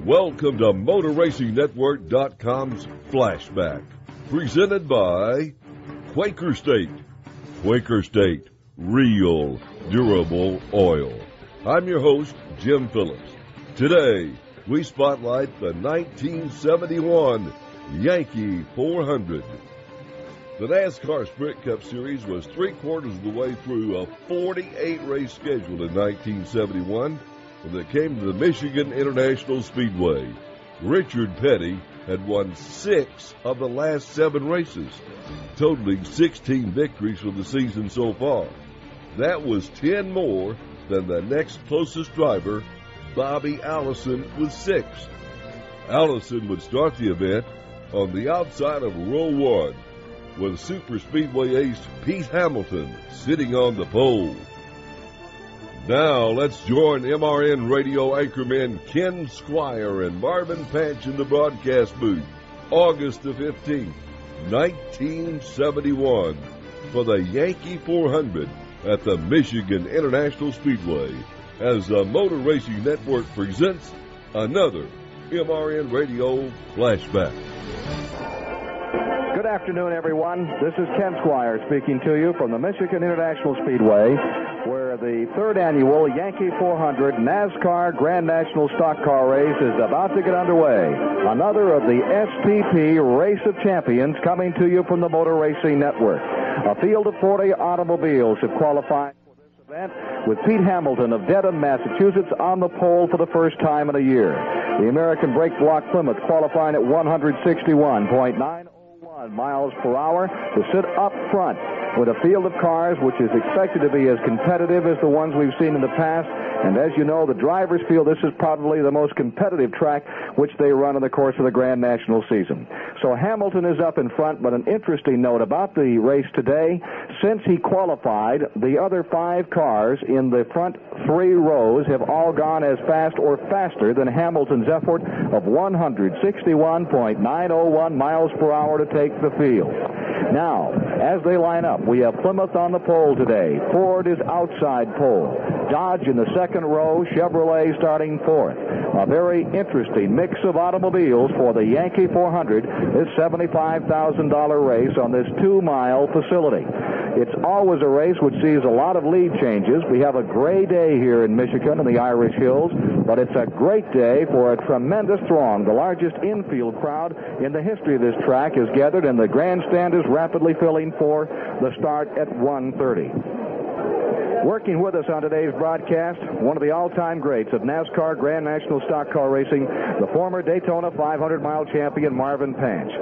Welcome to MotorRacingNetwork.com's Flashback, presented by Quaker State. Quaker State, real, durable oil. I'm your host, Jim Phillips. Today, we spotlight the 1971 Yankee 400. The NASCAR Sprint Cup Series was three-quarters of the way through a 48-race schedule in 1971 when it came to the Michigan International Speedway. Richard Petty had won 6 of the last 7 races, totaling 16 victories for the season so far. That was 10 more than the next closest driver, Bobby Allison, with 6. Allison would start the event on the outside of row 1, with Super Speedway ace Pete Hamilton sitting on the pole. Now let's join MRN radio anchormen Ken Squire and Marvin Patch in the broadcast booth, August the 15th, 1971, for the Yankee 400 at the Michigan International Speedway, as the Motor Racing Network presents another MRN radio flashback. Good afternoon, everyone. This is Ken Squire speaking to you from the Michigan International Speedway, where the 3rd annual Yankee 400 NASCAR Grand National Stock Car Race is about to get underway. Another of the SPP Race of Champions coming to you from the Motor Racing Network. A field of 40 automobiles have qualified for this event, with Pete Hamilton of Dedham, Massachusetts, on the pole for the first time in a year. The American Brake Block Plymouth qualifying at 161.9 miles per hour to sit up front with a field of cars which is expected to be as competitive as the ones we've seen in the past. And as you know, the drivers feel this is probably the most competitive track which they run in the course of the Grand National season. So Hamilton is up in front, but an interesting note about the race today, since he qualified, the other 5 cars in the front 3 rows have all gone as fast or faster than Hamilton's effort of 161.901 miles per hour to take the field. Now, as they line up, we have Plymouth on the pole today. Ford is outside pole. Dodge in the 2nd row, Chevrolet starting 4th. A very interesting mix of automobiles for the Yankee 400, this $75,000 race on this 2-mile facility. It's always a race which sees a lot of lead changes. We have a gray day here in Michigan in the Irish Hills, but it's a great day for a tremendous throng. The largest infield crowd in the history of this track is gathered, and the grandstand is rapidly filling for the start at 1:30. Working with us on today's broadcast, one of the all-time greats of NASCAR Grand National Stock Car Racing, the former Daytona 500-mile champion, Marvin Patch.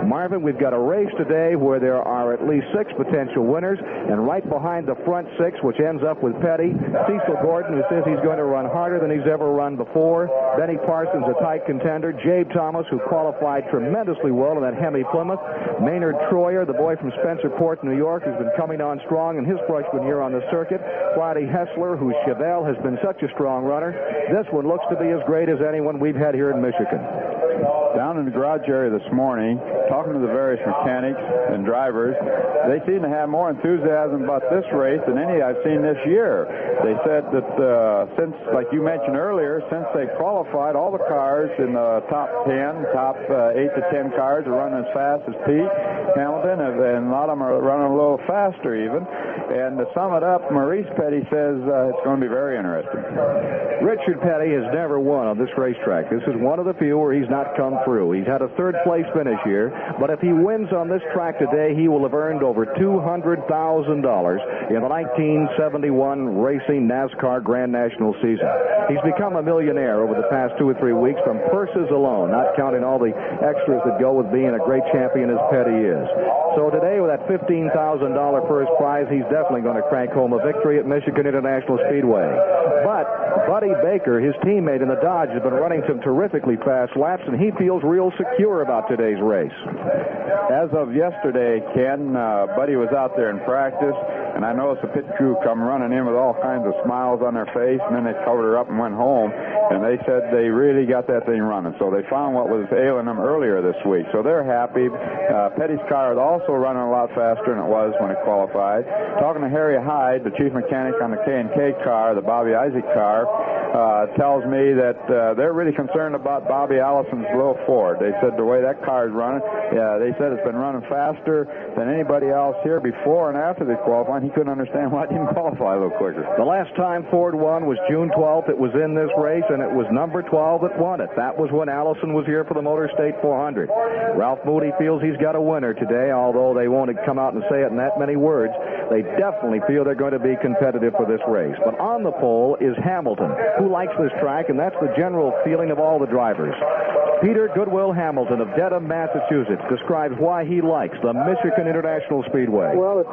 Marvin, we've got a race today where there are at least 6 potential winners, and right behind the front 6, which ends up with Petty, Cecil Gordon, who says he's going to run harder than he's ever run before, Benny Parsons, a tight contender, Jabe Thomas, who qualified tremendously well in that Hemi Plymouth, Maynard Troyer, the boy from Spencerport, New York, who's been coming on strong in his freshman year on the circuit, Friday Hessler, whose Chevelle has been such a strong runner. This one looks to be as great as anyone we've had here in Michigan. Down in the garage area this morning, talking to the various mechanics and drivers, they seem to have more enthusiasm about this race than any I've seen this year. They said that since, like you mentioned earlier, since they qualified, all the cars in the top 10, top 8 to 10 cars are running as fast as Pete Hamilton, and a lot of them are running a little faster even. And to sum it up, Maurice Petty says it's going to be very interesting. Richard Petty has never won on this racetrack. This is one of the few where he's not come through. He's had a 3rd-place finish here, but if he wins on this track today, he will have earned over $200,000 in the 1971 racing NASCAR Grand National season. He's become a millionaire over the past 2 or 3 weeks from purses alone, not counting all the extras that go with being a great champion as Petty is. So today, with that $15,000 first prize, he's definitely going to crank home a victory at Michigan International Speedway. But Buddy Baker, his teammate in the Dodge, has been running some terrifically fast laps, and he feels real secure about today's race. As of yesterday, Ken, Buddy was out there in practice, and I noticed the pit crew come running in with all kinds of smiles on their face, and then they covered her up and went home. and they said they really got that thing running. So they found what was ailing them earlier this week. So they're happy. Petty's car is also running a lot faster than it was when it qualified. Talking to Harry Hyde, the chief mechanic on the K&K car, the Bobby Isaac car, tells me that they're really concerned about Bobby Allison's little Ford. They said the way that car is running, they said it's been running faster than anybody else here before and after they qualified. He couldn't understand why it didn't qualify a little quicker. The last time Ford won was June 12th. It was in this race, and it was number 12 that won it. That was when Allison was here for the Motor State 400. Ralph Moody feels he's got a winner today, although they won't come out and say it in that many words. They definitely feel they're going to be competitive for this race. But on the pole is Hamilton, who likes this track, and that's the general feeling of all the drivers. Peter Goodwill Hamilton of Dedham, Massachusetts, describes why he likes the Michigan International Speedway. Well,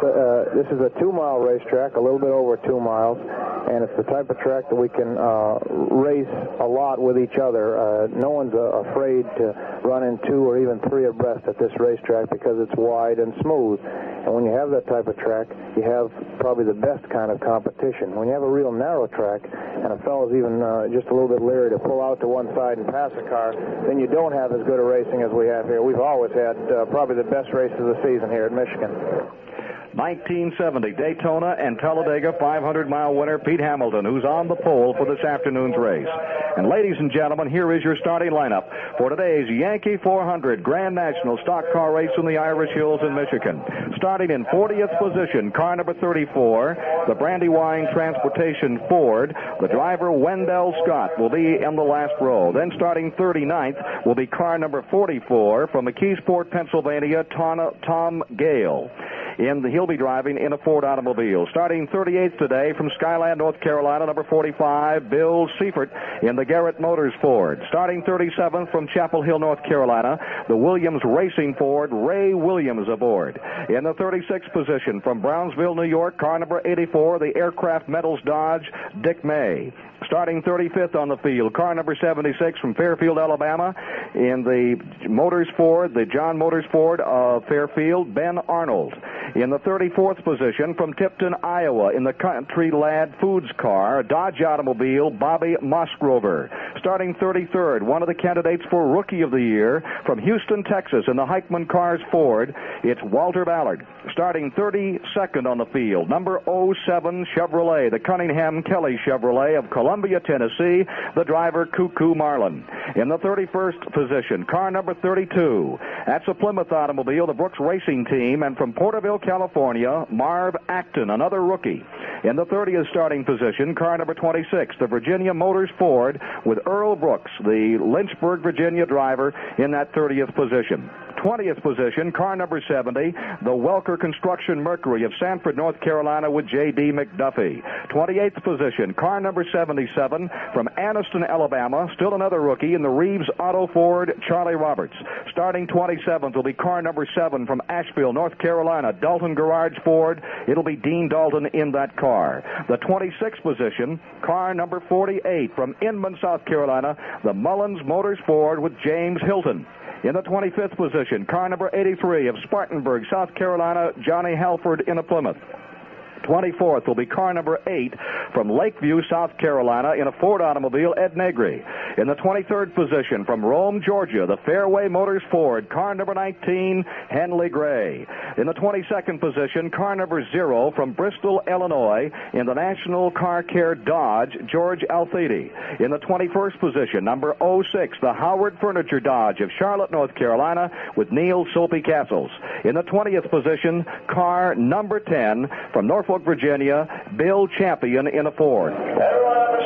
this is a 2-mile racetrack, a little bit over 2 miles, and it's the type of track that we can race a lot with each other. No one's afraid to run in 2 or even 3 abreast at this racetrack because it's wide and smooth. And when you have that type of track, you have probably the best kind of competition. When you have a real narrow track and a fellow's even just a little bit leery to pull out to one side and pass a car, then you don't have as good a racing as we have here. We've always had probably the best race of the season here at Michigan. 1970 Daytona and Talladega 500-mile winner Pete Hamilton, who's on the pole for this afternoon's race. And ladies and gentlemen, here is your starting lineup for today's Yankee 400 Grand National Stock Car Race in the Irish Hills in Michigan. Starting in 40th position, car number 34, the Brandywine Transportation Ford. The driver, Wendell Scott, will be in the last row. Then starting 39th will be car number 44 from McKeesport, Pennsylvania, Tom Gale. He'll be driving in a Ford automobile. Starting 38th today from Skyland, North Carolina, number 45, Bill Seifert in the Garrett Motors Ford. Starting 37th from Chapel Hill, North Carolina, the Williams Racing Ford, Ray Williams aboard. In the 36th position from Brownsville, New York, car number 84, the Aircraft Metals Dodge, Dick May. Starting 35th on the field, car number 76 from Fairfield, Alabama, in the Motors Ford, the John Motors Ford of Fairfield, Ben Arnold. In the 34th position from Tipton, Iowa, in the Country Lad Foods car, Dodge automobile, Bobby Musgrover. Starting 33rd, one of the candidates for Rookie of the Year from Houston, Texas, in the Heichmann Cars Ford, it's Walter Ballard. Starting 32nd on the field, number 07 Chevrolet, the Cunningham Kelly Chevrolet of Columbia, Tennessee, the driver Cuckoo Marlin. In the 31st position, car number 32, that's a Plymouth automobile, the Brooks Racing Team, and from Porterville, California, Marv Acton, another rookie. In the 30th starting position, car number 26, the Virginia Motors Ford with Earl Brooks, the Lynchburg, Virginia driver, in that 30th position. 20th position, car number 70, the Welker Construction Mercury of Sanford, North Carolina with J.D. McDuffie. 28th position, car number 77 from Anniston, Alabama, still another rookie in the Reeves Auto Ford, Charlie Roberts. Starting 27th will be car number 7 from Asheville, North Carolina, Dalton Garage Ford. It'll be Dean Dalton in that car. The 26th position, car number 48 from Inman, South Carolina, the Mullins Motors Ford with James Hilton. In the 25th position, car number 83 of Spartanburg, South Carolina, Johnny Halford in a Plymouth. 24th will be car number 8 from Lakeview, South Carolina, in a Ford automobile, Ed Negri. In the 23rd position from Rome, Georgia, the Fairway Motors Ford, car number 19, Henley Gray. In the 22nd position, car number 0 from Bristol, Illinois, in the National Car Care Dodge, George Althady. In the 21st position, number 06, the Howard Furniture Dodge of Charlotte, North Carolina, with Neil Soapy Castles. In the 20th position, car number 10 from Norfolk, Virginia, Bill Champion in a Ford.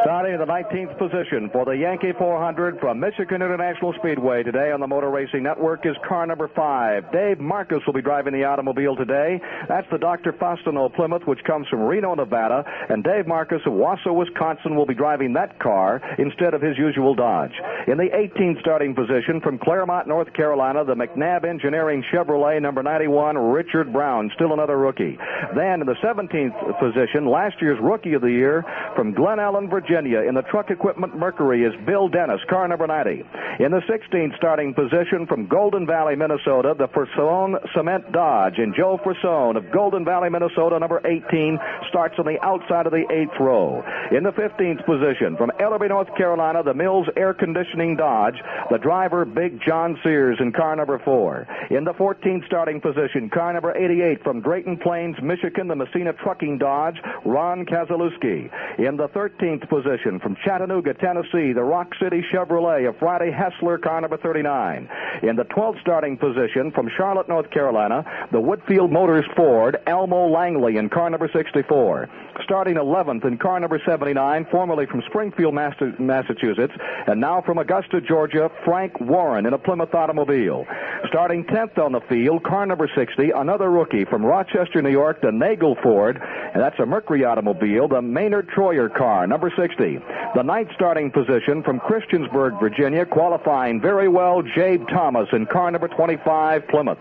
Starting in the 19th position for the Yankee 400 from Michigan International Speedway today on the Motor Racing Network is car number 5. Dave Marcus will be driving the automobile today. That's the Dr. Faustino Plymouth, which comes from Reno, Nevada, and Dave Marcus of Wausau, Wisconsin will be driving that car instead of his usual Dodge. In the 18th starting position from Claremont, North Carolina, the McNabb Engineering Chevrolet number 91, Richard Brown, still another rookie. Then in the 17th position, last year's Rookie of the Year from Glen Ellen, Virginia, Virginia. In the Truck Equipment Mercury is Bill Dennis, car number 90. In the 16th starting position from Golden Valley, Minnesota, the Frisone Cement Dodge. And Joe Frisone of Golden Valley, Minnesota, number 18, starts on the outside of the 8th row. In the 15th position from Ellerby, North Carolina, the Mills Air Conditioning Dodge, the driver, Big John Sears, in car number 4. In the 14th starting position, car number 88 from Drayton Plains, Michigan, the Messina Trucking Dodge, Ron Kazalewski. In the 13th position from Chattanooga, Tennessee, the Rock City Chevrolet of Friday Hessler, car number 39. In the 12th starting position from Charlotte, North Carolina, the Woodfield Motors Ford, Elmo Langley, in car number 64. Starting 11th in car number 79, formerly from Springfield, Massachusetts, and now from Augusta, Georgia, Frank Warren in a Plymouth automobile. Starting 10th on the field, car number 60, another rookie from Rochester, New York, the Nagel Ford, and that's a Mercury automobile, the Maynard Troyer car, number 60. The 9th starting position from Christiansburg, Virginia, qualifying very well, Jabe Thomas in car number 25, Plymouth.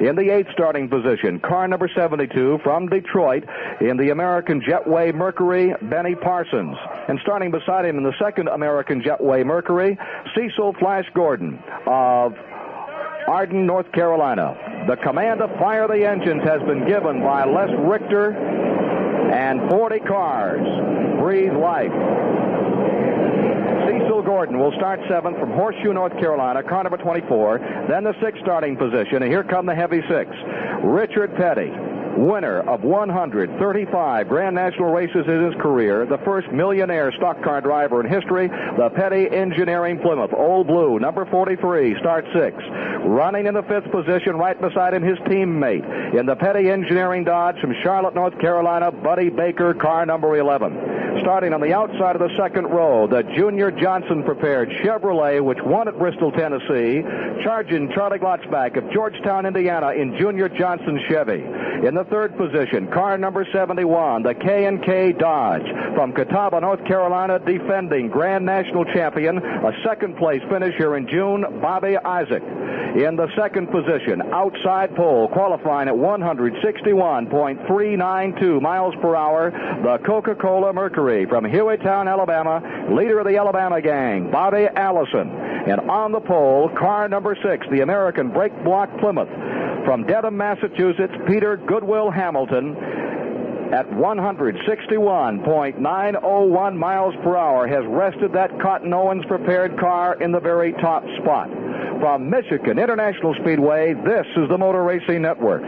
In the 8th starting position, car number 72 from Detroit in the American Jetway Mercury, Benny Parsons. And starting beside him in the 2nd American Jetway Mercury, Cecil Flash Gordon of Arden, North Carolina. The command to fire the engines has been given by Les Richter, and 40 cars breathe life. Cecil Gordon will start 7th from Horseshoe, North Carolina, car number 24. Then the 6th starting position, and here come the heavy 6. Richard Petty, winner of 135 Grand National races in his career, the first millionaire stock car driver in history, the Petty Engineering Plymouth, Old Blue, number 43, start 6. Running in the 5th position, right beside him, his teammate in the Petty Engineering Dodge from Charlotte, North Carolina, Buddy Baker, car number 11. Starting on the outside of the 2nd row, the Junior Johnson prepared Chevrolet, which won at Bristol, Tennessee, charging Charlie Glotzback of Georgetown, Indiana, in Junior Johnson Chevy. In the 3rd position, car number 71, the K&K Dodge from Catawba, North Carolina, defending Grand National champion, a 2nd place finish here in June, Bobby Isaac. In the 2nd position, outside pole, qualifying at 161.392 miles per hour, the Coca-Cola Mercury from Hueytown, Alabama, leader of the Alabama gang, Bobby Allison. And on the pole, car number 6, the American Brake Block Plymouth from Dedham, Massachusetts, Peter Goodwill Hamilton, at 161.901 miles per hour, has rested that Cotton Owens prepared car in the very top spot. From Michigan International Speedway, this is the Motor Racing Network.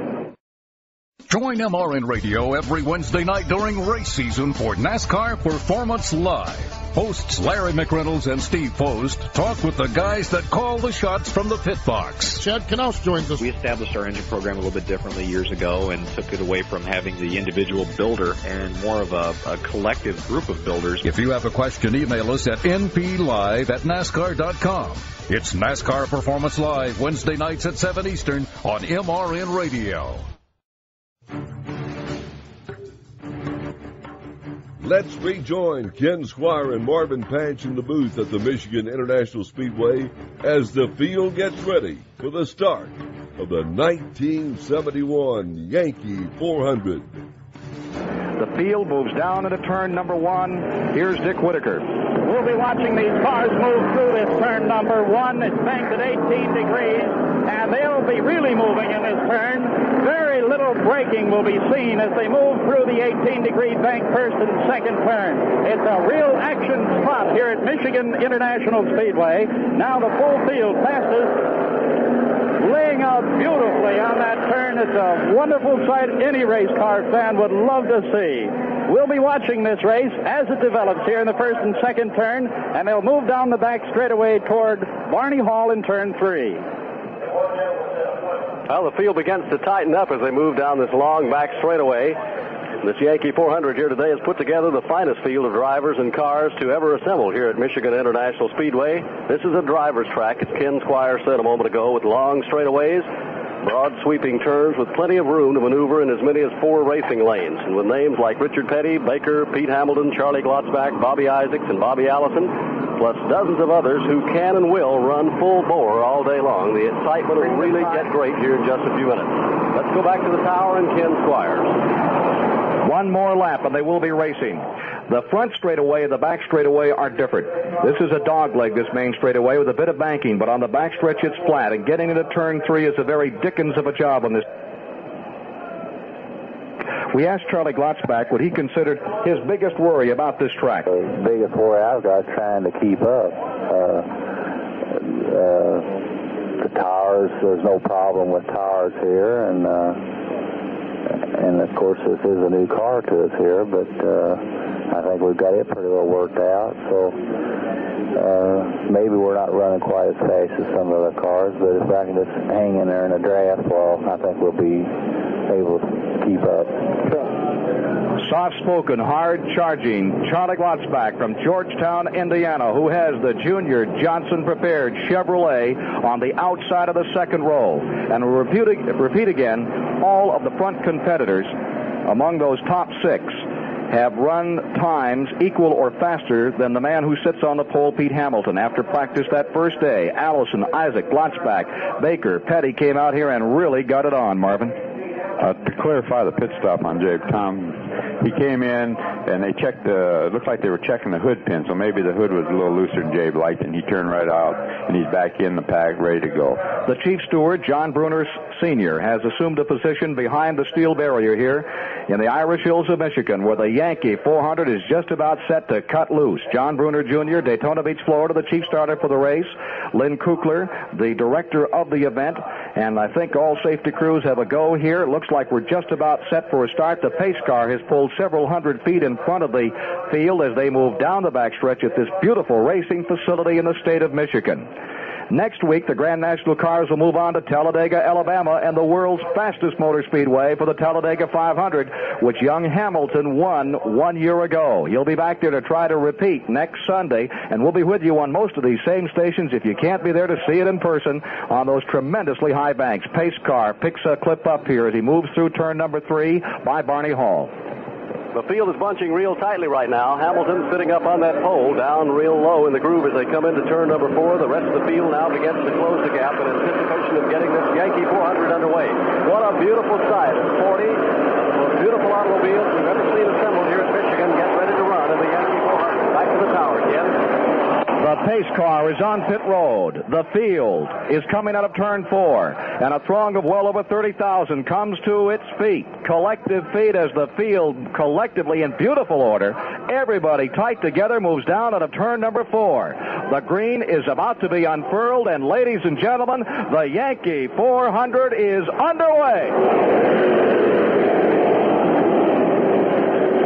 Join MRN Radio every Wednesday night during race season for NASCAR Performance Live. Hosts Larry McReynolds and Steve Post talk with the guys that call the shots from the pit box. Chad Knaus joins us. We established our engine program a little bit differently years ago and took it away from having the individual builder and more of a collective group of builders. If you have a question, email us at nplive@nascar.com. It's NASCAR Performance Live, Wednesday nights at 7 Eastern on MRN Radio. Let's rejoin Ken Squire and Marvin Patch in the booth at the Michigan International Speedway as the field gets ready for the start of the 1971 Yankee 400. The field moves down into turn number 1. Here's Dick Whitaker. We'll be watching these cars move through this turn number 1. It's banked at 18 degrees, and they'll be really moving in this turn. Very little braking will be seen as they move through the 18-degree bank first and second turn. It's a real action spot here at Michigan International Speedway. Now the full field passes, laying out beautifully on that turn. It's a wonderful sight any race car fan would love to see. We'll be watching this race as it develops here in the first and second turn, and they'll move down the back straightaway toward Barney Hall in turn 3. Well, the field begins to tighten up as they move down this long back straightaway. This Yankee 400 here today has put together the finest field of drivers and cars to ever assemble here at Michigan International Speedway. This is a driver's track, as Ken Squire said a moment ago, with long straightaways, broad sweeping turns with plenty of room to maneuver in as many as 4 racing lanes. And with names like Richard Petty, Baker, Pete Hamilton, Charlie Glotzback, Bobby Isaacs, and Bobby Allison, plus dozens of others who can and will run full bore all day long, the excitement will really get great here in just a few minutes. Let's go back to the tower and Ken Squires. One more lap, and they will be racing. The front straightaway and the back straightaway are different. This is a dog leg, this main straightaway, with a bit of banking, but on the back stretch it's flat, and getting into turn 3 is a very Dickens of a job on this. We asked Charlie Glotzback what he considered his biggest worry about this track. The biggest worry I've got is trying to keep up. The tires, there's no problem with tires here, and of course this is a new car to us here, but I think we've got it pretty well worked out, so maybe we're not running quite as fast as some of the cars, but if I can just hang in there in a draft, well, I think we'll be able to keep up. Soft-spoken, hard-charging Charlie Glotzback from Georgetown, Indiana, who has the Junior Johnson-prepared Chevrolet on the outside of the second row. And we'll repeat again, all of the front competitors among those top 6 have run times equal or faster than the man who sits on the pole, Pete Hamilton. After practice that first day, Allison, Isaac, Glotzback, Baker, Petty came out here and really got it on, Marvin. To clarify the pit stop on Jabe, Tom, he came in and they checked it looked like they were checking the hood pin, so maybe the hood was a little looser than Jabe liked, and he turned right out, and he's back in the pack, ready to go. The chief steward, John Brunner Sr., has assumed a position behind the steel barrier here in the Irish Hills of Michigan, where the Yankee 400 is just about set to cut loose. John Brunner Jr., Daytona Beach, Florida, the chief starter for the race. Lynn Kukler, the director of the event, and I think all safety crews have a go here. It looks like we're just about set for a start. The pace car has pulled several hundred feet in front of the field as they move down the backstretch at this beautiful racing facility in the state of Michigan. Next week, the Grand National cars will move on to Talladega, Alabama, and the world's fastest motor speedway for the Talladega 500, which young Hamilton won 1 year ago. He'll be back there to try to repeat next Sunday, and we'll be with you on most of these same stations if you can't be there to see it in person on those tremendously high banks. Pace car picks a clip up here as he moves through turn number 3 by Barney Hall. The field is bunching real tightly right now. Hamilton sitting up on that pole, down real low in the groove as they come into turn number 4. The rest of the field now begins to close the gap in anticipation of getting this Yankee 400 underway. What a beautiful sight. 40 most beautiful automobiles we've ever seen assembled here at Michigan. Get ready to run in the Yankee 400. Back to the tower, Ken. The pace car is on pit road. The field is coming out of turn 4, and a throng of well over 30,000 comes to its feet. Collective feet as the field collectively in beautiful order. Everybody tight together moves down out of turn number 4. The green is about to be unfurled, and ladies and gentlemen, the Yankee 400 is underway.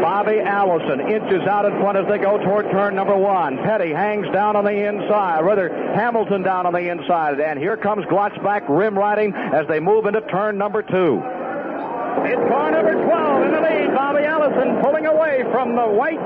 Bobby Allison inches out in front as they go toward turn number 1. Petty hangs down on the inside, rather Hamilton down on the inside, and here comes Glotzback rim riding as they move into turn number 2. It's car number 12 in the lead. Bobby Allison pulling away from the white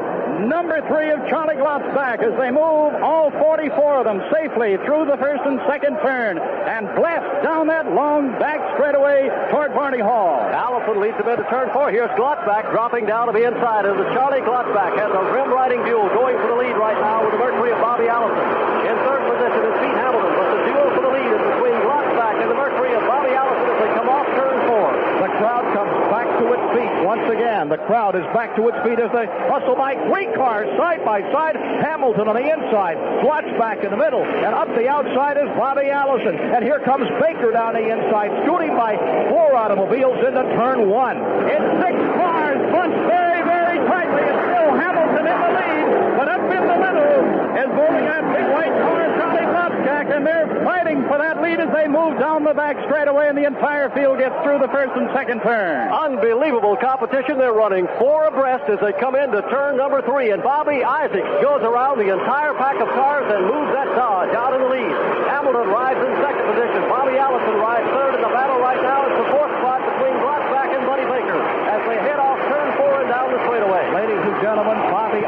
number 3 of Charlie Glotzback as they move all 44 of them safely through the first and second turn and blast down that long back straightaway toward Barney Hall. Allison leads them into turn 4. Here's Glotzback dropping down to the inside as the Charlie Glotzback has a rim riding duel going for the lead right now with the Mercury of Bobby Allison. In third position is Pete Hamilton, but the duel for the lead is between Glotzback and the Mercury of Bobby Allison as they come off turn 4. The crowd comes back to its feet once again. The crowd is back to its feet as they hustle by 3 cars side by side. Hamilton on the inside, Glotzback in the middle, and up the outside is Bobby Allison. And here comes Baker down the inside, scooting by 4 automobiles into turn 1. It's 6 cars bunched very, very tightly. It's still Hamilton in the lead, but up in the middle is moving that big white car, Charlie Glotzback, and they're fighting for that lead as they move down the back straightaway, and the entire field gets through the first and second turn. Unbelievable competition. They're running 4 abreast as they come into turn number 3, and Bobby Isaacs goes around the entire pack of cars and moves that Dodge out in the lead. Hamilton rides in second position. Bobby Allison rides third, in the battle right now is the 4th spot between Glotzback and Buddy Baker as they head off turn 4 and down the straightaway. Ladies and gentlemen, Bobby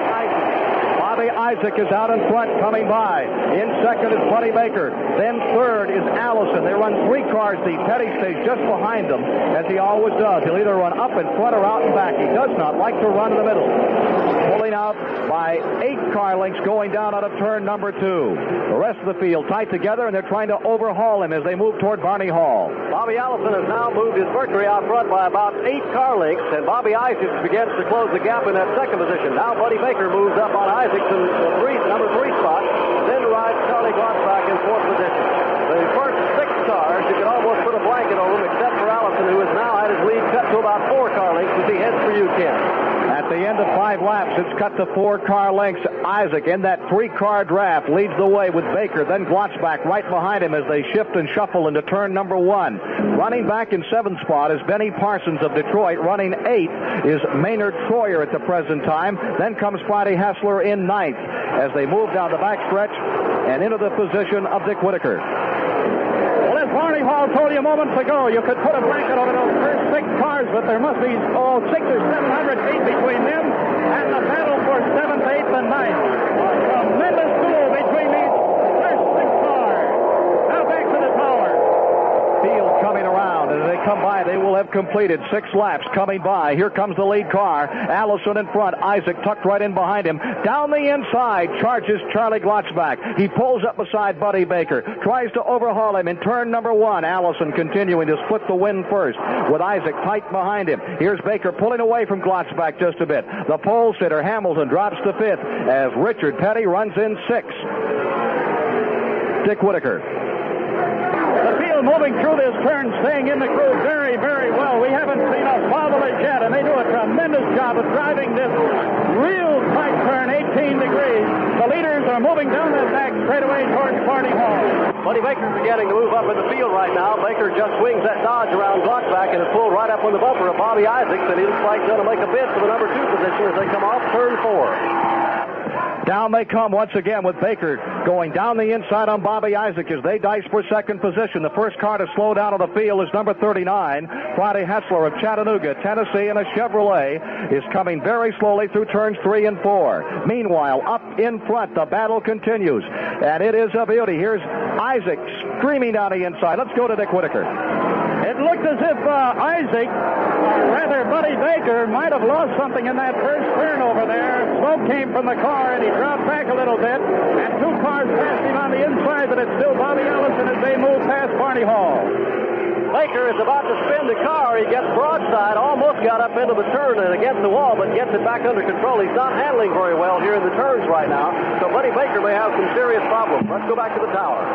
Isaac is out in front coming by. In second is Buddy Baker. Then third is Allison. They run 3 cars deep. Petty stays just behind them, as he always does. He'll either run up in front or out and back. He does not like to run in the middle. pulling out by 8 car lengths going down out of turn number 2. The rest of the field tight together, and they're trying to overhaul him as they move toward Barney Hall. Bobby Allison has now moved his Mercury out front by about 8 car lengths, and Bobby Isaacs begins to close the gap in that second position. Now Buddy Baker moves up on Isaacs in the number 3 spot, and then rides Charlie Glotzbach in 4th position. The first 6 cars, you can almost put a blanket over them, except for Allison, who has now had his lead cut to about 4 car lengths as he heads for you, Ken. At the end of 5 laps, it's cut to 4 car lengths. Isaac in that 3-car draft leads the way with Baker, then Glotzbach right behind him as they shift and shuffle into turn number 1. Running back in 7th spot is Benny Parsons of Detroit. Running 8 is Maynard Troyer at the present time. Then comes Friday Hassler in 9th as they move down the backstretch and into the position of Dick Whitaker. Well, as Barney Hall told you moments ago, you could put a blanket over those first 6 cars, but there must be 600 or 700 feet between them and the battle for 7th, 8th, and 9th. A tremendous duel between these first 6 cars. Now back to the tower. Field coming around. As they come by, they will have completed 6 laps coming by. Here comes the lead car. Allison in front. Isaac tucked right in behind him. Down the inside charges Charlie Glotzbach. He pulls up beside Buddy Baker. Tries to overhaul him in turn number 1. Allison continuing to split the win first with Isaac tight behind him. Here's Baker pulling away from Glotzbach just a bit. The pole sitter Hamilton drops to 5th as Richard Petty runs in 6th. Dick Whitaker. The field moving through this turn, staying in the groove very, very well. We haven't seen a wobble yet, and they do a tremendous job of driving this real tight turn, 18 degrees. The leaders are moving down the back straightaway towards Barney Hall. Buddy Baker's beginning to move up in the field right now. Baker just swings that Dodge around Glotzbach and is pulled right up on the bumper of Bobby Isaacs, and he looks like he's going to make a bid for the number 2 position as they come off turn 4. Down they come once again with Baker going down the inside on Bobby Isaac as they dice for 2nd position. The first car to slow down on the field is number 39. Friday Hassler of Chattanooga, Tennessee, in a Chevrolet is coming very slowly through turns 3 and 4. Meanwhile, up in front, the battle continues, and it is a beauty. Here's Isaac screaming down the inside. Let's go to Dick Whitaker. It looked as if Isaac, or rather Buddy Baker, might have lost something in that first turn over there. Smoke came from the car, and he dropped back a little bit, and 2 cars passed him on the inside, but it's still Bobby Allison as they move past Barney Hall. Baker is about to spin the car. He gets broadside, almost got up into the turn and against the wall, but gets it back under control. He's not handling very well here in the turns right now, so Buddy Baker may have some serious problems. Let's go back to the tower.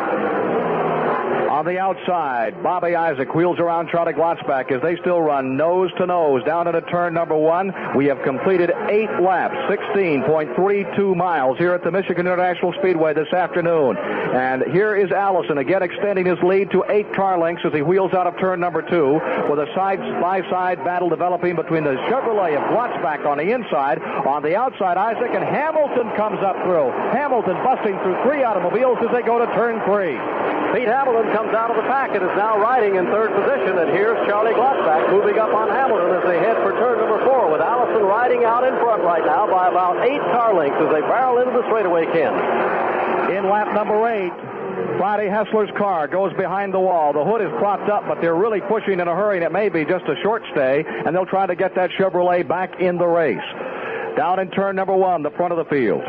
On the outside, Bobby Isaac wheels around Charlie Glotzbach as they still run nose to nose down into turn number 1. We have completed 8 laps, 16.32 miles here at the Michigan International Speedway this afternoon. And here is Allison again extending his lead to 8 car lengths as he wheels out of turn number 2 with a side-by-side battle developing between the Chevrolet of Glotzbach on the inside. On the outside, Isaac, and Hamilton comes up through. Hamilton busting through 3 automobiles as they go to turn 3. Pete Hamilton comes out of the pack and is now riding in 3rd position, and here's Charlie Glotzbach moving up on Hamilton as they head for turn number 4, with Allison riding out in front right now by about 8 car lengths as they barrel into the straightaway, Ken. In lap number 8, Friday Hassler's car goes behind the wall. The hood is propped up, but they're really pushing in a hurry, and it may be just a short stay, and they'll try to get that Chevrolet back in the race. Down in turn number 1, the front of the field.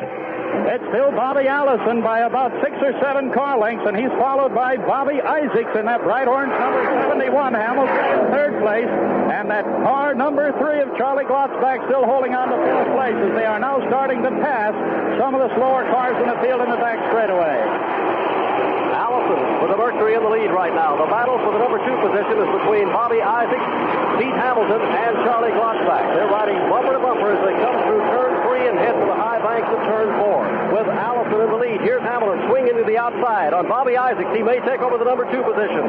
It's still Bobby Allison by about 6 or 7 car lengths, and he's followed by Bobby Isaacs in that bright orange number 71. Hamilton in 3rd place, and that car number 3 of Charlie Glotzbach still holding on to 4th place as they are now starting to pass some of the slower cars in the field in the back straightaway. Allison with the Mercury in the lead right now. The battle for the number 2 position is between Bobby Isaacs, Pete Hamilton, and Charlie Glotzbach. They're riding bumper to bumper as they come through turn 3 and head to the high banks of turn 4. With Allison in the lead, here's Hamilton swinging to the outside. On Bobby Isaacs, he may take over the number 2 position.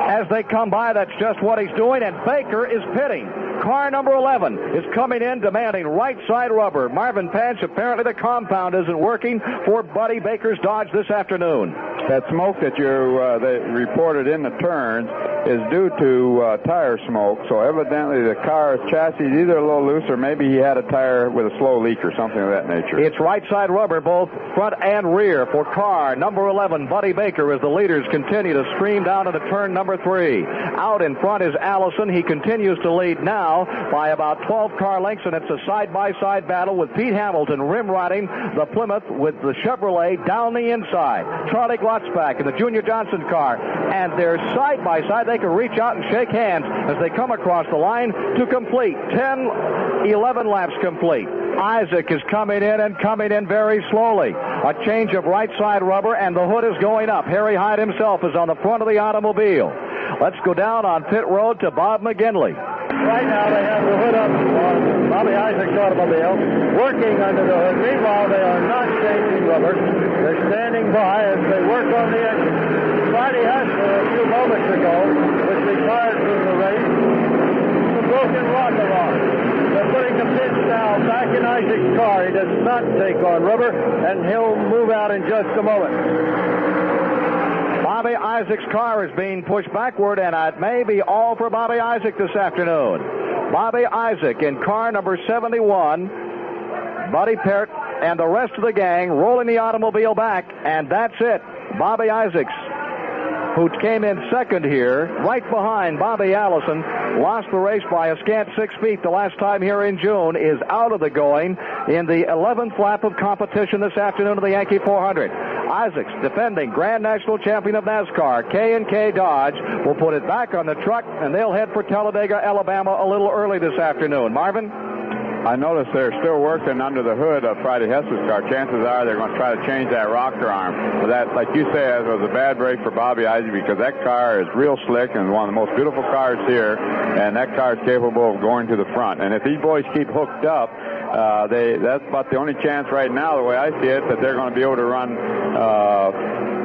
As they come by, that's just what he's doing, and Baker is pitting. Car number 11 is coming in demanding right side rubber. Marvin Patch, apparently the compound isn't working for Buddy Baker's Dodge this afternoon. That smoke that they reported in the turns is due to tire smoke. So evidently the car's chassis is either a little loose or maybe he had a tire with a slow leak or something of that nature. It's right side rubber, both front and rear for car number 11, Buddy Baker, as the leaders continue to stream down into turn number 3. Out in front is Allison. He continues to lead now by about 12 car lengths, and it's a side-by-side battle with Pete Hamilton rim riding the Plymouth with the Chevrolet down the inside. Charlie Glotzback in the Junior Johnson car, and they're side-by-side. They can reach out and shake hands as they come across the line to complete 11 laps complete. Isaac is coming in very slowly. A change of right side rubber, and the hood is going up. Harry Hyde himself is on the front of the automobile. Let's go down on pit road to Bob McGinley. Right now they have the hood up on Bobby Isaac's automobile, working under the hood. Meanwhile, they are not changing rubber. They're standing by as they work on the engine. Friday Hassler, a few moments ago, was retired from the race. The broken rocker on. They're putting the pins now back in Isaac's car. He does not take on rubber, and he'll move out in just a moment. Bobby Isaac's car is being pushed backward, and it may be all for Bobby Isaac this afternoon. Bobby Isaac in car number 71. Buddy Pert and the rest of the gang rolling the automobile back, and that's it. Bobby Isaacs, who came in second here, right behind Bobby Allison, lost the race by a scant 6 feet the last time here in June, is out of the going in the 11th lap of competition this afternoon of the Yankee 400. Isaacs, defending Grand National Champion of NASCAR, K&K Dodge, will put it back on the truck, and they'll head for Talladega, Alabama a little early this afternoon. Marvin? I noticed they're still working under the hood of Friday Hessler's car. Chances are they're going to try to change that rocker arm. But that, like you say, was a bad break for Bobby Isaac because that car is real slick and one of the most beautiful cars here, and that car is capable of going to the front. And if these boys keep hooked up, that's about the only chance right now, the way I see it, that they're going to be able to run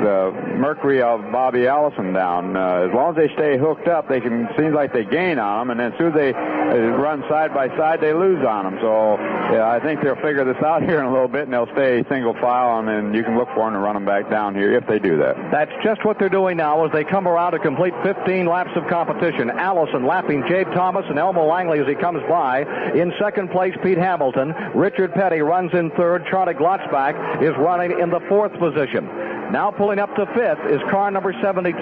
the mercury of Bobby Allison down. As long as they stay hooked up, seems like they gain on them, and then as soon as they run side by side, they lose on them. So yeah, I think they'll figure this out here in a little bit, and they'll stay single file, and then you can look for them to run them back down here if they do that. That's just what they're doing now as they come around to complete 15 laps of competition. Allison lapping Jabe Thomas and Elmo Langley as he comes by. In second place, Pete Hamilton. Richard Petty runs in third. Charlie Glotzback is running in the fourth position. Now pulling up to fifth is car number 72,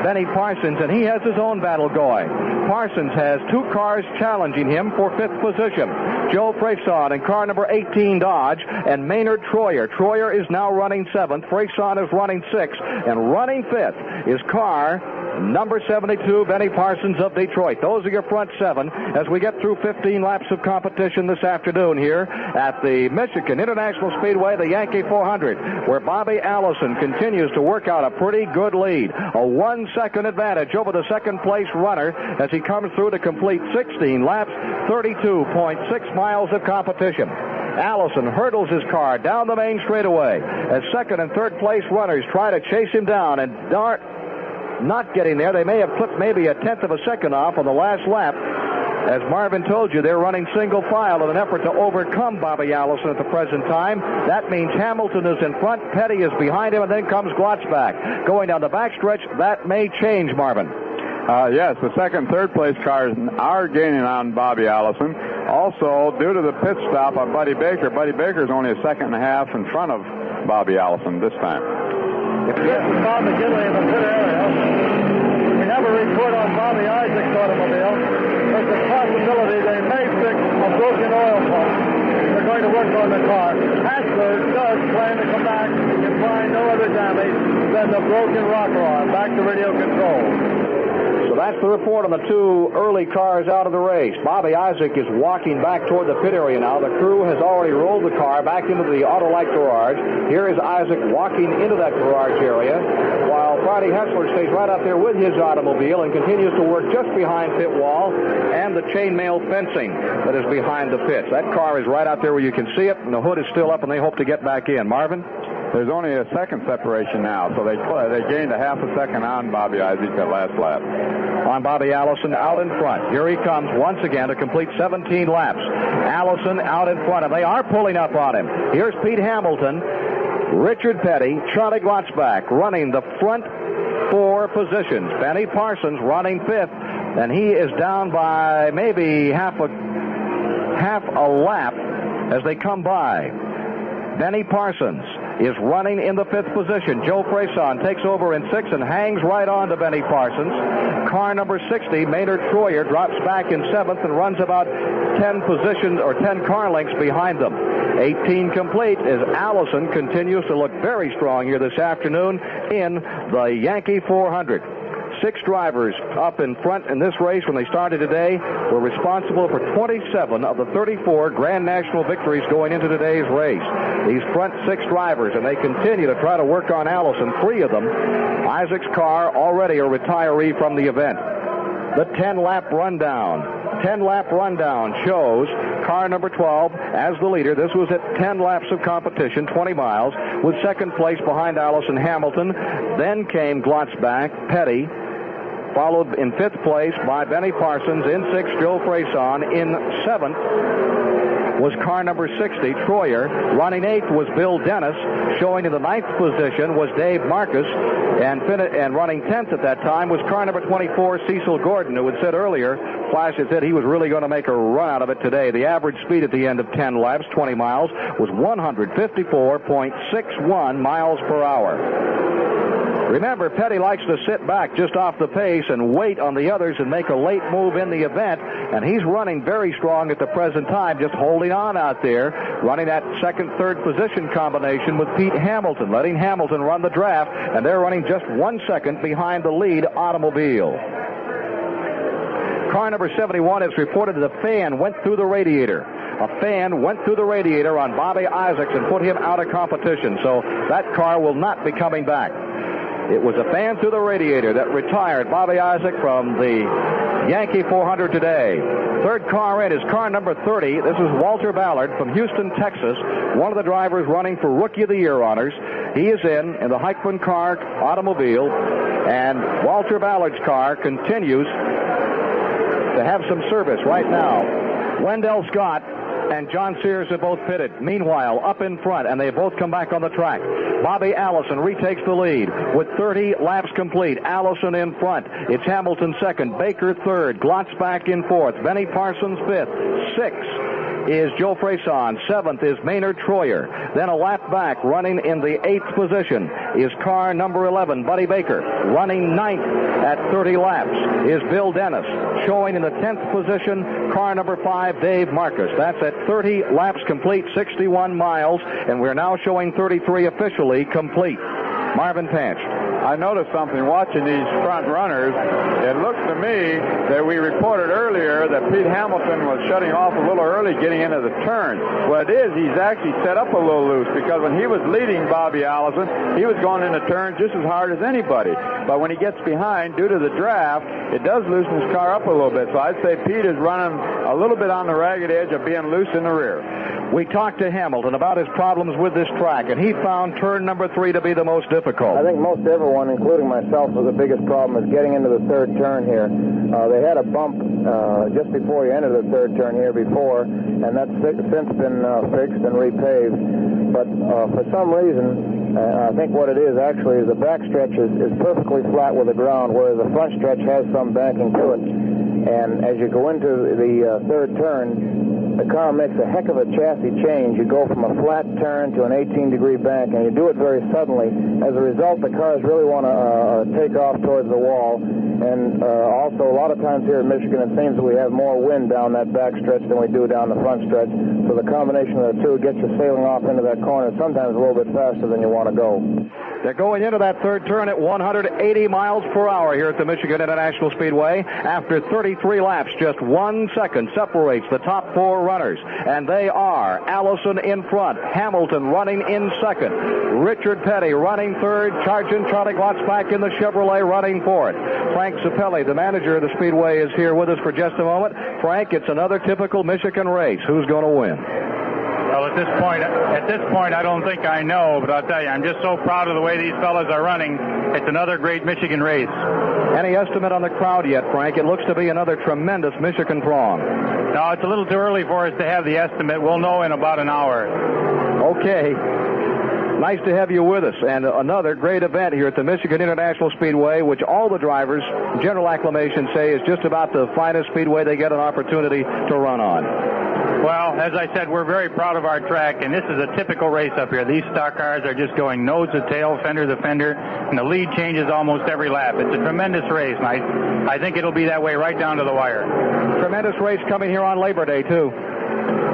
Benny Parsons, and he has his own battle going. Parsons has 2 cars challenging him for fifth position. Joe Freyson in car number 18 Dodge, and Maynard Troyer. Troyer is now running 7th. Freyson is running 6th, and running 5th is car number 72, Benny Parsons of Detroit. Those are your front 7 as we get through 15 laps of competition this afternoon here at the Michigan International Speedway, the Yankee 400, where Bobby Allison continues to work out a pretty good lead. A 1-second advantage over the second place runner as he comes through to complete 16 laps, 32.6 miles of competition. Allison hurdles his car down the main straightaway as second and third place runners try to chase him down, and not getting there. They may have clipped maybe a tenth of a second off on the last lap. As Marvin told you, they're running single file in an effort to overcome Bobby Allison at the present time. That means Hamilton is in front, Petty is behind him, and then comes Glotzback. Going down the backstretch, that may change, Marvin. Yes, the second, third place cars are gaining on Bobby Allison. Also, due to the pit stop on Buddy Baker is only a second and a half in front of Bobby Allison this time. This is Bob McGinley in the pit area. We have a report on Bobby Isaac's automobile. There's a possibility they may fix a broken oil pump. They're going to work on the car. Hassler does plan to come back and can find no other damage than the broken rocker arm. Back to radio control. So that's the report on the 2 early cars out of the race. Bobby Isaac is walking back toward the pit area now. The crew has already rolled the car back into the Autolite garage. Here is Isaac walking into that garage area, while Friday Hessler stays right out there with his automobile and continues to work just behind pit wall and the chainmail fencing that is behind the pits. That car is right out there where you can see it, and the hood is still up, and they hope to get back in. Marvin? There's only a second separation now, so they gained a half a second on Bobby Isaac that last lap. On Bobby Allison out in front. Here he comes once again to complete 17 laps. Allison out in front, and they are pulling up on him. Here's Pete Hamilton. Richard Petty, Charlie Glotzbach running the front 4 positions. Benny Parsons running 5th, and he is down by maybe half a lap as they come by. Benny Parsons is running in the 5th position. Joe Freyson takes over in 6th and hangs right on to Benny Parsons. Car number 60, Maynard Troyer, drops back in 7th and runs about 10 positions or 10 car lengths behind them. 18 complete as Allison continues to look very strong here this afternoon in the Yankee 400. 6 drivers up in front in this race when they started today were responsible for 27 of the 34 Grand National victories going into today's race. These front 6 drivers, and they continue to try to work on Allison, 3 of them. Isaac's car already a retiree from the event. The 10-lap rundown shows car number 12 as the leader. This was at 10 laps of competition, 20 miles, with second place behind Allison Hamilton. Then came Glotzbach, Petty, followed in 5th place by Benny Parsons. In 6th, Joe Freyson. In 7th was car number 60, Troyer. Running 8th was Bill Dennis. Showing in the 9th position was Dave Marcus. And running 10th at that time was car number 24, Cecil Gordon, who had said earlier, Flash had said he was really going to make a run out of it today. The average speed at the end of 10 laps, 20 miles, was 154.61 miles per hour. Remember, Petty likes to sit back just off the pace and wait on the others and make a late move in the event, and he's running very strong at the present time, just holding on out there, running that 2nd, 3rd position combination with Pete Hamilton, letting Hamilton run the draft, and they're running just 1 second behind the lead automobile. Car number 71 is reported that a fan went through the radiator. A fan went through the radiator on Bobby Isaacs and put him out of competition, so that car will not be coming back. It was a fan through the radiator that retired Bobby Isaac from the Yankee 400 today. 3rd car in is car number 30. This is Walter Ballard from Houston, Texas, one of the drivers running for Rookie of the Year honors. He is in the Heichman car automobile, and Walter Ballard's car continues to have some service right now. Wendell Scott and John Sears have both pitted. Meanwhile, up in front, and they both come back on the track. Bobby Allison retakes the lead with 30 laps complete. Allison in front. It's Hamilton 2nd, Baker 3rd, Glotzbach in 4th, Benny Parsons 5th, 6th is Joe Freyson, 7th is Maynard Troyer. Then a lap back, running in the 8th position, is car number 11, Buddy Baker. Running 9th at 30 laps is Bill Dennis. Showing in the 10th position, car number 5, Dave Marcus. That's at 30 laps complete, 61 miles, and we're now showing 33 officially complete. Marvin Panch. I noticed something watching these front runners. It looks to me that we reported earlier that Pete Hamilton was shutting off a little early getting into the turn. What it is, he's actually set up a little loose, because when he was leading Bobby Allison, he was going into turn just as hard as anybody. But when he gets behind, due to the draft, it does loosen his car up a little bit. So I'd say Pete is running a little bit on the ragged edge of being loose in the rear. We talked to Hamilton about his problems with this track, and he found turn number 3 to be the most difficult. I think most everyone, including myself, was the biggest problem is getting into the 3rd turn here. They had a bump just before you entered the 3rd turn here before, and that's since been fixed and repaved. But for some reason, I think what it is actually is the back stretch is perfectly flat with the ground, whereas the front stretch has some banking to it. And as you go into the 3rd turn, the car makes a heck of a chassis change. You go from a flat turn to an 18-degree bank, and you do it very suddenly. As a result, the cars really want to take off towards the wall. And also, a lot of times here in Michigan, it seems that we have more wind down that back stretch than we do down the front stretch. So the combination of the two gets you sailing off into that corner, sometimes a little bit faster than you want to go. They're going into that 3rd turn at 180 miles per hour here at the Michigan International Speedway. After 33 laps, just 1 second separates the top 4 runners. And they are Allison in front, Hamilton running in 2nd, Richard Petty running 3rd, Sergeant Charlie Glotzbach in the Chevrolet running 4th. Frank Zappelli, the manager of the Speedway, is here with us for just a moment. Frank, it's another typical Michigan race. Who's going to win? Well, at this point, I don't think I know, but I'll tell you, I'm just so proud of the way these fellas are running. It's another great Michigan race. Any estimate on the crowd yet, Frank? It looks to be another tremendous Michigan throng. No, it's a little too early for us to have the estimate. We'll know in about an hour. Okay. Nice to have you with us. And another great event here at the Michigan International Speedway, which all the drivers, general acclamation, say is just about the finest speedway they get an opportunity to run on. Well, as I said, we're very proud of our track, and this is a typical race up here. These stock cars are just going nose to tail, fender to fender, and the lead changes almost every lap. It's a tremendous race, and I think it'll be that way right down to the wire. Tremendous race coming here on Labor Day, too.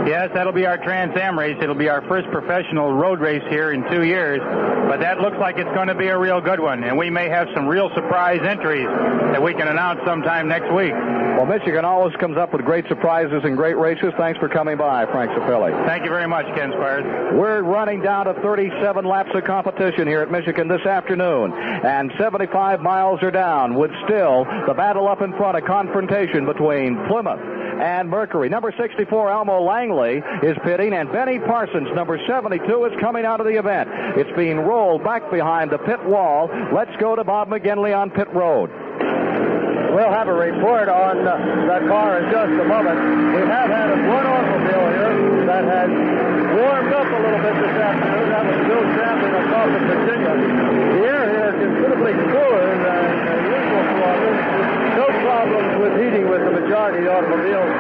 Yes, that'll be our Trans Am race. It'll be our first professional road race here in 2 years, but that looks like it's going to be a real good one, and we may have some real surprise entries that we can announce sometime next week. Well, Michigan always comes up with great surprises and great races. Thanks for coming by, Frank Sapelli. Thank you very much, Ken Squires. We're running down to 37 laps of competition here at Michigan this afternoon, and 75 miles are down with still the battle up in front, a confrontation between Plymouth and Mercury. Number 64, Elmo Langley, is pitting, and Benny Parsons, number 72, is coming out of the event. It's being rolled back behind the pit wall. Let's go to Bob McGinley on pit road. We'll have a report on that car in just a moment. We have had one automobile here that has warmed up a little bit this afternoon. That was Bill Champion of Norfolk, Virginia. The air here is considerably cooler than usual for our business. No problems with heating with the majority of the automobiles.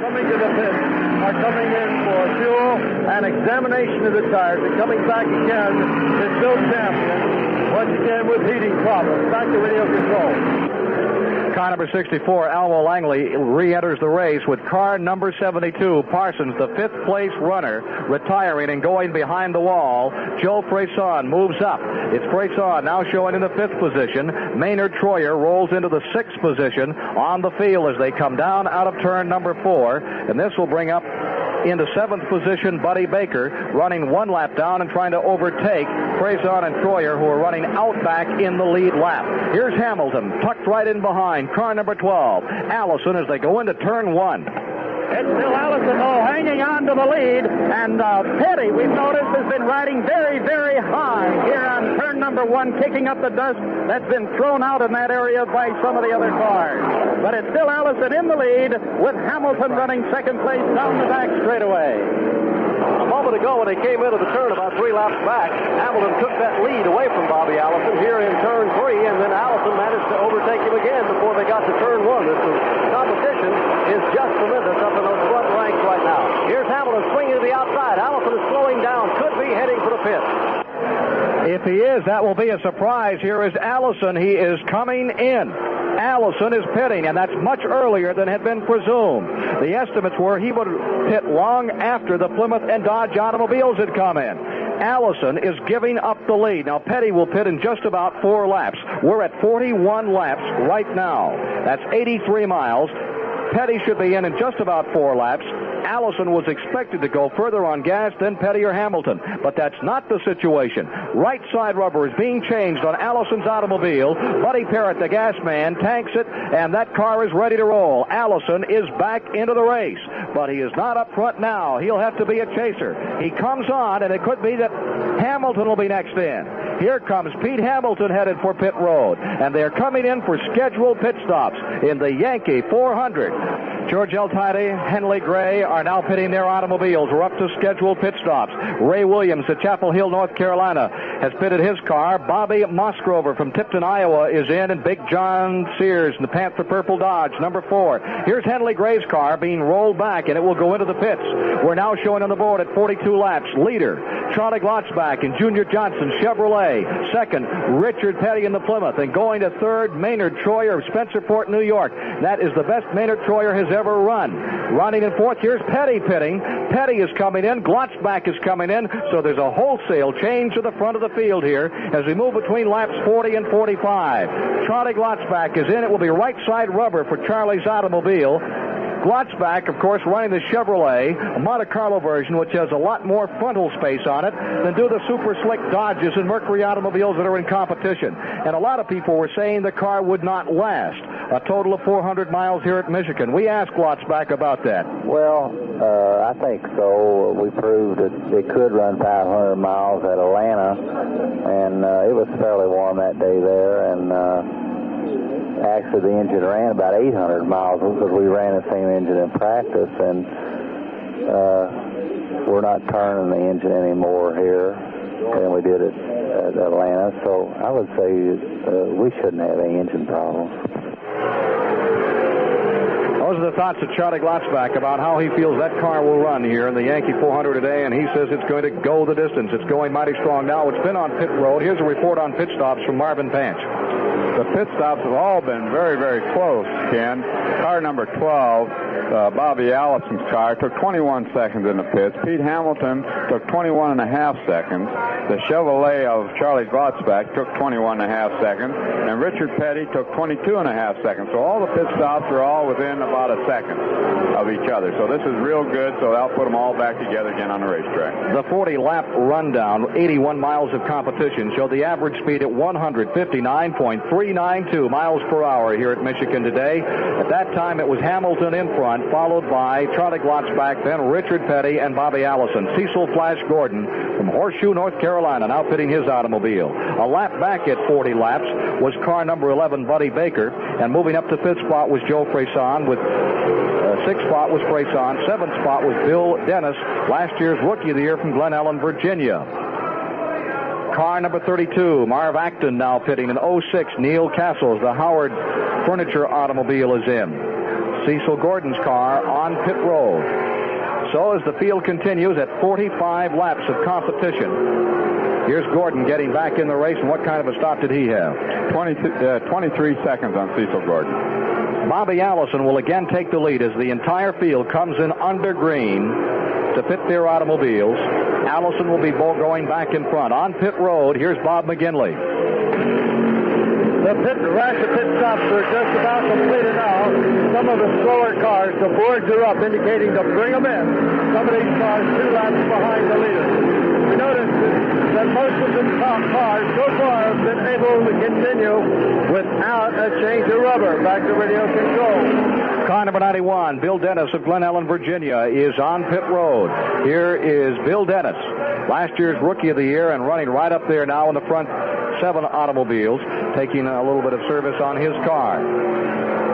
Coming to the pit are coming in for fuel and examination of the tires. And coming back again is Bill Champion, once again with heating problems. Back to radio control. Car number 64, Elmo Langley, re-enters the race with car number 72, Parsons, the fifth-place runner, retiring and going behind the wall. Joe Freyson moves up. It's Freyson now showing in the fifth position. Maynard Troyer rolls into the sixth position on the field as they come down out of turn number 4, and this will bring up into seventh position Buddy Baker, running one lap down and trying to overtake Freyson and Troyer, who are running out back in the lead lap. Here's Hamilton, tucked right in behind, car number 12, Allison, as they go into turn 1. It's still Allison, though, hanging on to the lead. And Petty, we've noticed, has been riding very, very high here on turn number 1, kicking up the dust that's been thrown out in that area by some of the other cars. But it's still Allison in the lead, with Hamilton running second place down the back straightaway. A moment ago, when he came into the turn about 3 laps back, Hamilton took that lead away from Bobby Allison here in turn 3, and then Allison managed to overtake him again before they got to turn 1. This competition is just tremendous up in those front ranks right now. Here's Hamilton swinging to the outside. Allison is slowing down, could be heading for the pit. If he is, that will be a surprise. Here is Allison. He is coming in. Allison is pitting, and that's much earlier than had been presumed. The estimates were he would pit long after the Plymouth and Dodge automobiles had come in. Allison is giving up the lead. Now, Petty will pit in just about 4 laps. We're at 41 laps right now. That's 83 miles. Petty should be in just about 4 laps. Allison was expected to go further on gas than Petty or Hamilton, but that's not the situation. Right side rubber is being changed on Allison's automobile. Buddy Parrott, the gas man, tanks it, and that car is ready to roll. Allison is back into the race, but he is not up front now. He'll have to be a chaser. He comes on, and it could be that Hamilton will be next in. Here comes Pete Hamilton headed for pit road, and they're coming in for scheduled pit stops in the Yankee 400. George Eltidy, Henley Gray are now pitting their automobiles. We're up to scheduled pit stops. Ray Williams at Chapel Hill, North Carolina, has pitted his car. Bobby Musgrover from Tipton, Iowa is in, and Big John Sears in the Panther Purple Dodge, number 4. Here's Henley Gray's car being rolled back, and it will go into the pits. We're now showing on the board at 42 laps. Leader, Charlie Glotzbach and Junior Johnson, Chevrolet. Second, Richard Petty in the Plymouth. And going to third, Maynard Troyer of Spencerport, New York. That is the best Maynard Troyer has ever run. Running in fourth, here's Petty pitting. Petty is coming in. Glotzbach is coming in. So there's a wholesale change to the front of the field here as we move between laps 40 and 45. Charlie Glotzbach is in. It will be right side rubber for Charlie's automobile. Glotzbach, of course, running the Chevrolet, a Monte Carlo version, which has a lot more frontal space on it than do the super slick Dodges and Mercury automobiles that are in competition. And a lot of people were saying the car would not last a total of 400 miles here at Michigan. We asked Glotzbach about that. Well, I think so. We proved that it could run 500 miles at Atlanta, and it was fairly warm that day there, and actually the engine ran about 800 miles because we ran the same engine in practice, and we're not turning the engine anymore here. than we did at Atlanta. So I would say we shouldn't have any engine problems. Those are the thoughts of Charlie Glotzback about how he feels that car will run here in the Yankee 400 today, and he says it's going to go the distance. It's going mighty strong now. It's been on pit road. Here's a report on pit stops from Marvin Panch. The pit stops have all been very, very close, Ken. Car number 12, Bobby Allison's car, took 21 seconds in the pits. Pete Hamilton took 21 and a half seconds. The Chevrolet of Charlie Glotzback took 21 and a half seconds. And Richard Petty took 22 and a half seconds. So all the pit stops are all within about a second of each other. So this is real good, so that'll put them all back together again on the racetrack. The 40-lap rundown, 81 miles of competition, showed the average speed at 159.392 miles per hour here at Michigan today. At that time, it was Hamilton in front, followed by Charlie Glotzback, then Richard Petty and Bobby Allison. Cecil Flash Gordon from Horseshoe, North Carolina, now pitting his automobile. A lap back at 40 laps was car number 11, Buddy Baker, and moving up to fifth spot was Joe Freyson. With sixth spot was Freyson. Seventh spot was Bill Dennis, last year's Rookie of the Year from Glen Ellen, Virginia. Car number 32, Marv Acton now pitting. In 06, Neil Castles, the Howard Furniture automobile, is in. Cecil Gordon's car on pit road. So as the field continues at 45 laps of competition, here's Gordon getting back in the race, and what kind of a stop did he have? 23 seconds on Cecil Gordon. Bobby Allison will again take the lead as the entire field comes in under green to fit their automobiles. Allison will be going back in front. On pit road, here's Bob McGinley. The rash of pit stops are just about completed now. Some of the slower cars, the boards are up, indicating to bring them in. Some of these cars 2 laps behind the leader. We noticed that most of the top cars so far have been able to continue without a change of rubber. Back to radio control. Car number 91, Bill Dennis of Glen Ellen, Virginia, is on pit road. Here is Bill Dennis, last year's Rookie of the Year, and running right up there now in the front 7 automobiles, taking a little bit of service on his car.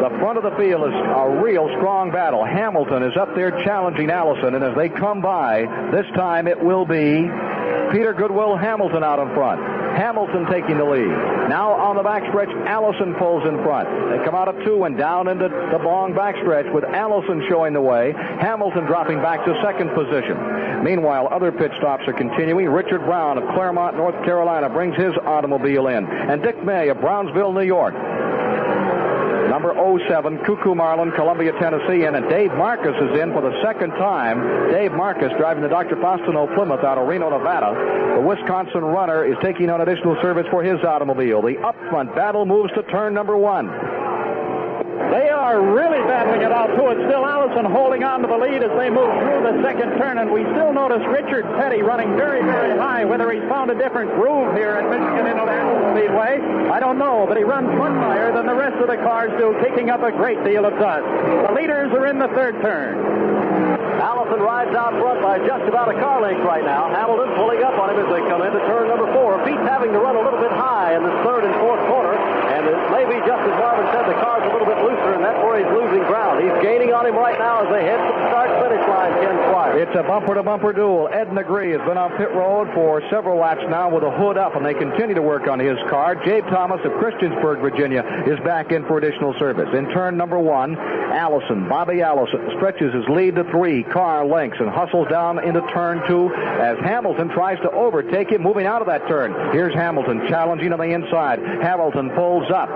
The front of the field is a real strong battle. Hamilton is up there challenging Allison, and as they come by, this time it will be Peter Goodwill Hamilton out in front. Hamilton taking the lead. Now on the backstretch, Allison pulls in front. They come out of 2 and down into the long backstretch with Allison showing the way. Hamilton dropping back to second position. Meanwhile, other pit stops are continuing. Richard Brown of Claremont, North Carolina, brings his automobile in. And Dick May of Brownsville, New York. Number 07, Cuckoo Marlin, Columbia, Tennessee, and Dave Marcus is in for the second time. Dave Marcus driving the Dr. Faustino Plymouth out of Reno, Nevada. The Wisconsin runner is taking on additional service for his automobile. The up-front battle moves to turn number 1. They are really battling it out, too. It's still Allison holding on to the lead as they move through the second turn, and we still notice Richard Petty running very, very high. Whether he's found a different groove here at Michigan International Speedway, I don't know, but he runs much higher than the rest of the cars do, kicking up a great deal of dust. The leaders are in the third turn. Allison rides out front by just about a car length right now. Hamilton pulling up on him as they come into turn number 4. Pete's having to run a little bit high in this third and fourth corner, and it may be just as Marvin said, the car's a little bit looser, and that's where he's losing ground. He's gaining on him right now as they head to the start-finish line, Ken Squire. It's a bumper-to-bumper duel. Ed Negree has been on pit road for several laps now with a hood up, and they continue to work on his car. Jabe Thomas of Christiansburg, Virginia, is back in for additional service. In turn number 1, Bobby Allison stretches his lead to 3 car lengths and hustles down into turn 2 as Hamilton tries to overtake him moving out of that turn. Here's Hamilton challenging on the inside. Hamilton pulls up.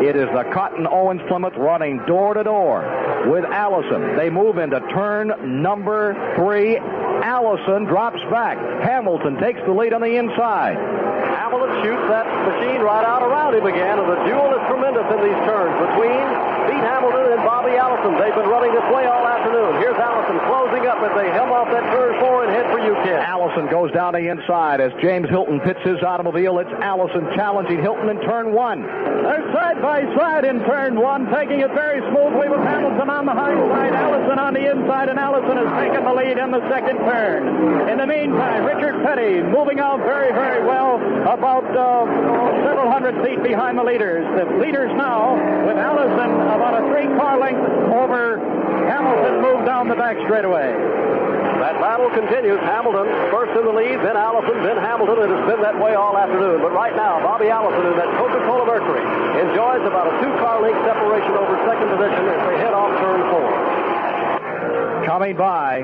It is the Cotton Owens Plymouth running door to door with Allison. They move into turn number 3. Allison drops back. Hamilton takes the lead on the inside. Hamilton shoots that machine right out around him again, and the duel is tremendous in these turns between Pete Hamilton and Bobby Allison. They've been running this way all afternoon. Here's Allison closing up as they hem off that turn 4 and head for UKIN. Allison goes down the inside as James Hilton pits his automobile. It's Allison challenging Hilton in turn 1. They're side by side in turn 1, taking it very smoothly with Hamilton on the high side, Allison on the inside, and Allison has taken the lead in the second turn. In the meantime, Richard Petty moving out very, very well, about several hundred feet behind the leaders. The leaders now, with Allison about a 3-car length over Hamilton, move down the back straightaway. That battle continues. Hamilton first in the lead, then Allison, then Hamilton. It has been that way all afternoon. But right now, Bobby Allison in that Coca-Cola Mercury enjoys about a 2-car length separation over second position as they head off turn 4. Coming by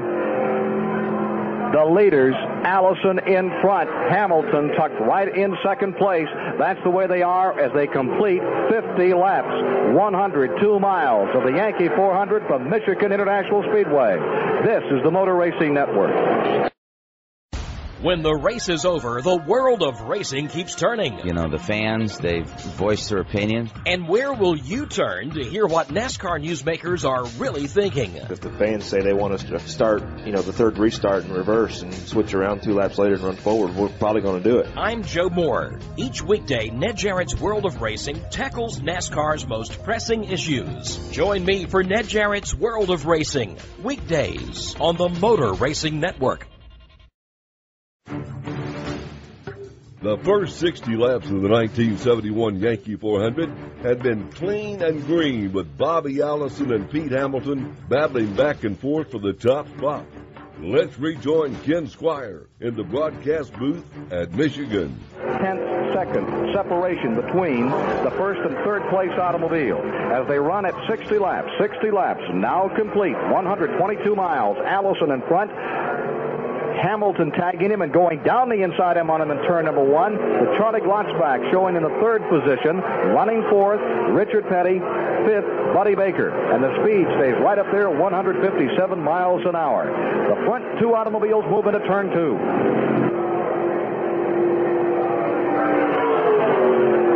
the leaders, Allison in front, Hamilton tucked right in second place. That's the way they are as they complete 50 laps, 102 miles of the Yankee 400 from Michigan International Speedway. This is the Motor Racing Network. When the race is over, the world of racing keeps turning. You know, the fans, they've voiced their opinion. And where will you turn to hear what NASCAR newsmakers are really thinking? If the fans say they want us to start, the third restart in reverse and switch around 2 laps later and run forward, we're probably going to do it. I'm Joe Moore. Each weekday, Ned Jarrett's World of Racing tackles NASCAR's most pressing issues. Join me for Ned Jarrett's World of Racing, weekdays on the Motor Racing Network. The first 60 laps of the 1971 Yankee 400 had been clean and green, with Bobby Allison and Pete Hamilton battling back and forth for the top spot. Let's rejoin Ken Squire in the broadcast booth at Michigan. 10-second separation between the first and third place automobile as they run at 60 laps. 60 laps now complete, 122 miles. Allison in front. Hamilton tagging him and going down the inside him on him in turn number 1. With Charlie Glotzbach showing in the third position. Running fourth, Richard Petty. Fifth, Buddy Baker. And the speed stays right up there, 157 miles an hour. The front 2 automobiles move into turn 2.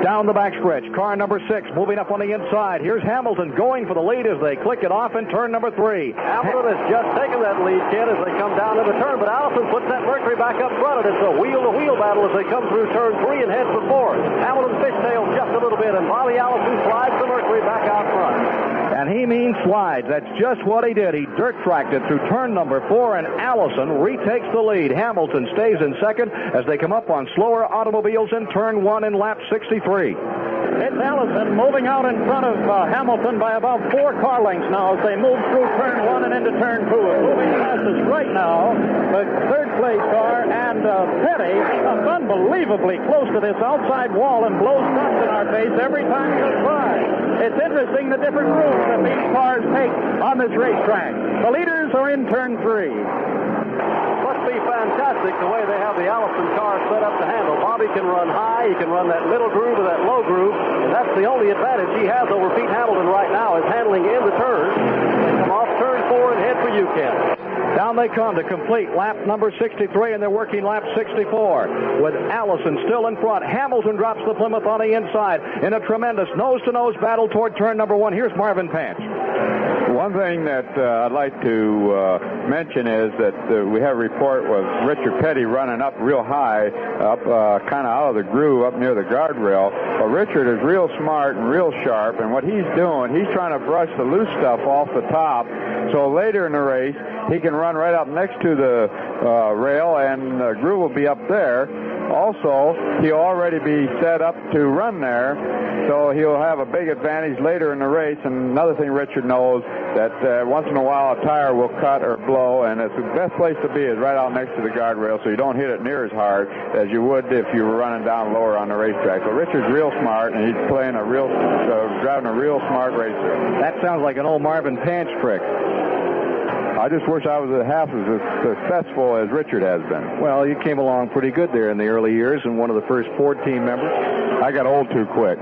Down the backstretch, car number 6 moving up on the inside. Here's Hamilton going for the lead as they click it off in turn number 3. Hamilton has just taken that lead, Ken, as they come down to the turn, but Allison puts that Mercury back up front, and it's a wheel-to-wheel battle as they come through turn 3 and head for 4. Hamilton fishtails just a little bit, and Bobby Allison slides the Mercury back out front. And he means slides. That's just what he did. He dirt-tracked it through turn number 4, and Allison retakes the lead. Hamilton stays in second as they come up on slower automobiles in turn 1 in lap 63. It's Allison moving out in front of Hamilton by about 4 car lengths now as they move through turn 1 and into turn 2. Moving past us right now, the third place car, and Petty unbelievably close to this outside wall and blows dust in our face every time he goes by. It's interesting the different routes that these cars take on this racetrack. The leaders are in turn 3. Must be fantastic the way they have the Allison car set up to handle. Bobby can run high, he can run that middle groove or that low groove, and that's the only advantage he has over Pete Hamilton right now, is handling in the turns. They come off turn 4 and head for UCAN. Down they come to complete lap number 63, and they're working lap 64 with Allison still in front. Hamilton drops the Plymouth on the inside in a tremendous nose-to-nose battle toward turn number 1. Here's Marvin Pants. One thing that I'd like to mention is that we have a report with Richard Petty running up real high, up kind of out of the groove up near the guardrail. But Richard is real smart and real sharp, and what he's doing, he's trying to brush the loose stuff off the top, so later in the race he can run right up next to the rail, and the groove will be up there. Also, he'll already be set up to run there, so he'll have a big advantage later in the race. And another thing Richard knows, that once in a while a tire will cut or blow, and it's the best place to be is right out next to the guardrail, so you don't hit it near as hard as you would if you were running down lower on the racetrack. So Richard's real smart, and he's playing driving a real smart racer. That sounds like an old Marvin Pants trick. I just wish I was half as successful as Richard has been. Well, you came along pretty good there in the early years and one of the first Ford team members. I got old too quick.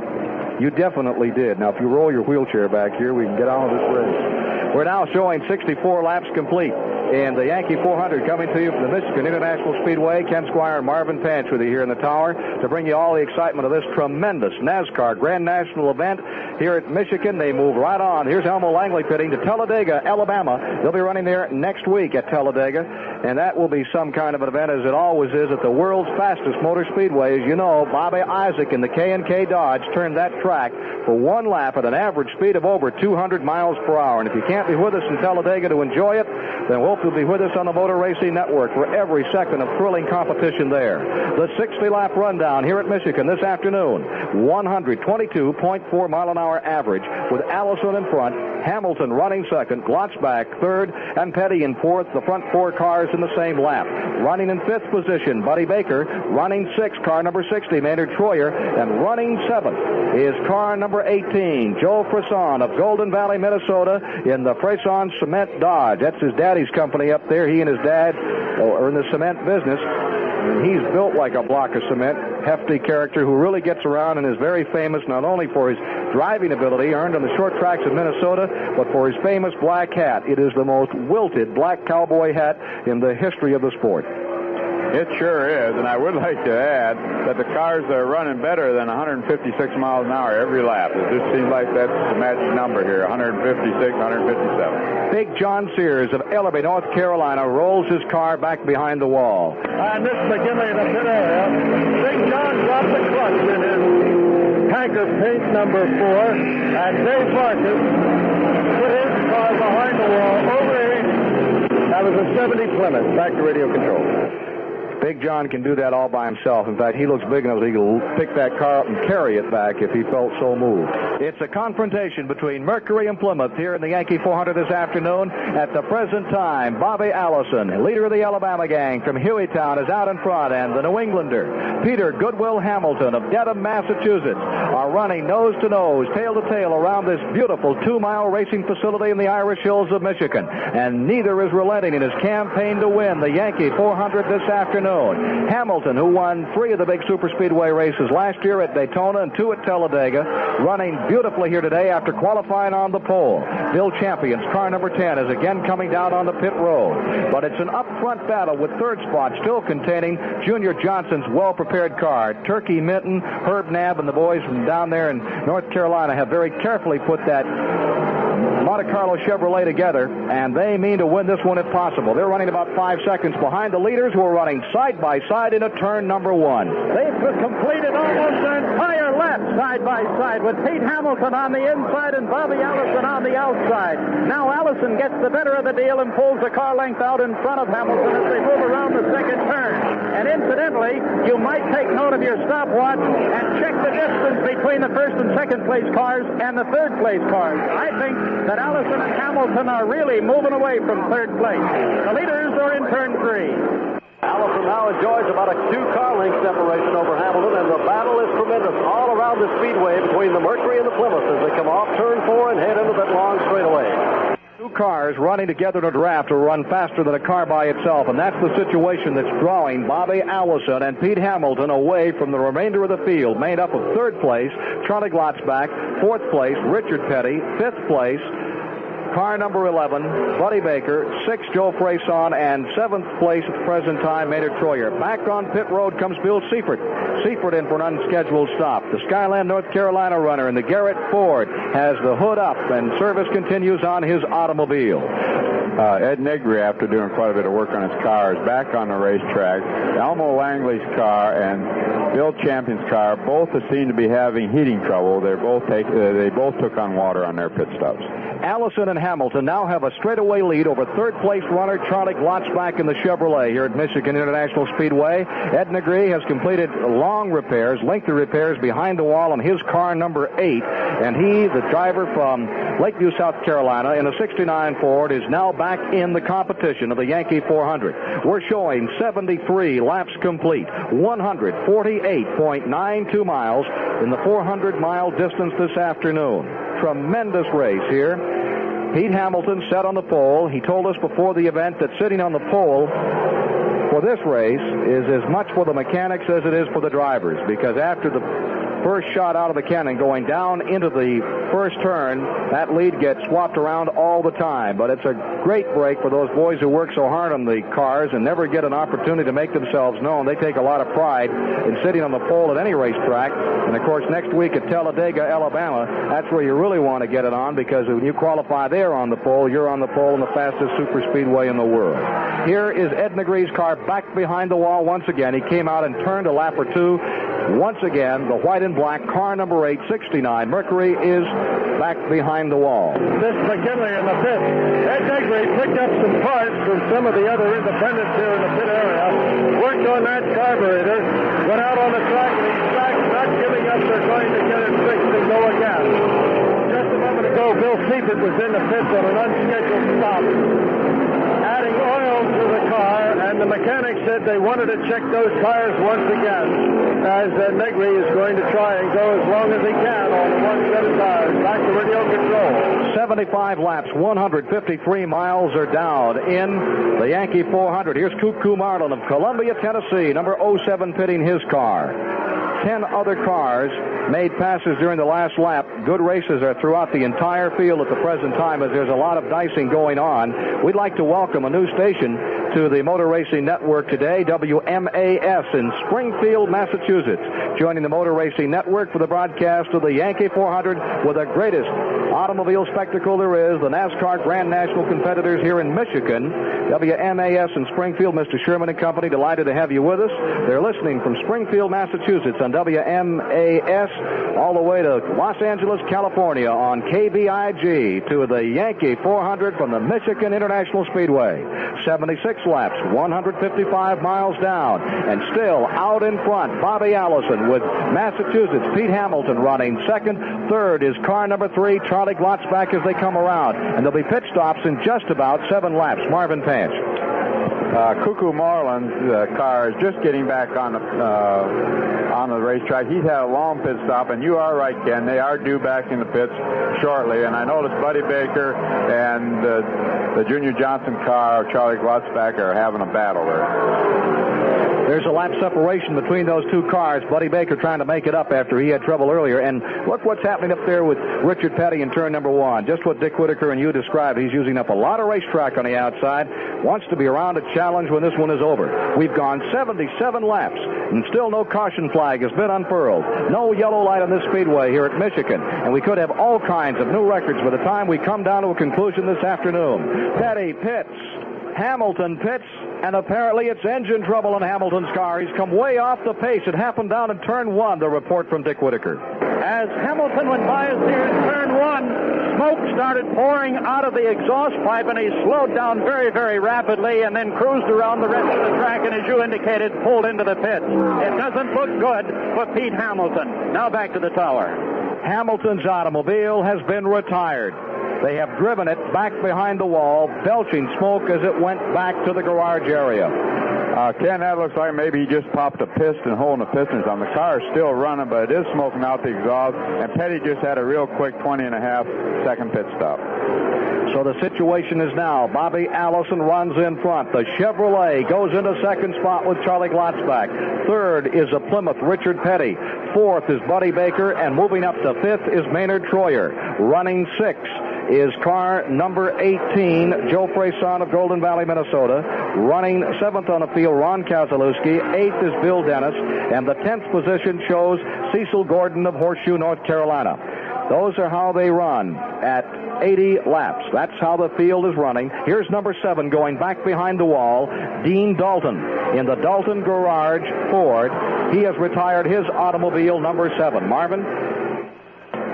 You definitely did. Now, if you roll your wheelchair back here, we can get on with this race. We're now showing 64 laps complete. And the Yankee 400 coming to you from the Michigan International Speedway. Ken Squire and Marvin Pants with you here in the tower to bring you all the excitement of this tremendous NASCAR Grand National event here at Michigan. They move right on. Here's Elmo Langley pitting to Talladega, Alabama. They'll be running there next week at Talladega, and that will be some kind of an event, as it always is at the world's fastest motor speedway. As you know, Bobby Isaac in the K&K Dodge turned that track for one lap at an average speed of over 200 miles per hour. And if you can't be with us in Talladega to enjoy it, then we'll to be with us on the Motor Racing Network for every second of thrilling competition there. The 60-lap rundown here at Michigan this afternoon. 122.4 mile-an-hour average with Allison in front, Hamilton running second, Glotzbach third, and Petty in fourth. The front four cars in the same lap. Running in fifth position, Buddy Baker. Running sixth, car number 60, Maynard Troyer. And running seventh is car number 18, Joe Frisson of Golden Valley, Minnesota, in the Frisson Cement Dodge. That's his daddy's company up there. He and his dad are in the cement business. He's built like a block of cement. Hefty character who really gets around and is very famous not only for his driving ability earned on the short tracks of Minnesota, but for his famous black hat. It is the most wilted black cowboy hat in the history of the sport. It sure is, and I would like to add that the cars are running better than 156 miles an hour every lap. It just seems like that's the magic number here, 156, 157. Big John Sears of Ellerby, North Carolina, rolls his car back behind the wall. And this McKinley in the pit area. Big John dropped the clutch in his tanker paint number 4, and Dave Marcus put his car behind the wall over him. That was a 70 Plymouth. Back to radio control. Big John can do that all by himself. In fact, he looks big enough that he could pick that car up and carry it back if he felt so moved. It's a confrontation between Mercury and Plymouth here in the Yankee 400 this afternoon. At the present time, Bobby Allison, leader of the Alabama gang from Hueytown, is out in front, and the New Englander, Peter Goodwill Hamilton of Dedham, Massachusetts, are running nose to nose, tail to tail around this beautiful 2-mile racing facility in the Irish Hills of Michigan. And neither is relenting in his campaign to win the Yankee 400 this afternoon. Hamilton, who won 3 of the big superspeedway races last year at Daytona and 2 at Talladega, running beautifully here today after qualifying on the pole. Bill Champion's car number 10 is again coming down on the pit road. But it's an up-front battle with third spot still containing Junior Johnson's well-prepared car. Turkey Minton, Herb Nabb, and the boys from down there in North Carolina have very carefully put that Monte Carlo Chevrolet together, and they mean to win this one if possible. They're running about 5 seconds behind the leaders, who are running side by side into turn number 1. They've completed almost their entire lap side by side with Pete Hamilton on the inside and Bobby Allison on the outside. Now Allison gets the better of the deal and pulls the car length out in front of Hamilton as they move around the second turn. And incidentally, you might take note of your stopwatch and check the distance between the first and second place cars and the third place cars. I think that Allison and Hamilton are really moving away from third place. The leaders are in turn 3. Allison now enjoys about a 2-car length separation over Hamilton, and the battle is tremendous all around the speedway between the Mercury and the Plymouth as they come off turn 4 and head into that long straightaway. 2 cars running together in a draft will run faster than a car by itself, and that's the situation that's drawing Bobby Allison and Pete Hamilton away from the remainder of the field, made up of third place Charlie Glotzbach, fourth place Richard Petty, fifth place car number 11, Buddy Baker, 6th, Joe Frisson, and 7th place at the present time, Maynard Troyer. Back on pit road comes Bill Seifert. Seifert in for an unscheduled stop. The Skyland, North Carolina runner in the Garrett Ford has the hood up, and service continues on his automobile. Ed Negri, after doing quite a bit of work on his car, is back on the racetrack. Elmo Langley's car and Bill Champion's car both seem to be having heating trouble. They both took on water on their pit stops. Allison and Hamilton now have a straightaway lead over third-place runner Charlie Glotzbach in the Chevrolet here at Michigan International Speedway. Ed Negri has completed long repairs, lengthy repairs behind the wall on his car number 8, and he, the driver from Lakeview, South Carolina, in a 69 Ford, is now back in the competition of the Yankee 400. We're showing 73 laps complete, 148.92 miles in the 400-mile distance this afternoon. Tremendous race here. Pete Hamilton sat on the pole. He told us before the event that sitting on the pole for this race is as much for the mechanics as it is for the drivers, because after the first shot out of the cannon going down into the first turn, that lead gets swapped around all the time. But it's a great break for those boys who work so hard on the cars and never get an opportunity to make themselves known. They take a lot of pride in sitting on the pole at any racetrack. And of course, next week at Talladega, Alabama, that's where you really want to get it on, because when you qualify there on the pole, you're on the pole in the fastest super speedway in the world. Here is Ed Negri's car back behind the wall once again. He came out and turned a lap or two. Once again, the white and black car number 869 Mercury is back behind the wall. This McKinley in the pit. Ed Negri picked up some parts from some of the other independents here in the pit area, worked on that carburetor, went out on the track, and he's back, not giving up. They're going to get it fixed and go again. Just a moment ago, Bill Seifert was in the pits on an unscheduled stop, adding oil to the car, and the mechanics said they wanted to check those tires once again, as Negri is going to try and go as long as he can on the one set of tires. Back to radio control. 75 laps, 153 miles are down in the Yankee 400. Here's Cuckoo Marlin of Columbia, Tennessee, number 07 pitting his car. 10 other cars made passes during the last lap. Good races are throughout the entire field at the present time as there's a lot of dicing going on. We'd like to welcome a new station to the Motor Racing Network today, WMAS in Springfield, Massachusetts. Joining the Motor Racing Network for the broadcast of the Yankee 400 with the greatest automobile spectacle there is, the NASCAR Grand National competitors here in Michigan. WMAS in Springfield, Mr. Sherman and company, delighted to have you with us. They're listening from Springfield, Massachusetts on WMAS all the way to Los Angeles, California on KBIG to the Yankee 400 from the Michigan International Speedway. 76 laps, 155 miles down, and still out in front, Bobby Allison with Massachusetts, Pete Hamilton running second. Third is car number 3, Charlie Glotzback as they come around, and there'll be pit stops in just about 7 laps. Marvin Panch. Cuckoo Marlin's car is just getting back on the racetrack. He's had a long pit stop, and you are right, Ken. They are due back in the pits shortly. And I noticed Buddy Baker and the Junior Johnson car, Charlie Glotzback, are having a battle there. There's a lap separation between those two cars. Buddy Baker trying to make it up after he had trouble earlier. And look what's happening up there with Richard Petty in turn number 1. Just what Dick Whitaker and you described. He's using up a lot of racetrack on the outside. Wants to be around a challenge when this one is over. We've gone 77 laps, and still no caution flag has been unfurled. No yellow light on this speedway here at Michigan. And we could have all kinds of new records by the time we come down to a conclusion this afternoon. Petty pits. Hamilton pits, and apparently it's engine trouble in Hamilton's car. He's come way off the pace. It happened down in turn 1, the report from Dick Whitaker. As Hamilton went by us here in turn 1, smoke started pouring out of the exhaust pipe, and he slowed down very, very rapidly and then cruised around the rest of the track, and as you indicated, pulled into the pits. It doesn't look good for Pete Hamilton. Now back to the tower. Hamilton's automobile has been retired. They have driven it back behind the wall, belching smoke as it went back to the garage area. Ken, that looks like maybe he just popped a piston, holding the pistons on. The car is still running, but it is smoking out the exhaust, and Petty just had a real quick 20.5-second pit stop. So the situation is now, Bobby Allison runs in front. The Chevrolet goes into second spot with Charlie Glotzback. Third is a Plymouth, Richard Petty. Fourth is Buddy Baker, and moving up to fifth is Maynard Troyer. Running sixth is car number 18, Joe Freyson of Golden Valley, Minnesota. Running 7th on the field, Ron Kozalewski. 8th is Bill Dennis. And the 10th position shows Cecil Gordon of Horseshoe, North Carolina. Those are how they run at 80 laps. That's how the field is running. Here's number 7 going back behind the wall, Dean Dalton. In the Dalton Garage Ford, he has retired his automobile number 7. Marvin?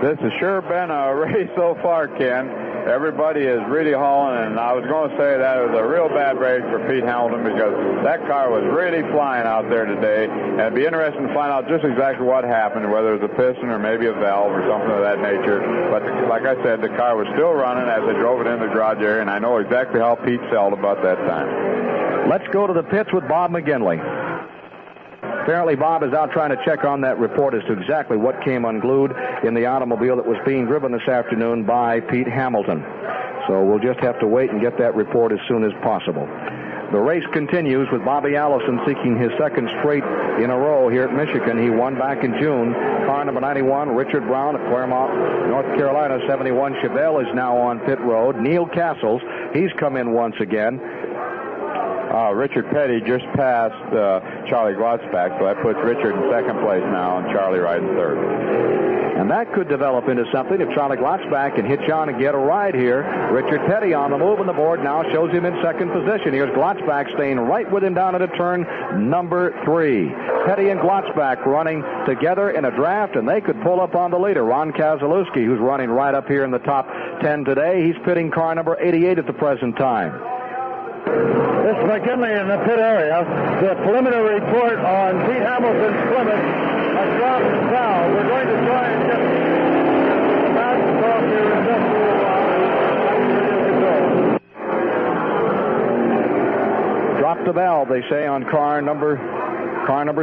This has sure been a race so far, Ken. Everybody is really hauling, and I was going to say that it was a real bad race for Pete Hamilton because that car was really flying out there today, and it'd be interesting to find out just exactly what happened, whether it was a piston or maybe a valve or something of that nature. But like I said, the car was still running as they drove it in the garage area, and I know exactly how Pete felt about that time. Let's go to the pits with Bob McGinley. Apparently, Bob is out trying to check on that report as to exactly what came unglued in the automobile that was being driven this afternoon by Pete Hamilton. So we'll just have to wait and get that report as soon as possible. The race continues with Bobby Allison seeking his second straight in a row here at Michigan. He won back in June. Car number 91, Richard Brown of Claremont, North Carolina. 71, Chevelle is now on pit road. Neil Castles, he's come in once again. Richard Petty just passed Charlie Glotzback, so that puts Richard in second place now and Charlie right in third. And that could develop into something if Charlie Glotzback can hitch on and get a ride here. Richard Petty on the move on the board now shows him in second position. Here's Glotzback staying right with him down into turn number 3. Petty and Glotzback running together in a draft, and they could pull up on the leader, Ron Kazelewski, who's running right up here in the top 10 today. He's pitting car number 88 at the present time. This is McKinley in the pit area. The preliminary report on Pete Hamilton's Plymouth has dropped the valve. We're going to try and get the matches off here in just a little while. Drop the valve, they say, on car number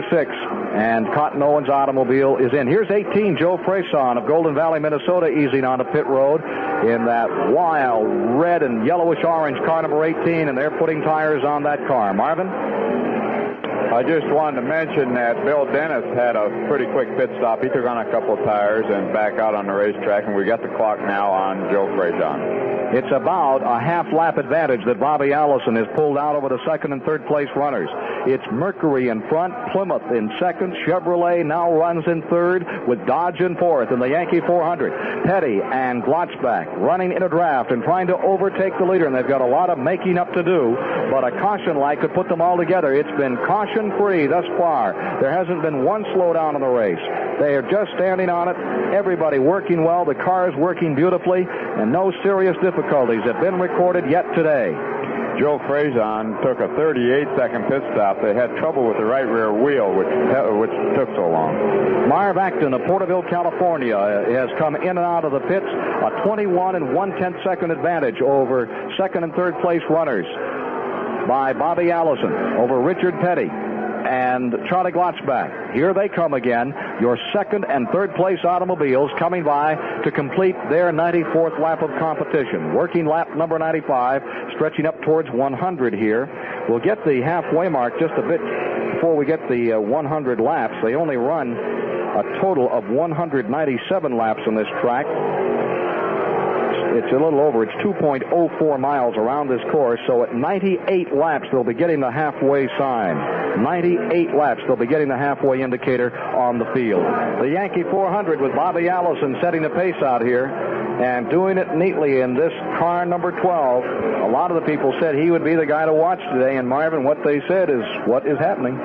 6. And Cotton Owens' automobile is in. Here's 18, Joe Freyson of Golden Valley, Minnesota, easing onto pit road in that wild red and yellowish-orange car number 18, and they're putting tires on that car. Marvin? I just wanted to mention that Bill Dennis had a pretty quick pit stop. He took on a couple of tires and back out on the racetrack, and we got the clock now on Joe Freyson. It's about a half-lap advantage that Bobby Allison has pulled out over the second and third place runners. It's Mercury in front, Plymouth in second, Chevrolet now runs in third with Dodge in fourth in the Yankee 400. Petty and Glotzback running in a draft and trying to overtake the leader, and they've got a lot of making up to do, but a caution light could put them all together. It's been caution-free thus far. There hasn't been one slowdown in the race. They are just standing on it, everybody working well, the cars working beautifully, and no serious difficulties have been recorded yet today. Joe Freyson took a 38-second pit stop. They had trouble with the right rear wheel, which took so long. Marv Acton of Porterville, California, has come in and out of the pits, a 21 and 1/10 second advantage over second and third place runners by Bobby Allison over Richard Petty and Charlie Glotzback. Here they come again, your second and third place automobiles coming by to complete their 94th lap of competition. Working lap number 95, stretching up towards 100 here. We'll get the halfway mark just a bit before we get the 100 laps. They only run a total of 197 laps on this track. It's a little over. It's 2.04 miles around this course, so at 98 laps, they'll be getting the halfway sign. 98 laps, they'll be getting the halfway indicator on the field. The Yankee 400 with Bobby Allison setting the pace out here and doing it neatly in this car number 12. A lot of the people said he would be the guy to watch today, and Marvin, what they said is what is happening.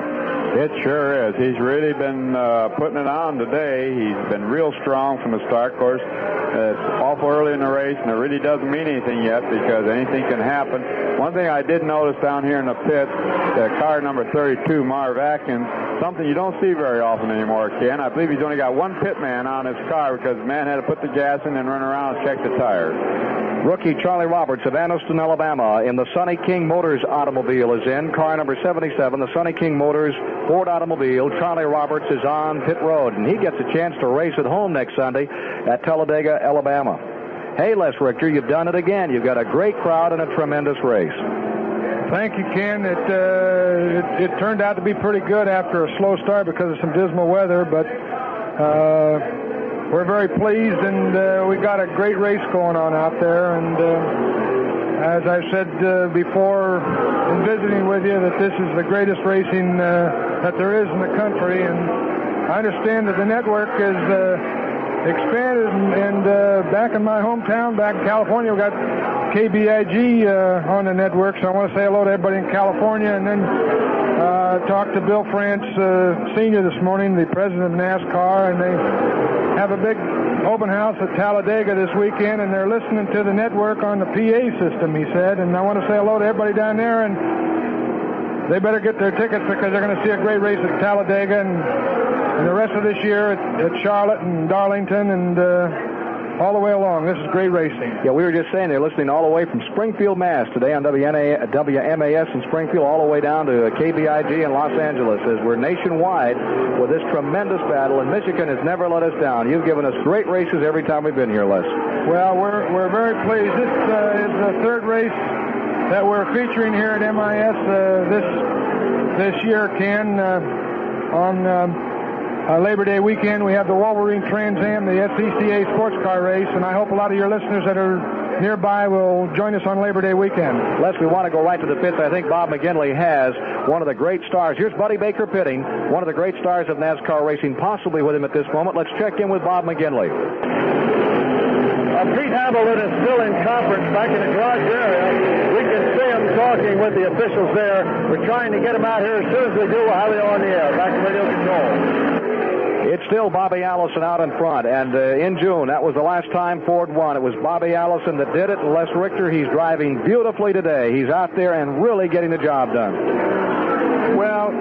It sure is. He's really been putting it on today. He's been real strong from the start. Of course, it's awful early in the race, and it really doesn't mean anything yet because anything can happen. One thing I did notice down here in the pit, car number 32, Marv Atkins, something you don't see very often anymore, Ken. I believe he's only got one pit man on his car because the man had to put the gas in and run around and check the tires. Rookie Charlie Roberts of Anniston, Alabama, in the Sonny King Motors automobile is in. Car number 77, the Sonny King Motors Ford automobile. Charlie Roberts is on pit road, and he gets a chance to race at home next Sunday at Talladega, Alabama. Hey, Les Richter, you've done it again. You've got a great crowd and a tremendous race. Thank you, Ken. It turned out to be pretty good after a slow start because of some dismal weather, but we're very pleased, and we got a great race going on out there. And as I said before in visiting with you, that this is the greatest racing that there is in the country. And I understand that the network is expanded, and back in my hometown, back in California, we got KBIG on the network. So I want to say hello to everybody in California, and then talked to Bill France Sr. this morning, the president of NASCAR, and they have a big open house at Talladega this weekend, and they're listening to the network on the PA system, he said. And I want to say hello to everybody down there, and they better get their tickets because they're going to see a great race at Talladega and the rest of this year at Charlotte and Darlington and all the way along. This is great racing. Yeah, we were just saying they're listening all the way from Springfield, Mass. today on WMAS in Springfield, all the way down to KBIG in Los Angeles, as we're nationwide with this tremendous battle, and Michigan has never let us down. You've given us great races every time we've been here, Les. Well, we're very pleased. This is the third race that we're featuring here at MIS this year, Ken. On Labor Day weekend, we have the Wolverine Trans Am, the SCCA sports car race, and I hope a lot of your listeners that are nearby will join us on Labor Day weekend. Les, we want to go right to the pits. I think Bob McGinley has one of the great stars. Here's Buddy Baker pitting, one of the great stars of NASCAR racing, possibly with him at this moment. Let's check in with Bob McGinley. Pete Hamilton is still in conference back in the garage area. We can see him talking with the officials there. We're trying to get him out here as soon as we do. We'll have it on the air. Back to radio control. It's still Bobby Allison out in front, and in June, that was the last time Ford won. It was Bobby Allison that did it, and Les Richter, he's driving beautifully today. He's out there and really getting the job done. Well,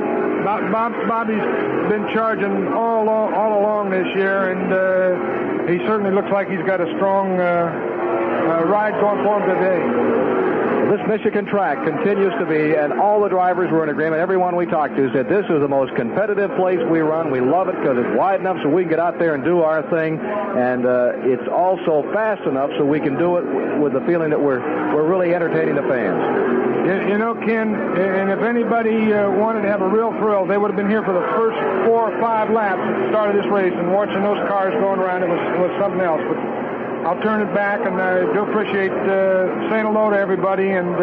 Bobby's been charging all along this year, and he certainly looks like he's got a strong ride going for him today. This Michigan track continues to be, and all the drivers were in agreement. Everyone we talked to said this is the most competitive place we run. We love it because it's wide enough so we can get out there and do our thing, and it's also fast enough so we can do it with the feeling that we're really entertaining the fans. You know, Ken, and if anybody wanted to have a real thrill, they would have been here for the first 4 or 5 laps at the start of this race, and watching those cars going around, it was something else. But I'll turn it back, and I do appreciate saying hello to everybody, and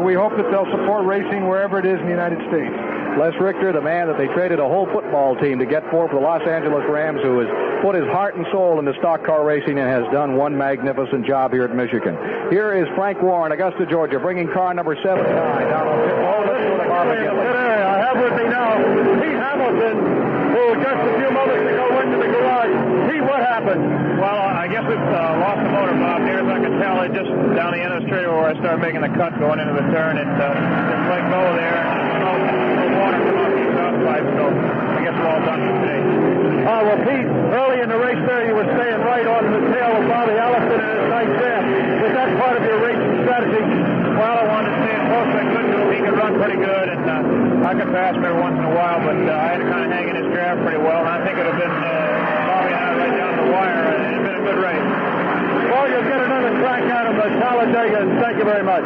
we hope that they'll support racing wherever it is in the United States. Les Richter, the man that they traded a whole football team to get for the Los Angeles Rams, who has put his heart and soul into stock car racing and has done one magnificent job here at Michigan. Here is Frank Warren, Augusta, Georgia, bringing car number 79 down on pit wall. I have with me now Pete Hamilton, who just a few moments ago went to the garage. Pete, what happened? Well, I guess we've lost the motor, Bob. Near as I can tell, it just down the end of the straightaway where I started making the cut going into the turn, it just let go there, and the water come off the exhaust pipe, so I guess we're all done for today. Well, Pete, early in the race there, you were staying right on the tail of Bobby Allison and his nice jam. Was that part of your racing strategy? Well, I wanted to stay as close as I could to him. He could run pretty good, and I could pass him every once in a while, but I had to kind of hang in his draft pretty well, and I think it would have been Bobby and I right down the wire, and it had been a good race. Well, you'll get another crack at him at Talladega. Thank you very much.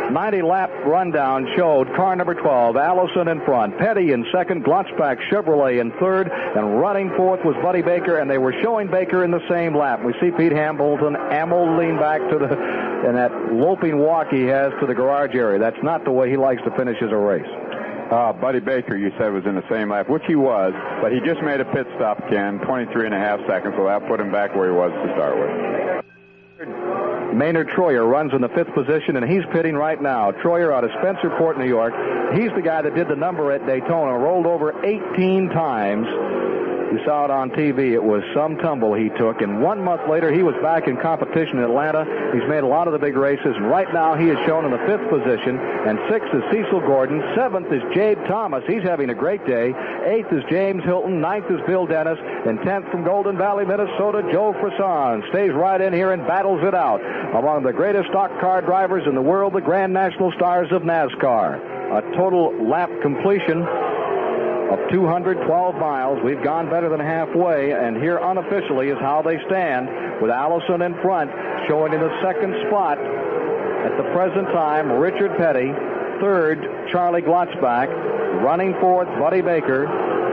90-lap rundown showed car number 12, Allison in front, Petty in second, Glotzbach Chevrolet in third, and running fourth was Buddy Baker, and they were showing Baker in the same lap. We see Pete Hamilton lean back to and that loping walk he has to the garage area. That's not the way he likes to finish his race. Buddy Baker, you said, was in the same lap, which he was, but he just made a pit stop, Ken, 23.5 seconds, so that put him back where he was to start with. Maynard Troyer runs in the 5th position, and he's pitting right now. Troyer out of Spencerport, New York. He's the guy that did the number at Daytona, rolled over 18 times. You saw it on TV. It was some tumble he took, and 1 month later, he was back in competition in Atlanta. He's made a lot of the big races, and right now he is shown in the 5th position, and 6th is Cecil Gordon. 7th is Jabe Thomas. He's having a great day. 8th is James Hilton. 9th is Bill Dennis, and 10th from Golden Valley, Minnesota, Joe Frisson. Stays right in here and battles it out among the greatest stock car drivers in the world, the Grand National Stars of NASCAR. A total lap completion of 212 miles. We've gone better than halfway, and here unofficially is how they stand, with Allison in front, showing in the 2nd spot at the present time, Richard Petty. 3rd, Charlie Glotzbach. Running 4th, Buddy Baker.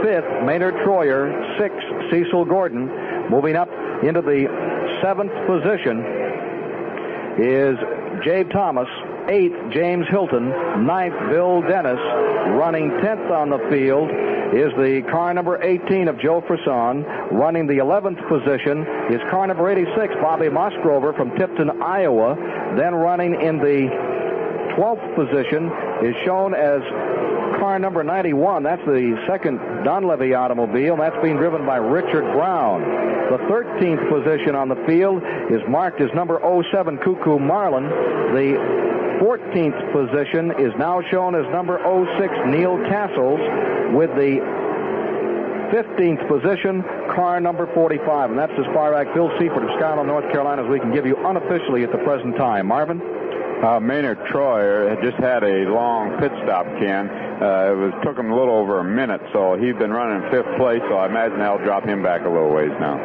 5th, Maynard Troyer. 6th, Cecil Gordon. Moving up into the 7th position is Jabe Thomas. 8th, James Hilton. 9th, Bill Dennis. Running 10th on the field is the car number 18 of Joe Frisson. Running the 11th position is car number 86, Bobby Musgrover from Tipton, Iowa. Then running in the 12th position is shown as car number 91. That's the 2nd Dunleavy automobile. That's being driven by Richard Brown. The 13th position on the field is marked as number 07, Cuckoo Marlin. The 14th position is now shown as number 06, Neil Castles, with the 15th position, car number 45. And that's as far back Bill Seifert of Skyland, North Carolina, as we can give you unofficially at the present time. Marvin? Maynard Troyer had just had a long pit stop, Ken, It took him a little over a minute, so he's been running in 5th place, so I imagine that'll drop him back a little ways now.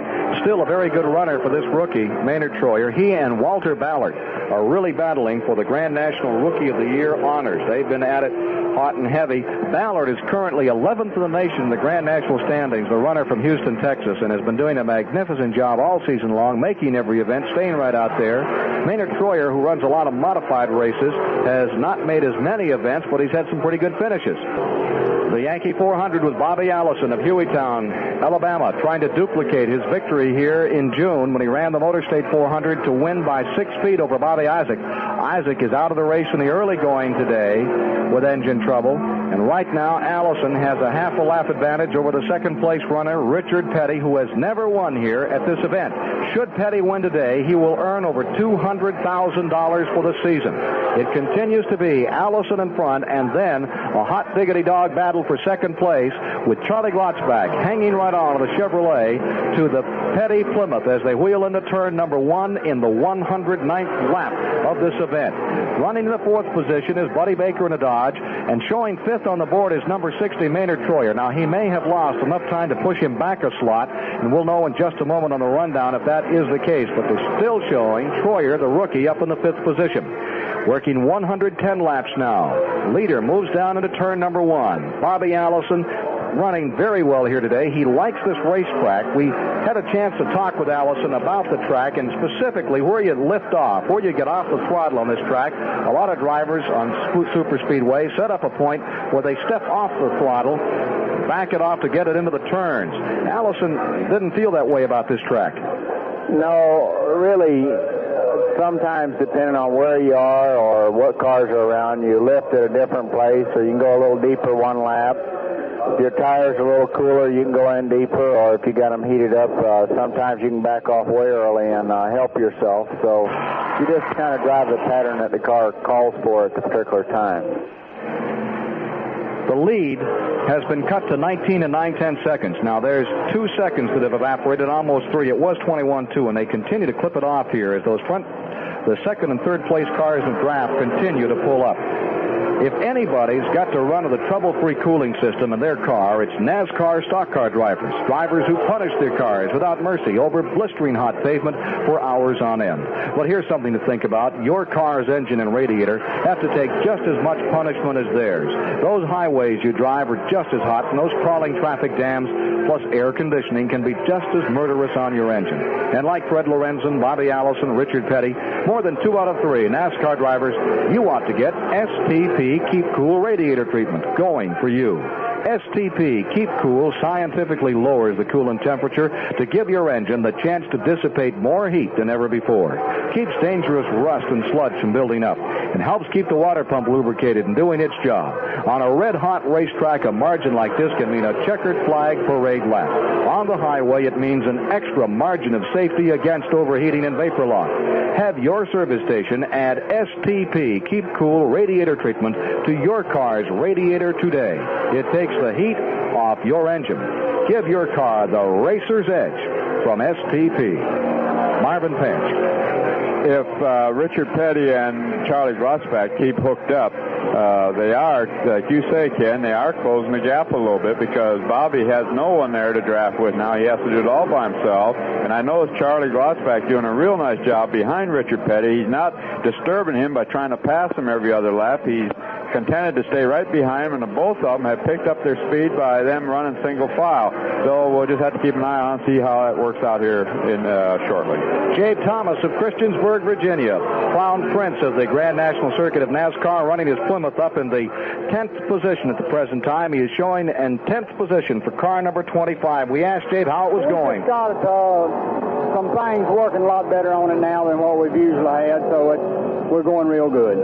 Still a very good runner for this rookie, Maynard Troyer. He and Walter Ballard are really battling for the Grand National Rookie of the Year honors. They've been at it hot and heavy. Ballard is currently 11th in the nation in the Grand National standings, the runner from Houston, Texas, and has been doing a magnificent job all season long, making every event, staying right out there. Maynard Troyer, who runs a lot of modified races, has not made as many events, but he's had some pretty good finishes. The Yankee 400 with Bobby Allison of Hueytown, Alabama, trying to duplicate his victory here in June when he ran the Motor State 400 to win by 6 feet over Bobby Isaac. Isaac is out of the race in the early going today with engine trouble, and right now Allison has a half a lap advantage over the second place runner, Richard Petty, who has never won here at this event. Should Petty win today, he will earn over $200,000 for the season. It continues to be Allison in front, and then a hot diggity dog battle for second place with Charlie Glotzback hanging right on the Chevrolet to the Petty Plymouth as they wheel into turn number 1 in the 109th lap of this event. Running in the 4th position is Buddy Baker in a Dodge, and showing 5th on the board is number 60, Maynard Troyer. Now, he may have lost enough time to push him back a slot, and we'll know in just a moment on the rundown if that is the case, but they're still showing Troyer, the rookie, up in the 5th position. Working 110 laps now. Leader moves down into turn number 1. Bobby Allison running very well here today. He likes this racetrack. We had a chance to talk with Allison about the track and specifically where you lift off, where you get off the throttle on this track. A lot of drivers on Super Speedway set up a point where they step off the throttle, back it off to get it into the turns. Allison didn't feel that way about this track. No, really, sometimes depending on where you are or what cars are around, you lift at a different place, or you can go a little deeper one lap. If your tires are a little cooler, you can go in deeper, or if you got them heated up, sometimes you can back off way early and help yourself. So you just kind of drive the pattern that the car calls for at the particular time. The lead has been cut to 19 and 9/10 seconds. Now, there's 2 seconds that have evaporated, almost 3. It was 21-2, and they continue to clip it off here as the second and third place cars in draft continue to pull up. If anybody's got to run with a trouble-free cooling system in their car, it's NASCAR stock car drivers. Drivers who punish their cars without mercy over blistering hot pavement for hours on end. Well, here's something to think about. Your car's engine and radiator have to take just as much punishment as theirs. Those highways you drive are just as hot, and those crawling traffic jams plus air conditioning can be just as murderous on your engine. And like Fred Lorenzen, Bobby Allison, Richard Petty, more than 2 out of 3 NASCAR drivers, you ought to get STP Keep Cool radiator treatment going for you. STP Keep Cool scientifically lowers the coolant temperature to give your engine the chance to dissipate more heat than ever before. Keeps dangerous rust and sludge from building up and helps keep the water pump lubricated and doing its job. On a red-hot racetrack, a margin like this can mean a checkered flag parade lap. On the highway, it means an extra margin of safety against overheating and vapor loss. Have your service station add STP Keep Cool radiator treatment to your car's radiator today. It takes the heat off your engine. Give your car the racer's edge from STP. Marvin Pinch. If Richard Petty and Charlie Glotzback keep hooked up, they are, like you say, Ken, they are closing the gap a little bit because Bobby has no one there to draft with now. He has to do it all by himself. And I noticed Charlie Glotzback doing a real nice job behind Richard Petty. He's not disturbing him by trying to pass him every other lap. He's contented to stay right behind him, and both of them have picked up their speed by them running single file. So we'll just have to keep an eye on and see how that works out here in shortly. Jabe Thomas of Christiansburg, Virginia, crowned prince of the Grand National Circuit of NASCAR, running his Plymouth up in the 10th position at the present time. He is showing in 10th position for car number 25. We asked Jabe how it was going. We've got some things working a lot better on it now than what we've usually had, so we're going real good.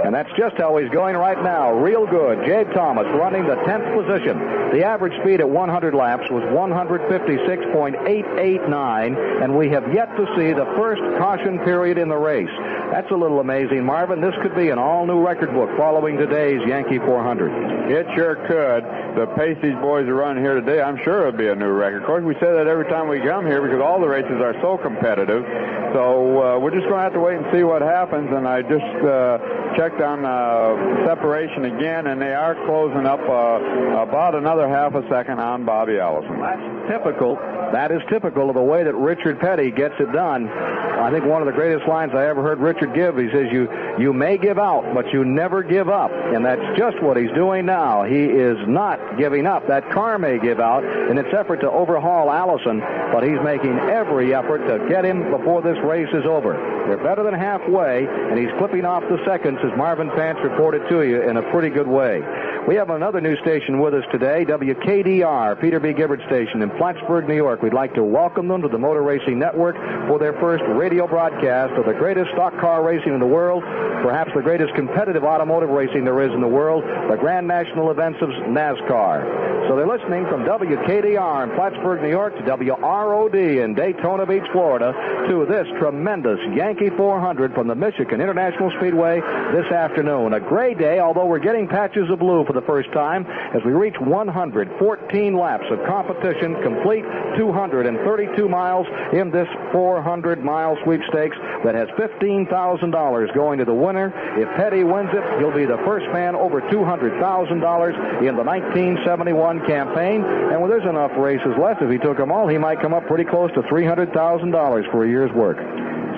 And that's just how he's going right now. Real good. Jabe Thomas running the 10th position. The average speed at 100 laps was 156.889, and we have yet to see the first caution period in the race. That's a little amazing, Marvin. This could be an all-new record book following today's Yankee 400. It sure could. The pace these boys are running here today, I'm sure it'll be a new record. Of course, we say that every time we come here because all the races are so competitive. So we're just going to have to wait and see what happens. And I just checked checked on separation again, and they are closing up about another half a second on Bobby Allison. That's typical. That is typical of the way that Richard Petty gets it done. I think one of the greatest lines I ever heard Richard give, he says, you may give out, but you never give up. And that's just what he's doing now. He is not giving up. That car may give out in its effort to overhaul Allison, but he's making every effort to get him before this race is over. They're better than halfway, and he's clipping off the seconds, as Marvin Pants reported to you, in a pretty good way. We have another new station with us today, WKDR, Peter B. Gibbard Station in Plattsburgh, New York. We'd like to welcome them to the Motor Racing Network for their first radio broadcast of the greatest stock car racing in the world, perhaps the greatest competitive automotive racing there is in the world, the Grand National events of NASCAR. So they're listening from WKDR in Plattsburgh, New York, to WROD in Daytona Beach, Florida, to this tremendous Yankee 400 from the Michigan International Speedway this afternoon. A gray day, although we're getting patches of blue for the first time as we reach 114 laps of competition, complete 232 miles in this 400-mile sweepstakes that has $15,000 going to the winner. If Petty wins it, he'll be the first man over $200,000 in the 1971 campaign. And when there's enough races left, if he took them all, he might come up pretty close to $300,000 for a year's work.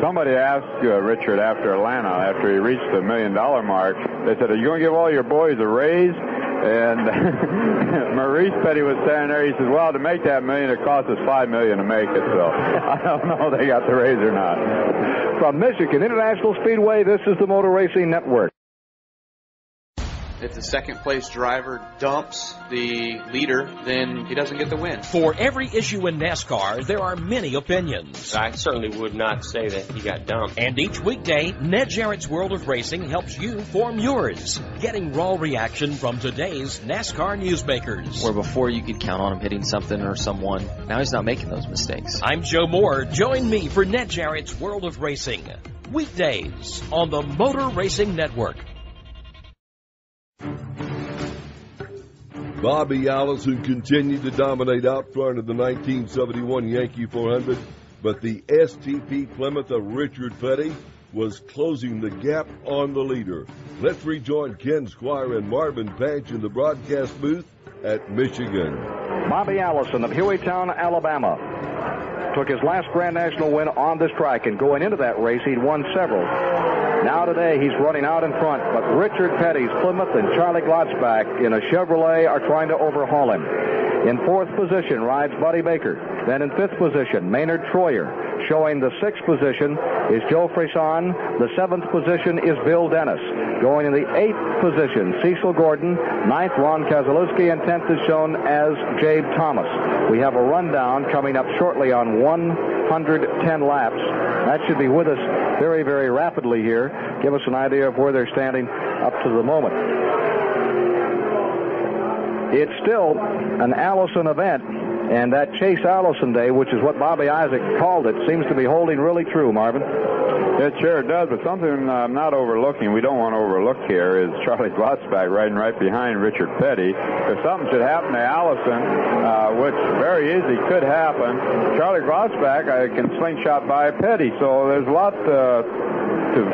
Somebody asked Richard after Atlanta, after he reached the $1 million mark, they said, are you going to give all your boys a raise? And Maurice Petty was standing there. He says, well, to make that $1 million, it cost us $5 million to make it. So I don't know if they got the raise or not. From Michigan International Speedway, this is the Motor Racing Network. If the second-place driver dumps the leader, then he doesn't get the win. For every issue in NASCAR, there are many opinions. I certainly would not say that he got dumped. And each weekday, Ned Jarrett's World of Racing helps you form yours, getting raw reaction from today's NASCAR newsmakers. Where before you could count on him hitting something or someone, now he's not making those mistakes. I'm Joe Moore. Join me for Ned Jarrett's World of Racing, weekdays on the Motor Racing Network. Bobby Allison continued to dominate out front of the 1971 Yankee 400, but the STP Plymouth of Richard Petty was closing the gap on the leader. Let's rejoin Ken Squire and Marvin Patch in the broadcast booth at Michigan. Bobby Allison of Hueytown, Alabama, took his last Grand National win on this track, and going into that race, he'd won several. Now today, he's running out in front, but Richard Petty's Plymouth and Charlie Glotzback in a Chevrolet are trying to overhaul him. In fourth position rides Buddy Baker. Then in fifth position, Maynard Troyer. Showing the sixth position is Joe Frisson. The seventh position is Bill Dennis. Going in the eighth position, Cecil Gordon. Ninth, Ron Keselowski. And 10th is shown as Jabe Thomas. We have a rundown coming up shortly on 110 laps. That should be with us very, very rapidly here. Give us an idea of where they're standing up to the moment. It's still an Allison event, and that Chase Allison Day, which is what Bobby Isaac called it, seems to be holding really true, Marvin. It sure does, but something I'm not overlooking, we don't want to overlook here, is Charlie Glotzback riding right behind Richard Petty. If something should happen to Allison, which very easily could happen, Charlie Glotzback can slingshot by Petty, so there's a lot to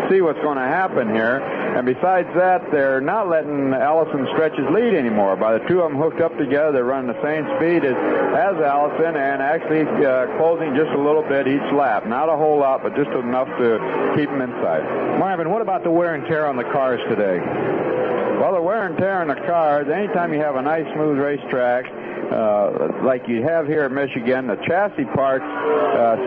see what's going to happen here. And besides that, they're not letting Allison stretch his lead anymore. By the two of them hooked up together, they're running the same speed as Allison, and actually closing just a little bit each lap. Not a whole lot, but just enough to keep them inside. Marvin, what about the wear and tear on the cars today? Well, the wear and tear on the cars, anytime you have a nice, smooth racetrack, like you have here at Michigan, the chassis parts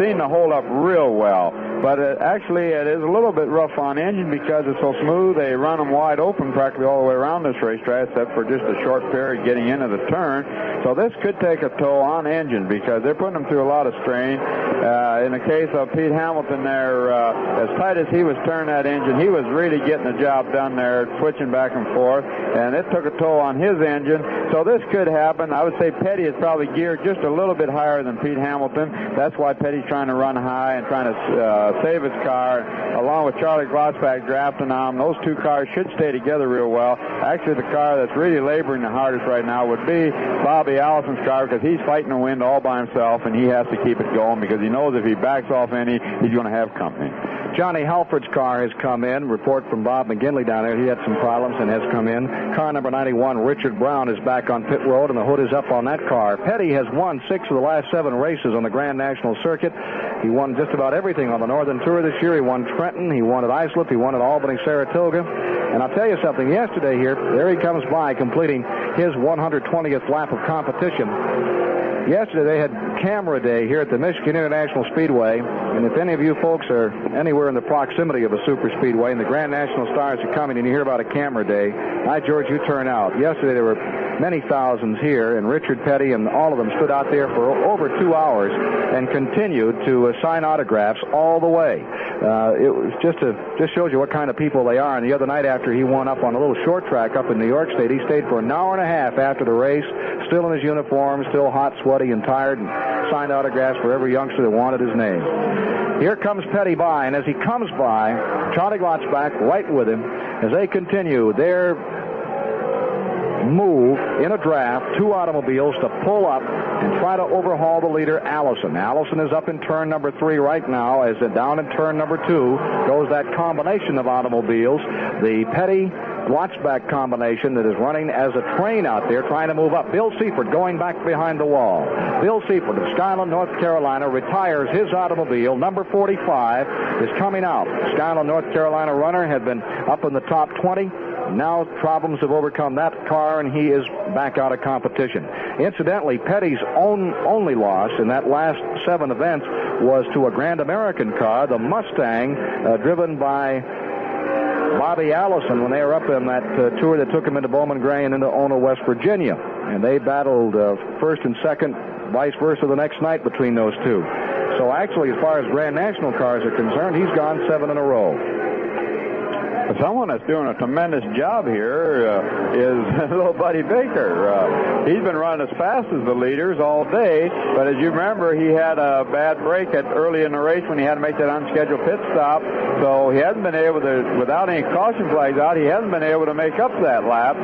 seem to hold up real well. But actually, it is a little bit rough on engine because it's so smooth. They run them wide open practically all the way around this racetrack, except for just a short period getting into the turn. So this could take a toll on engine because they're putting them through a lot of strain. In the case of Pete Hamilton there, as tight as he was turning that engine, he was really getting the job done there, switching back and forth, and it took a toll on his engine. So this could happen. I would say Petty is probably geared just a little bit higher than Pete Hamilton. That's why Petty's trying to run high and trying to save his car, along with Charlie Glotzback drafting on him. Those two cars should stay together real well. Actually, the car that's really laboring the hardest right now would be Bobby Allison's car, because he's fighting the wind all by himself, and he has to keep it going because he knows if he backs off any, he's going to have company. Johnny Halford's car has come in. Report from Bob McGinley down there. He had some problems and has come in. Car number 91, Richard Brown, is back on pit road, and the hood is up on that car. Petty has won 6 of the last 7 races on the Grand National Circuit. He won just about everything on the Northern Tour this year. He won Trenton. He won at Islip. He won at Albany, Saratoga. And I'll tell you something. Yesterday here, there he comes by, completing his 120th lap of competition. Yesterday they had camera day here at the Michigan International Speedway, and if any of you folks are anywhere in the proximity of a super speedway and the Grand National Stars are coming and you hear about a camera day, by George, you turn out. Yesterday there were many thousands here, and Richard Petty and all of them stood out there for over 2 hours and continued to sign autographs all the way. It was just shows you what kind of people they are. And the other night after he won up on a little short track up in New York State, he stayed for an hour and a half after the race, still in his uniform, still hot, sweaty, and tired, and signed autographs for every youngster that wanted his name. Here comes Petty by, and as he comes by, Charlie Glotzback right with him as they continue their move in a draft, 2 automobiles to pull up and try to overhaul the leader, Allison. Allison is up in turn number 3 right now, as down in turn number 2 goes that combination of automobiles, the Petty Glotzback combination that is running as a train out there trying to move up. Bill Seifert going back behind the wall. Bill Seifert of Skyland, North Carolina, retires his automobile. Number 45 is coming out. Skyland, North Carolina runner had been up in the top 20. Now problems have overcome that car, and he is back out of competition. Incidentally, Petty's only loss in that last 7 events was to a Grand American car, the Mustang, driven by Bobby Allison when they were up in that tour that took him into Bowman Gray and into Ono, West Virginia. And they battled first and second, vice versa, the next night between those two. So actually, as far as Grand National cars are concerned, he's gone 7 in a row. Someone that's doing a tremendous job here is little Buddy Baker. He's been running as fast as the leaders all day, but as you remember, he had a bad break early in the race when he had to make that unscheduled pit stop, so he hasn't been able to, without any caution flags out, he hasn't been able to make up that lap,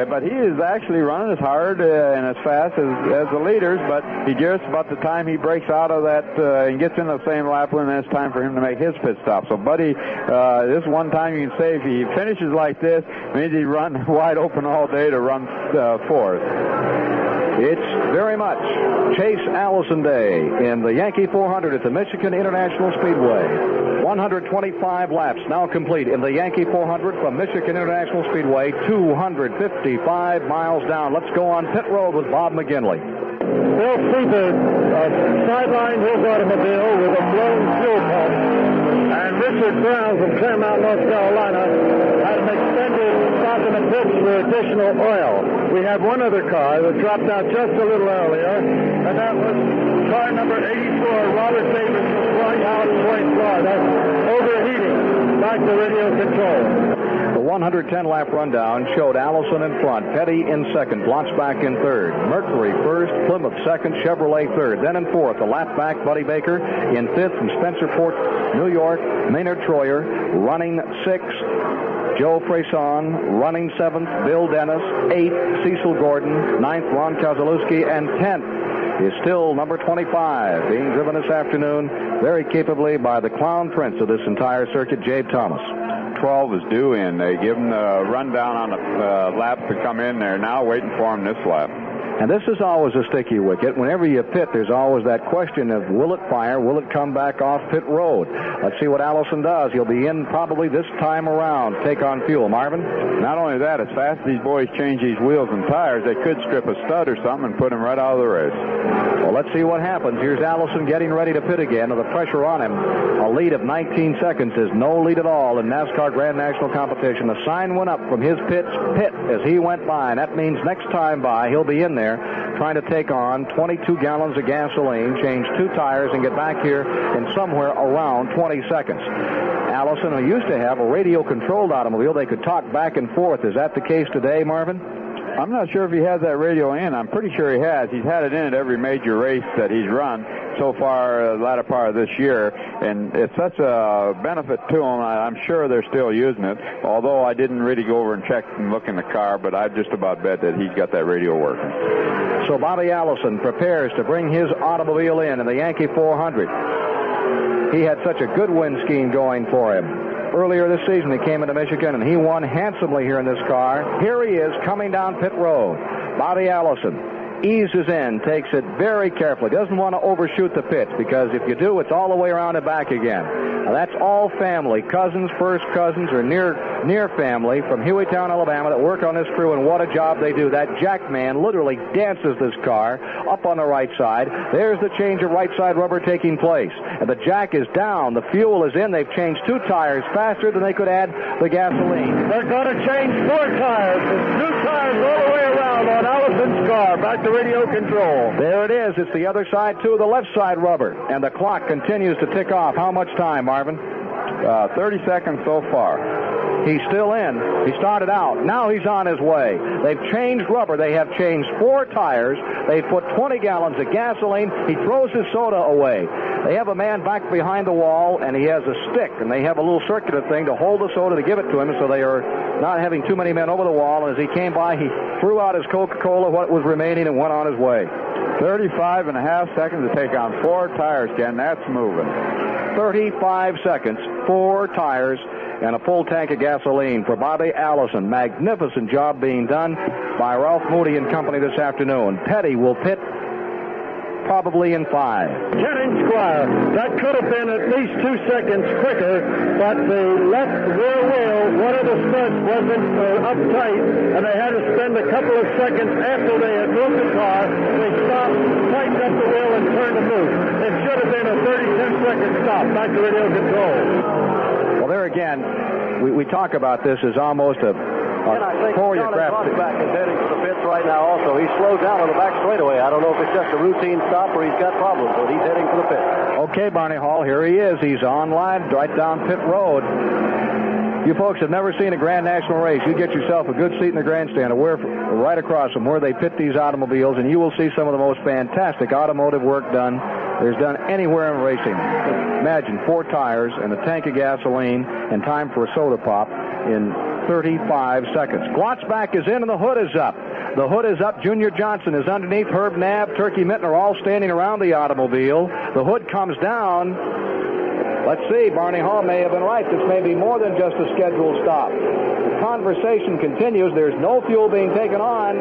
but he is actually running as hard and as fast as the leaders, but he just about the time he breaks out of that and gets in the same lap when it's time for him to make his pit stop. So Buddy, this one time you can say if he finishes like this, means he run wide open all day to run 4th. It's very much Chase Allison Day in the Yankee 400 at the Michigan International Speedway. 125 laps now complete in the Yankee 400 from Michigan International Speedway, 255 miles down. Let's go on pit road with Bob McGinley. Bill Seifert sidelined his automobile with a blown fuel pump. And Richard Brown from Claremont, North Carolina, had an extended stop in the pits for additional oil. We have one other car that dropped out just a little earlier, and that was car number 84, Robert Davis from Whitehouse Point, Florida, overheating. Back to radio control. The 110-lap rundown showed Allison in front, Petty in second, Glotzback in third, Mercury first, Plymouth second, Chevrolet third. Then in fourth, a lap back, Buddy Baker. In fifth from Spencerport, New York, Maynard Troyer. Running sixth, Joe Freyson. Running seventh, Bill Dennis. Eighth, Cecil Gordon. Ninth, Ron Kozalewski. And 10th is still number 25, being driven this afternoon very capably by the clown prince of this entire circuit, Jabe Thomas. 12 is due in. They give him the rundown on the laps to come in. They're now waiting for him this lap. And this is always a sticky wicket. Whenever you pit, there's always that question of will it fire, will it come back off pit road? Let's see what Allison does. He'll be in probably this time around. Take on fuel. Marvin? Not only that, as fast as these boys change these wheels and tires, they could strip a stud or something and put him right out of the race. Well, let's see what happens. Here's Allison getting ready to pit again with the pressure on him. A lead of 19 seconds is no lead at all in NASCAR Grand National Competition. A sign went up from his pit as he went by, and that means next time by he'll be in there trying to take on 22 gallons of gasoline, change 2 tires, and get back here in somewhere around 20 seconds. Allison, who used to have a radio-controlled automobile, they could talk back and forth. Is that the case today, Marvin? I'm not sure if he has that radio in. I'm pretty sure he has. He's had it in at every major race that he's run so far, the latter part of this year, and it's such a benefit to him. I'm sure they're still using it, although I didn't really go over and check and look in the car, but I just about bet that he's got that radio working. So Bobby Allison prepares to bring his automobile in the Yankee 400. He had such a good wind scheme going for him. Earlier this season, he came into Michigan, and he won handsomely here in this car. Here he is coming down pit road. Bobby Allison eases in, takes it very carefully. Doesn't want to overshoot the pits, because if you do, it's all the way around and back again. Now, that's all family, cousins, first cousins, or near family from Hueytown, Alabama, that work on this crew, and what a job they do. That jack man literally dances this car up on the right side. There's the change of right side rubber taking place. And the jack is down. The fuel is in. They've changed 2 tires faster than they could add the gasoline. They're going to change 4 tires. It's 2 tires all the way around on Allison's car. Back to radio control. There it is. It's the other side, too, the left side rubber. And the clock continues to tick off. How much time, Marvin? 30 seconds so far. He's still in. He started out. Now he's on his way. They've changed rubber. They have changed 4 tires. They've put 20 gallons of gasoline. He throws his soda away. They have a man back behind the wall, and he has a stick, and they have a little circular thing to hold the soda to give it to him, so they are not having too many men over the wall. And as he came by, he threw out his Coca-Cola, what was remaining, and went on his way. 35 and a half seconds to take on 4 tires, Ken. That's moving. 35 seconds, 4 tires, and a full tank of gasoline for Bobby Allison. Magnificent job being done by Ralph Moody and company this afternoon. Petty will pit probably in 5. 10-inch square. That could have been at least 2 seconds quicker, but the left rear wheel, one of the studs wasn't uptight, and they had to spend a couple of seconds after they had moved the car. They stopped, tightened up the wheel, and turned to move. It should have been a 32-second stop. Back to radio control. Well, there again, we talk about this as almost a choreographed. Back is heading for the pits right now also. He slowed down on the back straightaway. I don't know if it's just a routine stop or he's got problems, but he's heading for the pits. Okay, Barney Hall, here he is. He's on live right down pit road. You folks have never seen a Grand National race. You get yourself a good seat in the grandstand, right across from where they pit these automobiles, and you will see some of the most fantastic automotive work done there's done anywhere in racing. Imagine 4 tires and a tank of gasoline and time for a soda pop in 35 seconds. Glotzback is in and the hood is up. The hood is up. Junior Johnson is underneath. Herb Knapp, Turkey Minton are all standing around the automobile. The hood comes down. Let's see. Barney Hall may have been right. This may be more than just a scheduled stop. The conversation continues. There's no fuel being taken on.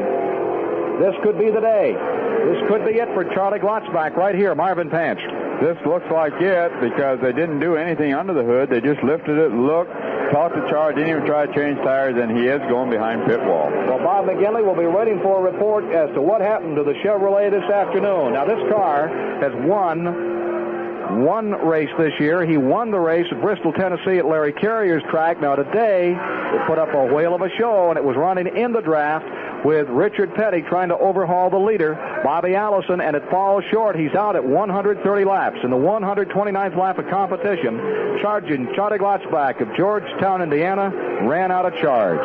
This could be the day. This could be it for Charlie Glotzback right here, Marvin Panch. This looks like it because they didn't do anything under the hood. They just lifted it, looked, talked to Charlie, didn't even try to change tires, and he is going behind pit wall. Well, Bob McGinley will be waiting for a report as to what happened to the Chevrolet this afternoon. Now, this car has won one race this year. He won the race at Bristol, Tennessee at Larry Carrier's track. Now, today, it put up a whale of a show, and it was running in the draft with Richard Petty trying to overhaul the leader, Bobby Allison, and it falls short. He's out at 130 laps. In the 129th lap of competition, Charlie Glotzback of Georgetown, Indiana, ran out of charge.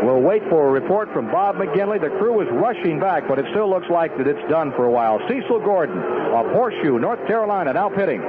We'll wait for a report from Bob McGinley. The crew is rushing back, but it still looks like that it's done for a while. Cecil Gordon of Horseshoe, North Carolina, now pitting.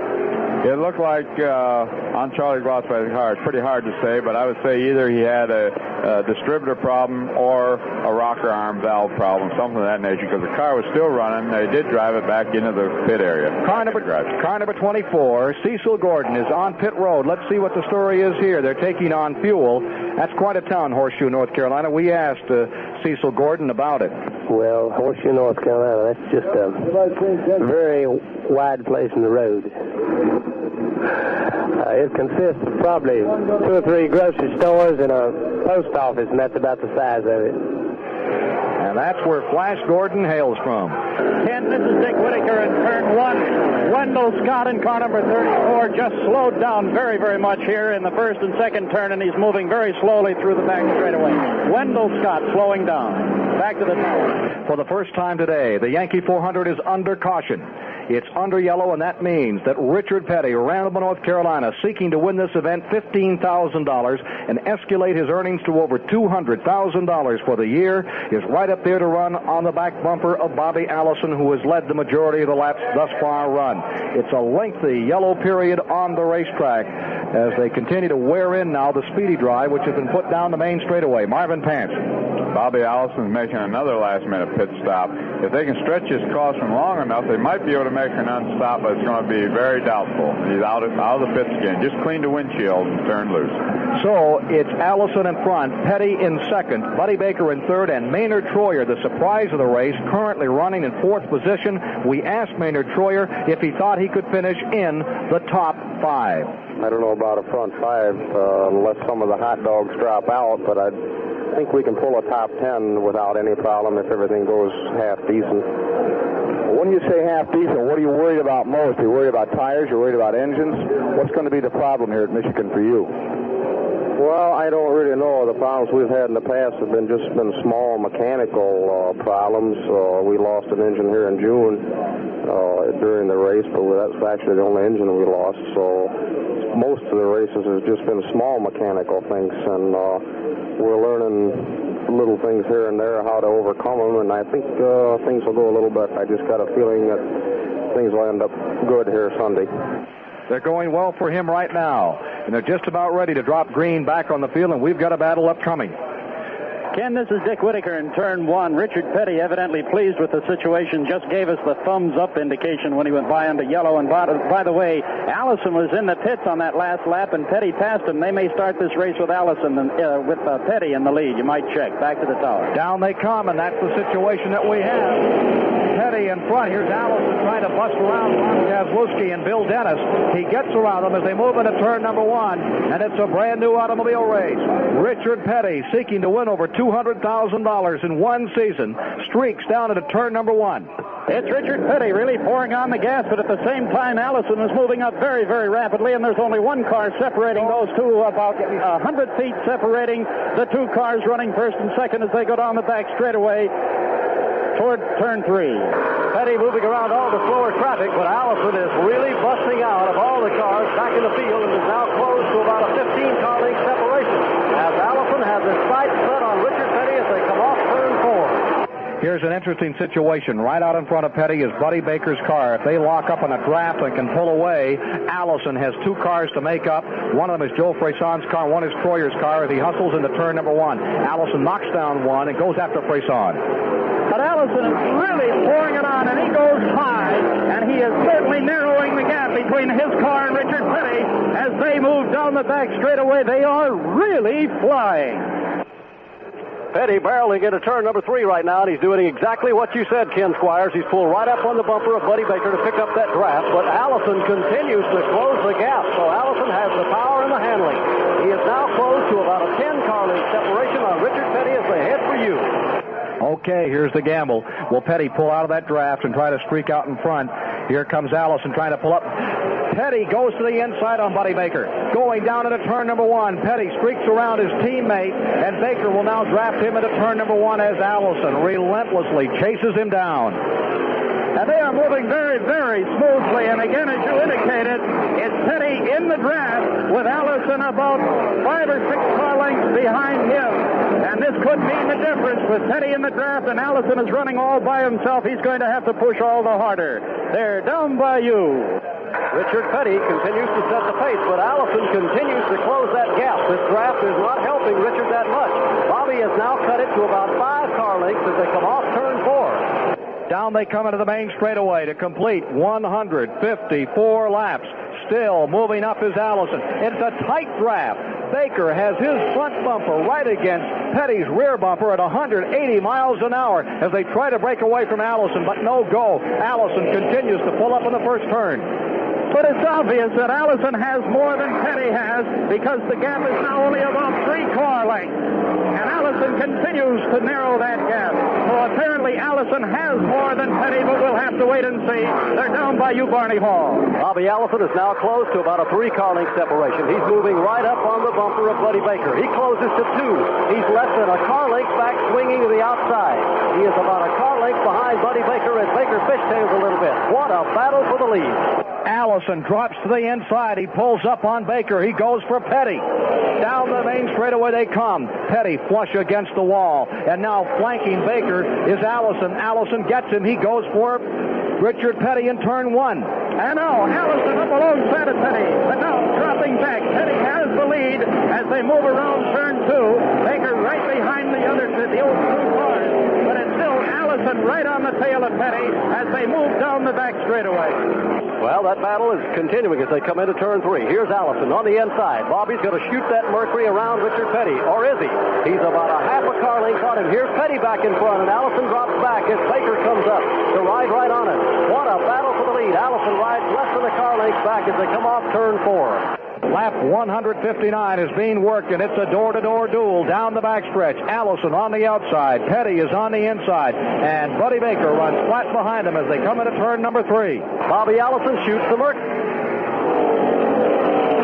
It looked like on Charlie Glotzback's car, it's pretty hard to say, but I would say either he had a distributor problem or a rocker arm valve problem, something of that nature, because the car was still running. They did drive it back into the pit area. Car number 24, Cecil Gordon, is on pit road. Let's see what the story is here. They're taking on fuel. That's quite a town, Horseshoe, North Carolina. We asked Cecil Gordon about it. Well, Horseshoe, North Carolina, that's just a very wide place in the road. It consists of probably 2 or 3 grocery stores and a post office, and that's about the size of it. And that's where Flash Gordon hails from. Ken, this is Dick Whitaker in turn 1. Wendell Scott in car number 34 just slowed down very, very much here in the first and second turn, and he's moving very slowly through the back straightaway. Wendell Scott slowing down. Back to the tower. For the first time today, the Yankee 400 is under caution. It's under yellow, and that means that Richard Petty, Randall, North Carolina, seeking to win this event $15,000 and escalate his earnings to over $200,000 for the year, is right up there to run on the back bumper of Bobby Allison, who has led the majority of the laps thus far run. It's a lengthy yellow period on the racetrack as they continue to wear in now the speedy drive, which has been put down the main straightaway. Marvin Pants. Bobby Allison's making another last-minute pit stop. If they can stretch his caution long enough, they might be able to make an unstop, but it's going to be very doubtful. He's out of the pits again. Just cleaned the windshield and turned loose. So it's Allison in front, Petty in second, Buddy Baker in third, and Maynard Troyer, the surprise of the race, currently running in fourth position. We asked Maynard Troyer if he thought he could finish in the top 5. I don't know about a front 5 unless some of the hot dogs drop out, but I think we can pull a top 10 without any problem if everything goes half decent. When you say half decent, what are you worried about most? Are you worried about tires? You're worried about engines? What's going to be the problem here at Michigan for you? Well, I don't really know. The problems we've had in the past have been small mechanical problems. We lost an engine here in June during the race, but that's actually the only engine we lost. So most of the races has just been small mechanical things, and we're learning little things here and there how to overcome them, and I think things will go a little bit. I just got a feeling that things will end up good here Sunday. They're going well for him right now, and they're just about ready to drop Green back on the field, and we've got a battle upcoming. Ken, this is Dick Whitaker in turn 1. Richard Petty, evidently pleased with the situation, just gave us the thumbs-up indication when he went by into yellow. And by the way, Allison was in the pits on that last lap, and Petty passed him. They may start this race with Allison, with Petty in the lead. You might check. Back to the tower. Down they come, and that's the situation that we have. Petty in front. Here's Allison trying to bust around Ron Kazlowski and Bill Dennis. He gets around them as they move into turn number 1, and it's a brand-new automobile race. Richard Petty, seeking to win over $200,000 in one season, streaks down into turn number 1. It's Richard Petty really pouring on the gas, but at the same time, Allison is moving up very, very rapidly, and there's only one car separating those two, about 100 feet separating the two cars running first and second as they go down the back straightaway toward turn 3. Petty moving around all the slower traffic, but Allison is really busting out of all the cars back in the field and is now close to about a 15-car length separation as Allison has his sights set on Richard Petty as they come off turn 4. Here's an interesting situation. Right out in front of Petty is Buddy Baker's car. If they lock up on a draft and can pull away, Allison has 2 cars to make up. One of them is Joe Frayson's car, one is Troyer's car as he hustles into turn number 1. Allison knocks down one and goes after Frayson. But Allison is really pouring it on, and he goes high, and he is certainly narrowing the gap between his car and Richard Petty as they move down the back straightaway. They are really flying. Petty barreling into turn number 3 right now, and he's doing exactly what you said, Ken Squires. He's pulled right up on the bumper of Buddy Baker to pick up that draft, but Allison continues to close the gap, so Allison has the power and the handling. He is now close to about a 10-car length separation on Richard Petty as they head for you. Okay, here's the gamble. Will Petty pull out of that draft and try to streak out in front? Here comes Allison trying to pull up. Petty goes to the inside on Buddy Baker. Going down into turn number 1. Petty streaks around his teammate, and Baker will now draft him into turn number 1 as Allison relentlessly chases him down. And they are moving very, very smoothly. And again, as you indicated, it's Petty in the draft with Allison about 5 or 6 car lengths behind him. And this could mean the difference with Petty in the draft and Allison is running all by himself. He's going to have to push all the harder. They're down by you. Richard Petty continues to set the pace, but Allison continues to close that gap. This draft is not helping Richard that much. Bobby has now cut it to about 5 car lengths as they come off turn 4. Down they come into the main straightaway to complete 154 laps. Still moving up is Allison. It's a tight draft. Baker has his front bumper right against Petty's rear bumper at 180 miles an hour as they try to break away from Allison, but no go. Allison continues to pull up in the first turn. But it's obvious that Allison has more than Petty has because the gap is now only about 3 car lengths. And Allison continues to narrow that gap. So apparently Allison has more than Petty, but we'll have to wait and see. They're down by you, Barney Hall. Bobby Allison is now close to about a 3-car length separation. He's moving right up on the bumper of Buddy Baker. He closes to 2. He's less than a car length back, swinging to the outside. He is about a car length behind Buddy Baker as Baker fishtails a little bit. What a battle for the lead. Allison drops to the inside. He pulls up on Baker. He goes for Petty. Down the main straightaway they come. Petty flush against the wall. And now flanking Baker is Allison. Allison gets him. He goes for Richard Petty in turn 1. And now Allison up alongside of Petty. But now dropping back. Petty has the lead as they move around turn 2. Baker right behind the others, the old 2 cars. But it's still Allison right on the tail of Petty as they move down the back straightaway. Well, that battle is continuing as they come into turn 3. Here's Allison on the inside. Bobby's going to shoot that Mercury around Richard Petty, or is he? He's about a half a car length on him. Here's Petty back in front, and Allison drops back as Baker comes up to ride right on him. What a battle for the lead. Allison rides less than a car length back as they come off turn 4. Lap 159 is being worked, and it's a door-to-door duel down the backstretch. Allison on the outside. Petty is on the inside. And Buddy Baker runs flat behind him as they come into turn number 3. Bobby Allison shoots the Merc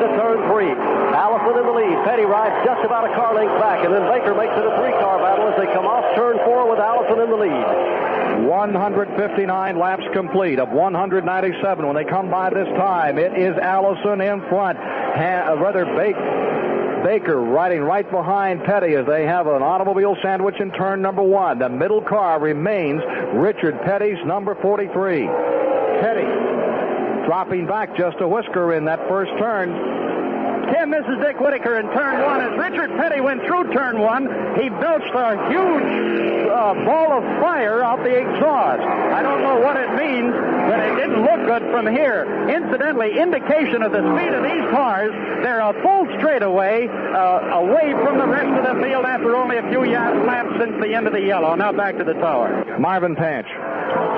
to turn 3. Allison in the lead. Petty rides just about a car length back, and then Baker makes it a 3-car battle as they come off turn 4 with Allison in the lead. 159 laps complete of 197. When they come by this time, it is Allison in front. Baker riding right behind Petty as they have an automobile sandwich in turn number 1. The middle car remains Richard Petty's number 43. Petty dropping back just a whisker in that first turn. Tim, this is Dick Whitaker in turn 1. As Richard Petty went through turn 1, he belched a huge ball of fire out the exhaust. I don't know what it means, but it didn't look good from here. Incidentally, indication of the speed of these cars. They're a full straightaway away from the rest of the field after only a few laps since the end of the yellow. Now back to the tower. Marvin Panch.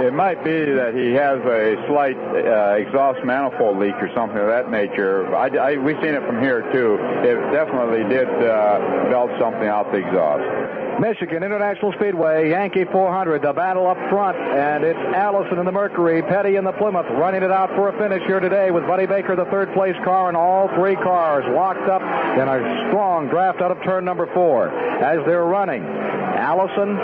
It might be that he has a slight exhaust manifold leak or something of that nature. We've seen it from here, too. It definitely did belch something out the exhaust. Michigan International Speedway, Yankee 400, the battle up front, and it's Allison in the Mercury, Petty in the Plymouth, running it out for a finish here today with Buddy Baker, the third-place car, and all 3 cars locked up in a strong draft out of turn number 4. As they're running, Allison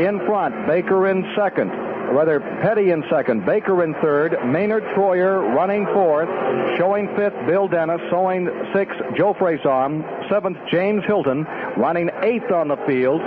in front, Baker in second. Rather, Petty in second, Baker in third, Maynard Troyer running fourth, showing fifth, Bill Dennis, showing sixth, Joe Freyson, seventh, James Hilton, running eighth on the field,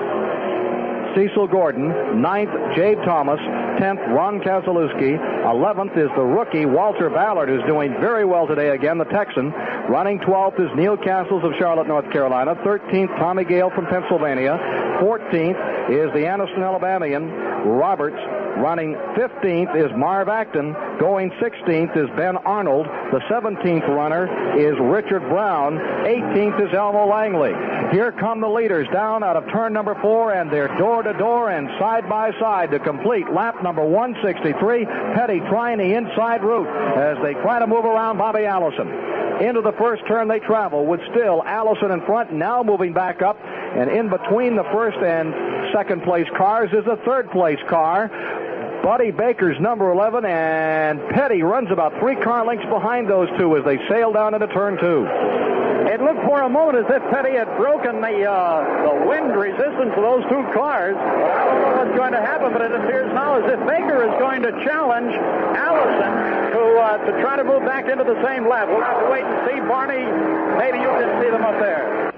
Cecil Gordon, ninth, Jabe Thomas, 10th, Ron Kazelewski, 11th is the rookie Walter Ballard, who's doing very well today again, the Texan. Running 12th is Neil Castles of Charlotte, North Carolina. 13th, Tommy Gale from Pennsylvania. 14th is the Anniston, Alabamian, Roberts. Running 15th is Marv Acton. Going 16th is Ben Arnold. The 17th runner is Richard Brown. 18th is Elmo Langley. Here come the leaders down out of turn number 4, and they're door-to-door and side-by-side to complete lap number 163. Petty trying the inside route as they try to move around Bobby Allison. Into the first turn they travel with still Allison in front, now moving back up, and in between the first and second place cars is a third place car. Buddy Baker's number 11, and Petty runs about 3 car lengths behind those two as they sail down into turn 2. It looked for a moment as if Petty had broken the wind resistance of those 2 cars. I don't know what's going to happen, but it appears now as if Baker is going to challenge Allison to try to move back into the same lap. We'll have to wait and see. Barney, maybe you can see them up there.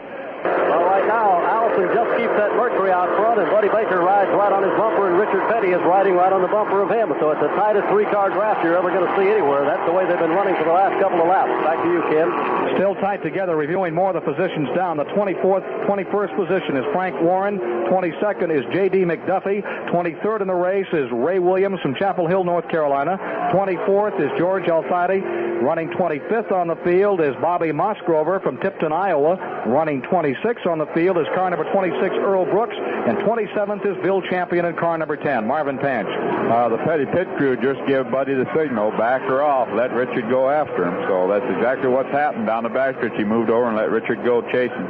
Well, right now, Allison just keeps that Mercury out front, and Buddy Baker rides right on his bumper, and Richard Petty is riding right on the bumper of him. So it's the tightest 3-car draft you're ever going to see anywhere. That's the way they've been running for the last couple of laps. Back to you, Ken. Still tight together, reviewing more of the positions down. The 21st position is Frank Warren. 22nd is J.D. McDuffie. 23rd in the race is Ray Williams from Chapel Hill, North Carolina. 24th is George Alfati. Running 25th on the field is Bobby Mosgrover from Tipton, Iowa. Running 26th on the field is car number 26, Earl Brooks. And 27th is Bill Champion in car number 10, Marvin Panch. The Petty pit crew just gave Buddy the signal, back her off, let Richard go after him. So that's exactly what's happened down the backstretch. He moved over and let Richard go chasing.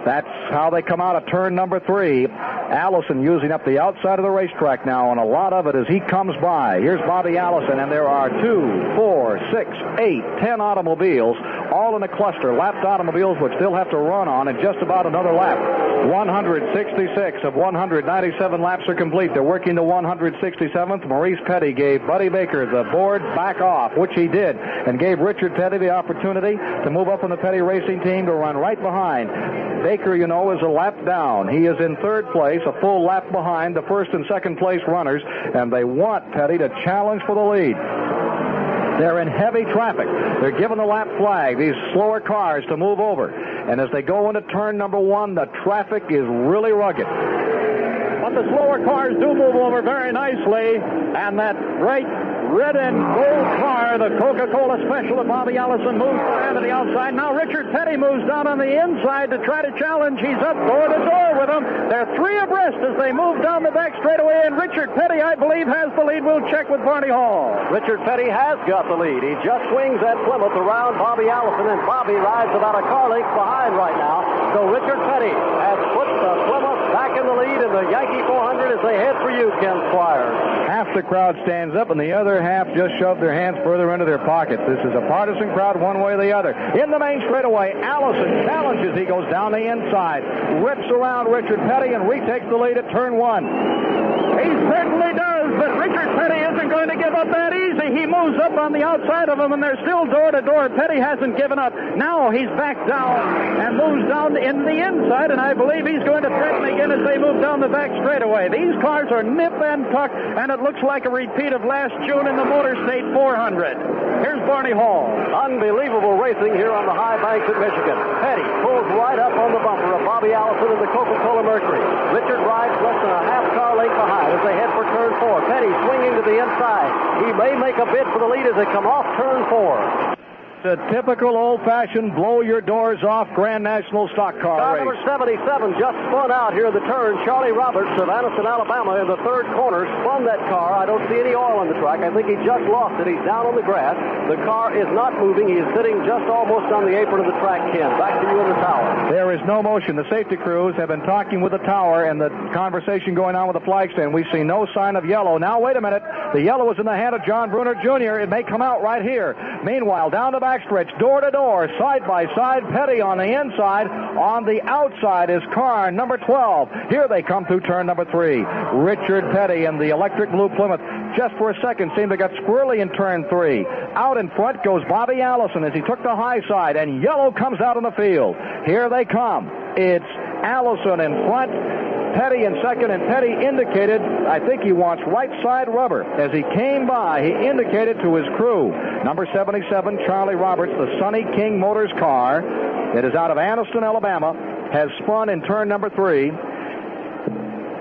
That's how they come out of turn number 3. Allison using up the outside of the racetrack now, and a lot of it as he comes by. Here's Bobby Allison, and there are 2, 4, 6, 8, 10 automobiles, all in a cluster. Lapped automobiles would still have to run on in just about another lap. 166 of 197 laps are complete. They're working the 167th. Maurice Petty gave Buddy Baker the board back off, which he did, and gave Richard Petty the opportunity to move up on the Petty Racing team to run right behind. Baker, you know, is a lap down. He is in third place, a full lap behind the first and second place runners, and they want Petty to challenge for the lead. They're in heavy traffic. They're given the lap flag, these slower cars, to move over. And as they go into turn number 1, the traffic is really rugged. But the slower cars do move over very nicely, and that great red and gold car, the Coca-Cola Special of Bobby Allison, moves down to the outside. Now Richard Petty moves down on the inside to try to challenge. He's up door to door with them. They're 3 abreast as they move down the back straightaway, and Richard Petty, I believe, has the lead. We'll check with Barney Hall. Richard Petty has got the lead. He just swings that Plymouth around Bobby Allison, and Bobby rides about a car length behind right now. So Richard Petty has put the Plymouth back in the lead in the Yankee 400 as they head for you, Ken Squires. Half the crowd stands up, and the other half just shove their hands further into their pockets. This is a partisan crowd one way or the other. In the main straightaway, Allison challenges. He goes down the inside, rips around Richard Petty, and retakes the lead at turn 1. He certainly does, but Richard Petty isn't going to give up that easy. He moves up on the outside of them, and they're still door to door. Petty hasn't given up. Now he's back down and moves down in the inside, and I believe he's going to threaten again as they move down the back straightaway. These cars are nip and tuck, and it looks like a repeat of last June in the Motor State 400. Here's Barney Hall. Unbelievable racing here on the high banks at Michigan. Petty pulls right up on the bumper of Bobby Allison in the Coca-Cola Mercury. Richard rides less than a half car length behind as they head for turn 4. Petty swinging to the inside. He may make a bid for the lead as they come off turn 4. It's a typical old-fashioned blow-your-doors-off Grand National stock car race. Number 77 just spun out here in the turn. Charlie Roberts of Anniston, Alabama, in the third corner, spun that car. I don't see any oil on the track. I think he just lost it. He's down on the grass. The car is not moving. He is sitting just almost on the apron of the track, Ken. Back to you in the tower. There is no motion. The safety crews have been talking with the tower and the conversation going on with the flag stand. We see no sign of yellow. Now, wait a minute. The yellow is in the hand of John Bruner, Jr. It may come out right here. Meanwhile, down the backstretch, door to door, side by side, Petty on the inside. On the outside is car number 12. Here they come through turn number 3. Richard Petty in the electric blue Plymouth just for a second seemed to get squirrely in turn 3. Out in front goes Bobby Allison as he took the high side, and yellow comes out on the field. Here they come. It's Allison in front, Petty in second, and Petty indicated, I think he wants right side rubber. As he came by, he indicated to his crew. Number 77, Charlie Roberts, the Sonny King Motors car. It is out of Anniston, Alabama, has spun in turn number 3.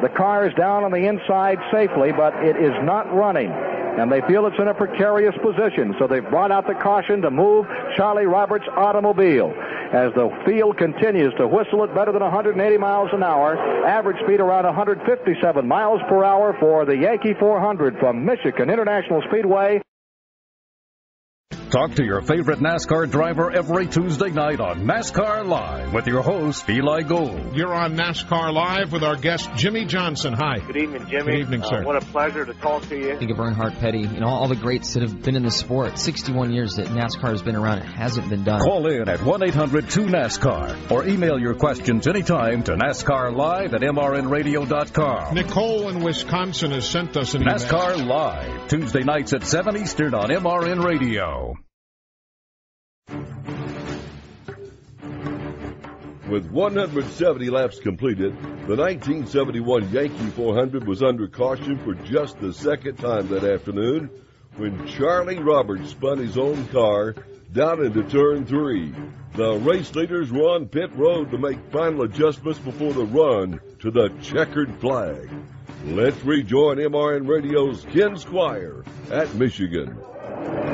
The car is down on the inside safely, but it is not running. And they feel it's in a precarious position, so they've brought out the caution to move Charlie Roberts' automobile. As the field continues to whistle at better than 180 miles an hour, average speed around 157 miles per hour for the Yankee 400 from Michigan International Speedway. Talk to your favorite NASCAR driver every Tuesday night on NASCAR Live with your host, Eli Gold. You're on NASCAR Live with our guest, Jimmy Johnson. Hi. Good evening, Jimmy. Good evening, sir. What a pleasure to talk to you. Think of Earnhardt, Petty, all the greats that have been in the sport. 61 years that NASCAR has been around. It hasn't been done. Call in at 1-800-2NASCAR or email your questions anytime to NASCARlive@MRNradio.com. Nicole in Wisconsin has sent us an email. NASCAR Live, Tuesday nights at 7 Eastern on MRN Radio. With 170 laps completed, the 1971 Yankee 400 was under caution for just the second time that afternoon when Charlie Roberts spun his own car down into turn 3. The race leaders were on pit road to make final adjustments before the run to the checkered flag. Let's rejoin MRN Radio's Ken Squire at Michigan.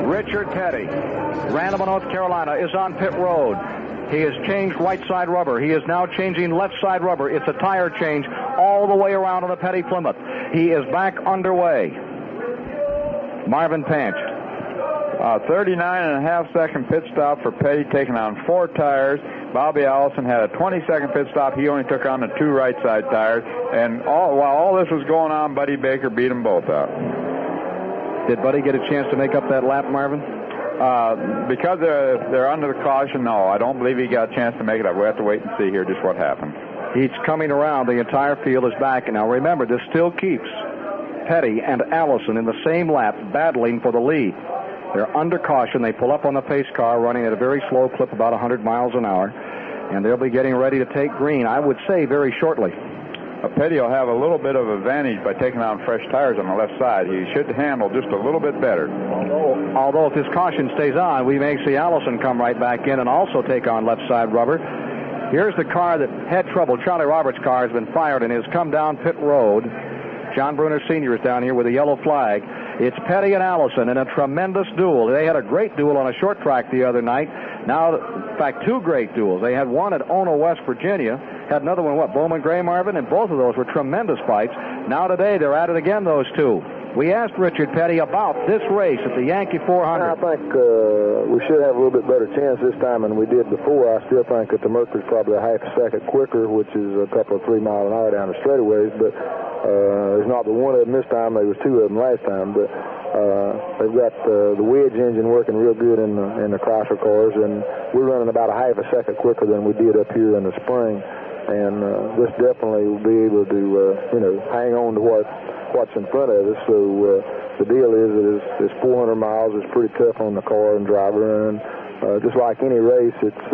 Richard Petty, Randall, North Carolina, is on pit road. He has changed right side rubber. He is now changing left side rubber. It's a tire change all the way around on the Petty Plymouth. He is back underway. Marvin Panch 39.5-second pit stop for Petty, taking on 4 tires. Bobby Allison had a 20-second pit stop. He only took on the 2 right side tires. And while all this was going on, Buddy Baker beat them both out. Did Buddy get a chance to make up that lap, Marvin? Because they're under the caution, no. I don't believe he got a chance to make it up. We'll have to wait and see here just what happened. He's coming around. The entire field is back. And now remember, this still keeps Petty and Allison in the same lap battling for the lead. They're under caution. They pull up on the pace car running at a very slow clip, about 100 miles an hour. And they'll be getting ready to take green, I would say, very shortly. Petty will have a little bit of advantage by taking on fresh tires on the left side. He should handle just a little bit better. Although if this caution stays on, we may see Allison come right back in and also take on left side rubber. Here's the car that had trouble. Charlie Roberts' car has been fired and has come down pit road. John Bruner Sr. is down here with a yellow flag. It's Petty and Allison in a tremendous duel. They had a great duel on a short track the other night. Now, in fact, 2 great duels. They had one at Ono, West Virginia. Had another one, Bowman Gray, Marvin? And both of those were tremendous fights. Now today, they're at it again, those 2. We asked Richard Petty about this race at the Yankee 400. I think we should have a little bit better chance this time than we did before. I still think that the Mercury's probably a half a second quicker, which is a couple of 3 mile an hour down the straightaways. But there's not but one of them this time. There was 2 of them last time. But they've got the wedge engine working real good in the Chrysler cars, and we're running about a half a second quicker than we did up here in the spring. And this definitely will be able to, hang on to what's in front of us. So the deal is that it's 400 miles. It's pretty tough on the car and driver. And just like any race, it's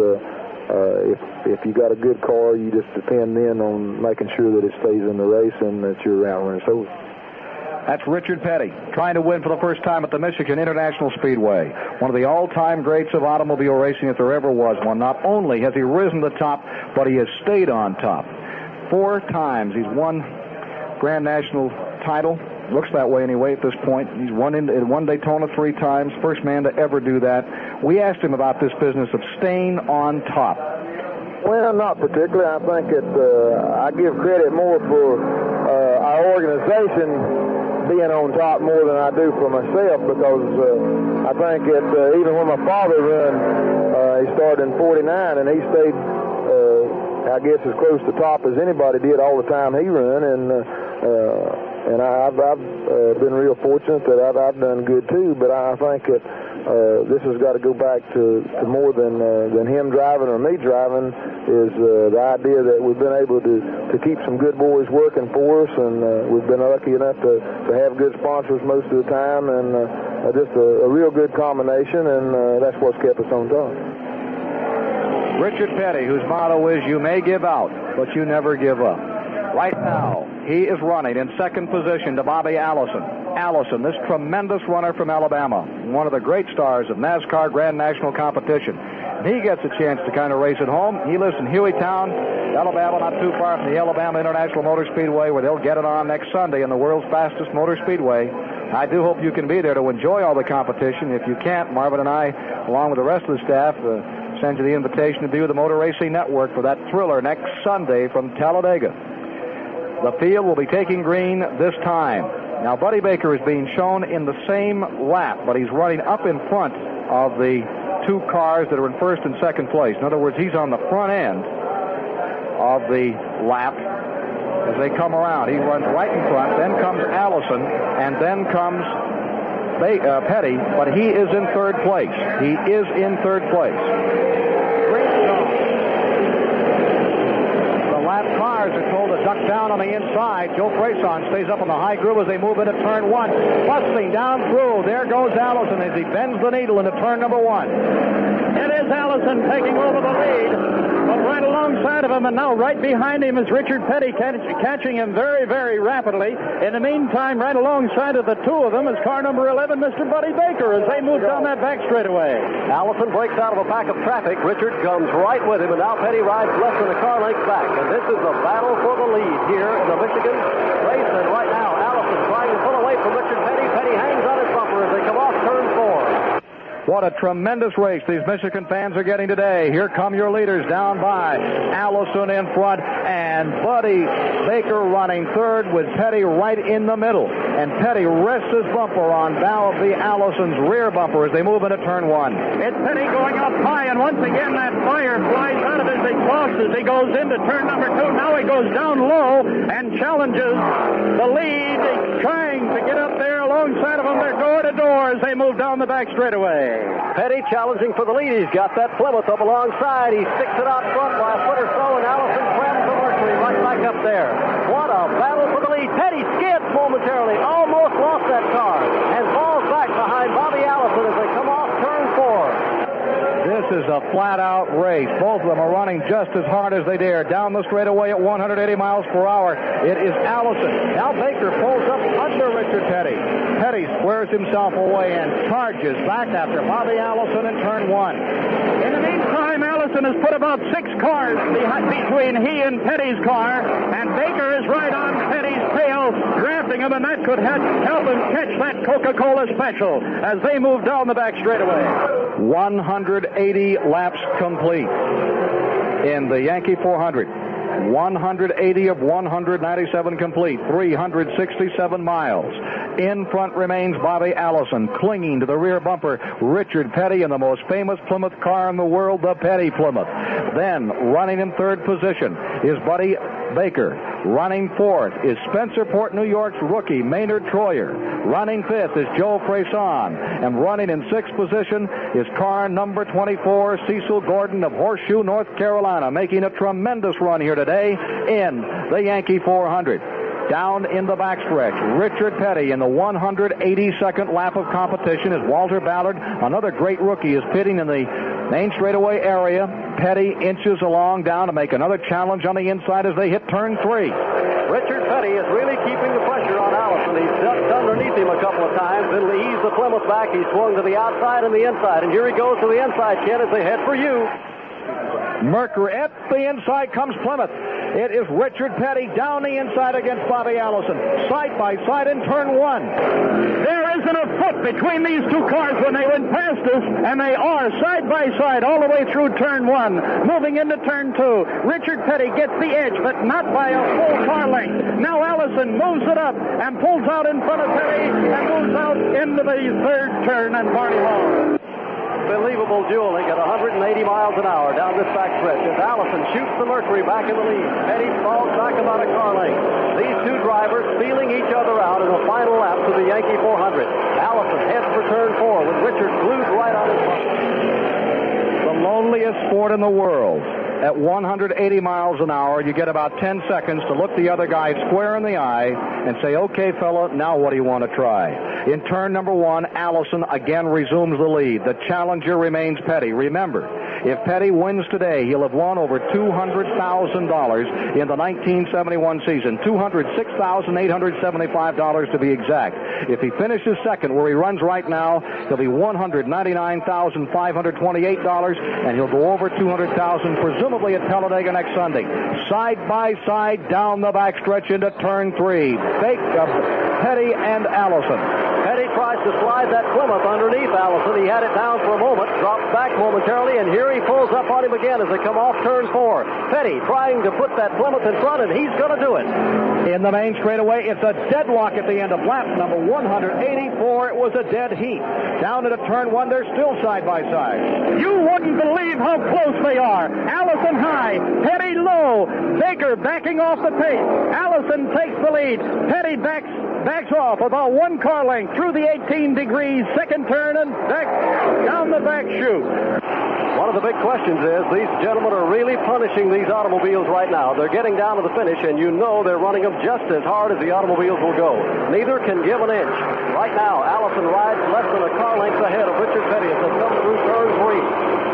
if you got a good car, you just depend then on making sure that it stays in the race and that you're around when it's over. That's Richard Petty, trying to win for the first time at the Michigan International Speedway. One of the all-time greats of automobile racing if there ever was one. Not only has he risen to the top, but he has stayed on top. 4 times he's won Grand National title. Looks that way anyway at this point. He's won Daytona 3 times. First man to ever do that. We asked him about this business of staying on top. Well, not particularly. I think I give credit more for our organization being on top more than I do for myself, because I think that even when my father run, he started in 49 and he stayed, I guess, as close to top as anybody did all the time he run, and I've been real fortunate that I've done good too. But I think that this has got to go back to more than him driving or me driving. Is the idea that we've been able to keep some good boys working for us, and we've been lucky enough to have good sponsors most of the time, and just a real good combination, and that's what's kept us on top. Richard Petty, whose motto is, "You may give out, but you never give up." Right now, he is running in second position to Bobby Allison. Allison, this tremendous runner from Alabama, one of the great stars of NASCAR Grand National competition. And he gets a chance to kind of race at home. He lives in Hueytown, Alabama, not too far from the Alabama International Motor Speedway, where they'll get it on next Sunday in the world's fastest motor speedway. I do hope you can be there to enjoy all the competition. If you can't, Marvin and I, along with the rest of the staff, send you the invitation to view the Motor Racing Network for that thriller next Sunday from Talladega. The field will be taking green this time. Now, Buddy Baker is being shown in the same lap, but he's running up in front of the 2 cars that are in first and second place. In other words, he's on the front end of the lap as they come around. He runs right in front, then comes Allison, and then comes Petty, but he is in third place. He is in third place. Cars are told to duck down on the inside. Joe Freyson stays up on the high groove as they move into turn 1. Busting down through. There goes Allison as he bends the needle into turn number 1. It is Allison taking over the lead, but right alongside of him and now right behind him is Richard Petty catching him very, very rapidly. In the meantime, right alongside of the 2 of them is car number 11, Mr. Buddy Baker, as they move down that back straightaway. Allison breaks out of a pack of traffic. Richard comes right with him, and now Petty rides less than a car length back. And this is a battle for the lead here in the Michigan race. And right now, Allison trying to pull away from Richard Petty. Petty hangs on his bumper as they come off turn 4. What a tremendous race these Michigan fans are getting today. Here come your leaders down by Allison in front and Buddy Baker running third with Petty right in the middle. and Petty rests his bumper on Bobby Allison's rear bumper as they move into turn 1. It's Petty going up high, and once again that fire flies out of his exhaust as he goes into turn number 2. Now he goes down low and challenges the lead, trying to get up there alongside of them. They're door to door as they move down the back straightaway. Petty challenging for the lead. He's got that Plymouth up alongside. He sticks it out front by a foot or so, and Allison slams the Mercury right back up there. What a battle for the lead. Petty skids momentarily, almost lost that car, and falls back behind Bobby Allison as they come off turn 4. This is a flat-out race. Both of them are running just as hard as they dare. Down the straightaway at 180 miles per hour. It is Allison. Now Baker pulls up under Richard Petty. Petty squares himself away and charges back after Bobby Allison in turn 1. In the meantime, Allison has put about 6 cars between he and Petty's car, and Baker is right on Petty's tail, drafting him, and that could help him catch that Coca-Cola Special as they move down the back straightaway. 180 laps complete in the Yankee 400. 180 of 197 complete, 367 miles. In front remains Bobby Allison, clinging to the rear bumper, Richard Petty in the most famous Plymouth car in the world, the Petty Plymouth. Then, running in third position is Buddy Baker. Running fourth is Spencerport, New York's rookie, Maynard Troyer. Running fifth is Joe Freyson. And running in sixth position is car number 24, Cecil Gordon of Horseshoe, North Carolina, making a tremendous run here today in the Yankee 400. Down in the backstretch, Richard Petty in the 182nd lap of competition as Walter Ballard, another great rookie, is pitting in the main straightaway area. Petty inches along down to make another challenge on the inside as they hit turn 3. Richard Petty is really keeping the pressure on Allison. He's ducked underneath him a couple of times, and eased the Plymouth back. He swung to the outside and the inside, and here he goes to the inside, Ken, as they head for you. Mercury at the inside comes Plymouth. It is Richard Petty down the inside against Bobby Allison. Side by side in turn 1. There isn't a foot between these two cars when they went past us, and they are side by side all the way through turn 1. Moving into turn 2. Richard Petty gets the edge, but not by a full car length. Now Allison moves it up and pulls out in front of Petty and moves out into the third turn and Barney Hall. Unbelievable dueling at 180 miles an hour down this back stretch as Allison shoots the Mercury back in the lead. Petty falls back about a car length. These two drivers feeling each other out in the final lap to the Yankee 400. Allison heads for turn 4 with Richard glued right on his front. The loneliest sport in the world. At 180 miles an hour, you get about 10 seconds to look the other guy square in the eye and say, okay, fella, now what do you want to try? In turn number 1, Allison again resumes the lead. The challenger remains Petty. Remember, if Petty wins today, he'll have won over $200,000 in the 1971 season, $206,875 to be exact. If he finishes second where he runs right now, he'll be $199,528, and he'll go over $200,000 presumably at Talladega next Sunday. Side by side down the backstretch into turn 3. Petty and Allison. Petty tries to slide that Plymouth underneath Allison. He had it down for a moment, drops back momentarily, and here he pulls up on him again as they come off turn 4. Petty trying to put that Plymouth in front, and he's going to do it. In the main straightaway, it's a deadlock at the end of lap number 184. It was a dead heat. Down into turn 1, they're still side by side. You wouldn't believe how close they are. Allison high, Petty low. Baker backing off the pace. Allison takes the lead. Petty backs off about 1 car length through the 18 degrees, second turn, and back down the back chute. One of the big questions is these gentlemen are really punishing these automobiles right now. They're getting down to the finish, and you know they're running them just as hard as the automobiles will go. Neither can give an inch. Right now, Allison rides less than a car length ahead of Richard Petty as they come through turn 3.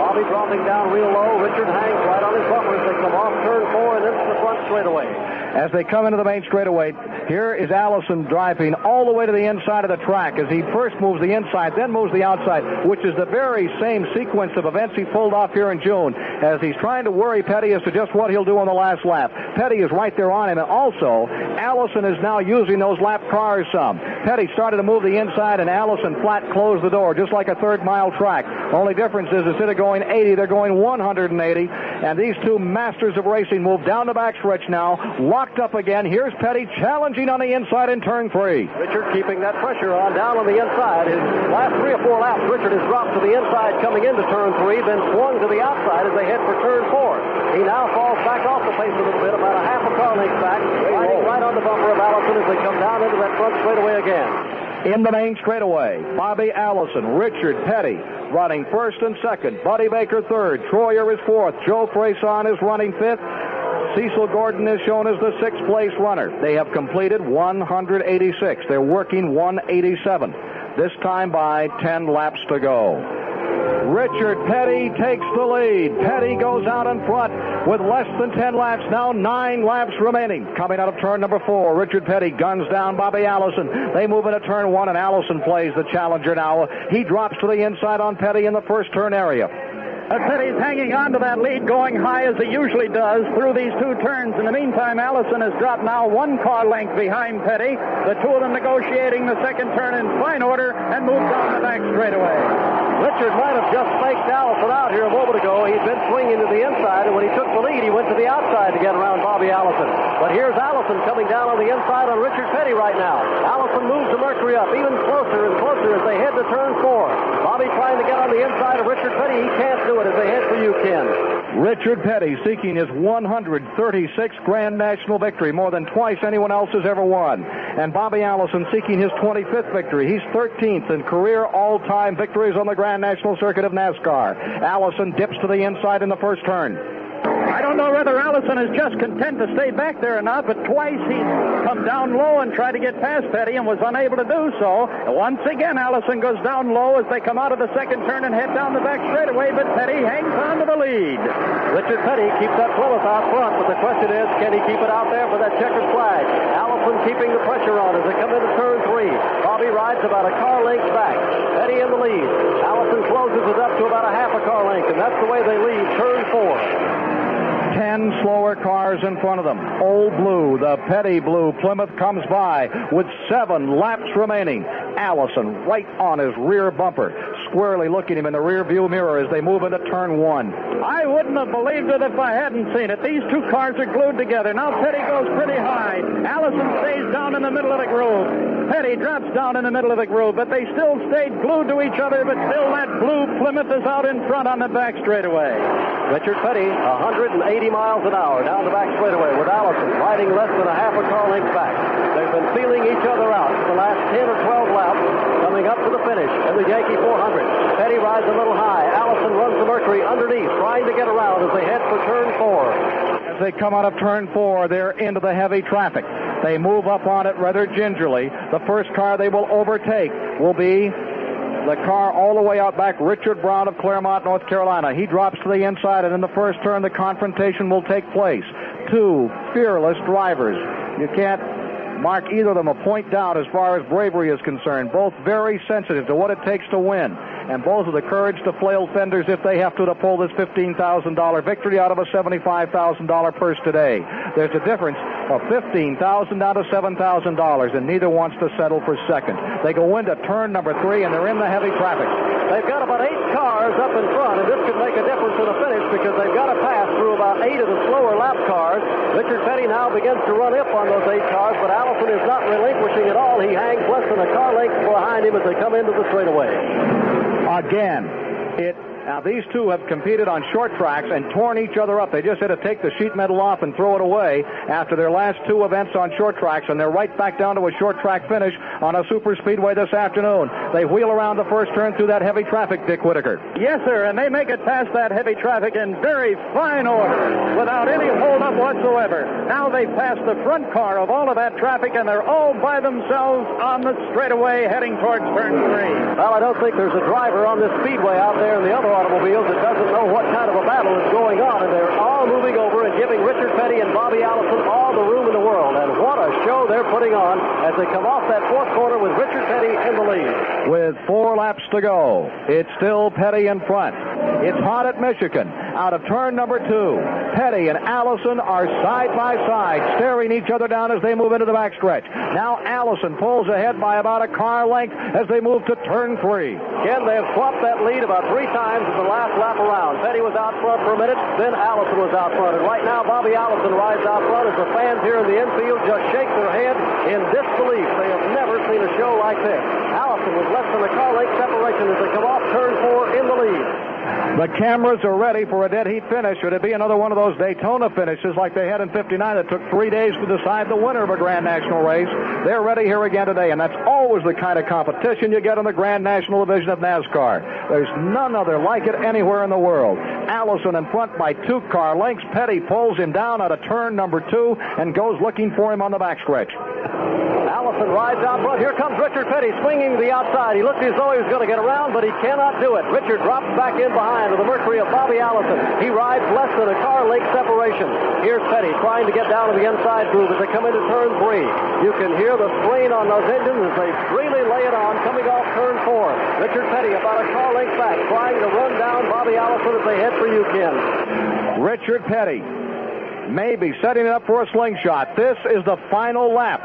Bobby dropping down real low. Richard hangs right on his bumper as they come off turn 4 and into the front straightaway. As they come into the main straightaway, here is Allison driving all the way to the inside of the track as he first moves the inside, then moves the outside, which is the very same sequence of events he pulled off here in June as he's trying to worry Petty as to just what he'll do on the last lap. Petty is right there on him, and also Allison is now using those lap cars some. Petty started to move the inside, and Allison flat closed the door, just like a third-mile track. Only difference is instead of going 80, they're going 180, and these two masters of racing move down the backstretch now, locked up again. Here's Petty challenging on the inside in turn 3. Richard keeping that pressure on down on the inside. His last 3 or 4 laps, Richard has dropped to the inside coming into turn 3, then swung to the outside as they head for turn 4. He now falls back off the pace a little bit, about a half a car length back, riding right on the bumper of Allison as they come down into that front straightaway again. In the main straightaway, Bobby Allison, Richard Petty running first and second, Buddy Baker third, Troyer is fourth, Joe Freyson is running fifth, Cecil Gordon is shown as the 6th place runner. They have completed 186. They're working 187. This time by 10 laps to go. Richard Petty takes the lead. Petty goes out in front with less than 10 laps. Now 9 laps remaining. Coming out of turn number 4, Richard Petty guns down Bobby Allison. They move into turn 1, and Allison plays the challenger now. He drops to the inside on Petty in the first turn area. Petty's hanging on to that lead, going high as he usually does through these 2 turns. In the meantime, Allison has dropped now 1 car length behind Petty. The 2 of them negotiating the second turn in fine order and move down the back straightaway. Richard might have just faked Allison out here a moment ago. He'd been swinging to the inside, and when he took the lead, he went to the outside to get around Bobby Allison. But here's Allison coming down on the inside on Richard Petty right now. Allison moves the Mercury up even closer and closer as they head to turn 4. Bobby trying to get on the inside of Richard Petty. He can't do it as they head for you, Ken. Richard Petty seeking his 136th Grand National victory, more than twice anyone else has ever won. And Bobby Allison seeking his 25th victory. He's 13th in career all-time victories on the Grand National Circuit of NASCAR. Allison dips to the inside in the first turn. I don't know whether Allison is just content to stay back there or not, but twice he's come down low and tried to get past Petty and was unable to do so. Once again, Allison goes down low as they come out of the second turn and head down the back straightaway, but Petty hangs on to the lead. Richard Petty keeps that Plymouth out front, but the question is, can he keep it out there for that checkered flag? Allison keeping the pressure on as they come into turn 3. Bobby rides about a car length back. Petty in the lead. Allison closes it up to about a half a car length, and that's the way they leave turn 4. 10 slower cars in front of them. Old Blue, the Petty Blue Plymouth comes by with 7 laps remaining. Allison right on his rear bumper, squarely looking him in the rear view mirror as they move into turn 1. I wouldn't have believed it if I hadn't seen it. These 2 cars are glued together. Now Petty goes pretty high. Allison stays down in the middle of the groove. Petty drops down in the middle of the groove, but they still stayed glued to each other, but still that blue Plymouth is out in front on the back straightaway. Richard Petty, 180 miles an hour down the back straightaway with Allison riding less than a half a car length back. They've been feeling each other out for the last 10 or 12 laps, coming up to the finish in the Yankee 400. Petty rides a little high. Allison runs the Mercury underneath, trying to get around as they head for turn 4. As they come out of turn 4, they're into the heavy traffic. They move up on it rather gingerly. The first car they will overtake will be the car all the way out back, Richard Brown of Claremont, North Carolina. He drops to the inside, and in the first turn, the confrontation will take place. 2 fearless drivers. You can't mark either of them a point down as far as bravery is concerned. Both very sensitive to what it takes to win, and both have the courage to flail fenders if they have to pull this $15,000 victory out of a $75,000 purse today. There's a difference of $15,000 down to $7,000, and neither wants to settle for second. They go into turn number 3, and they're in the heavy traffic. They've got about 8 cars up in front, and this could make a difference in the finish because they've got to pass through about 8 of the slower lap cars. Richard Petty now begins to run up on those 8 cars, but Allison is not relinquishing at all. He hangs less than a car length behind him as they come into the straightaway. Again, now these 2 have competed on short tracks and torn each other up. They just had to take the sheet metal off and throw it away after their last 2 events on short tracks, and they're right back down to a short track finish on a super speedway this afternoon. They wheel around the first turn through that heavy traffic, Dick Whitaker. Yes, sir, and they make it past that heavy traffic in very fine order, without any hold-up whatsoever. Now they pass the front car of all of that traffic, and they're all by themselves on the straightaway heading towards turn 3. Well, I don't think there's a driver on this speedway out there in the other automobiles that doesn't know what kind of a battle is going on, and they're all moving over and giving Richard Petty and Bobby Allison all the room in the world. And what a show they're putting on as they come off that fourth corner with Richard Petty in the lead. With 4 laps to go, it's still Petty in front. It's hot at Michigan. out of turn number 2. Petty and Allison are side by side, staring each other down as they move into the backstretch. Now Allison pulls ahead by about a car length as they move to turn 3. Again, they have swapped that lead about 3 times in the last lap around. Petty was out front for a minute, then Allison was out front. And right now, Bobby Allison rides out front as the fans here in the infield just shake their head in disbelief. They have never seen a show like this. Allison with less than a car length separation as they come off turn 4 in the lead. The cameras are ready for a dead heat finish. Should it be another one of those Daytona finishes like they had in '59 that took 3 days to decide the winner of a Grand National race? They're ready here again today, and that's always the kind of competition you get in the Grand National division of NASCAR. There's none other like it anywhere in the world. Allison in front by 2 car lengths. Petty pulls him down out of turn number 2 and goes looking for him on the backstretch. Allison rides out front. Here comes Richard Petty swinging to the outside. He looked as though he was going to get around, but he cannot do it. Richard drops back in behind to the Mercury of Bobby Allison. He rides less than a car length separation. Here's Petty trying to get down to the inside groove as they come into turn 3. You can hear the strain on those engines as they really lay it on coming off turn 4. Richard Petty about a car length back trying to run down Bobby Allison as they head for you, Ken. Richard Petty may be setting it up for a slingshot. This is the final lap.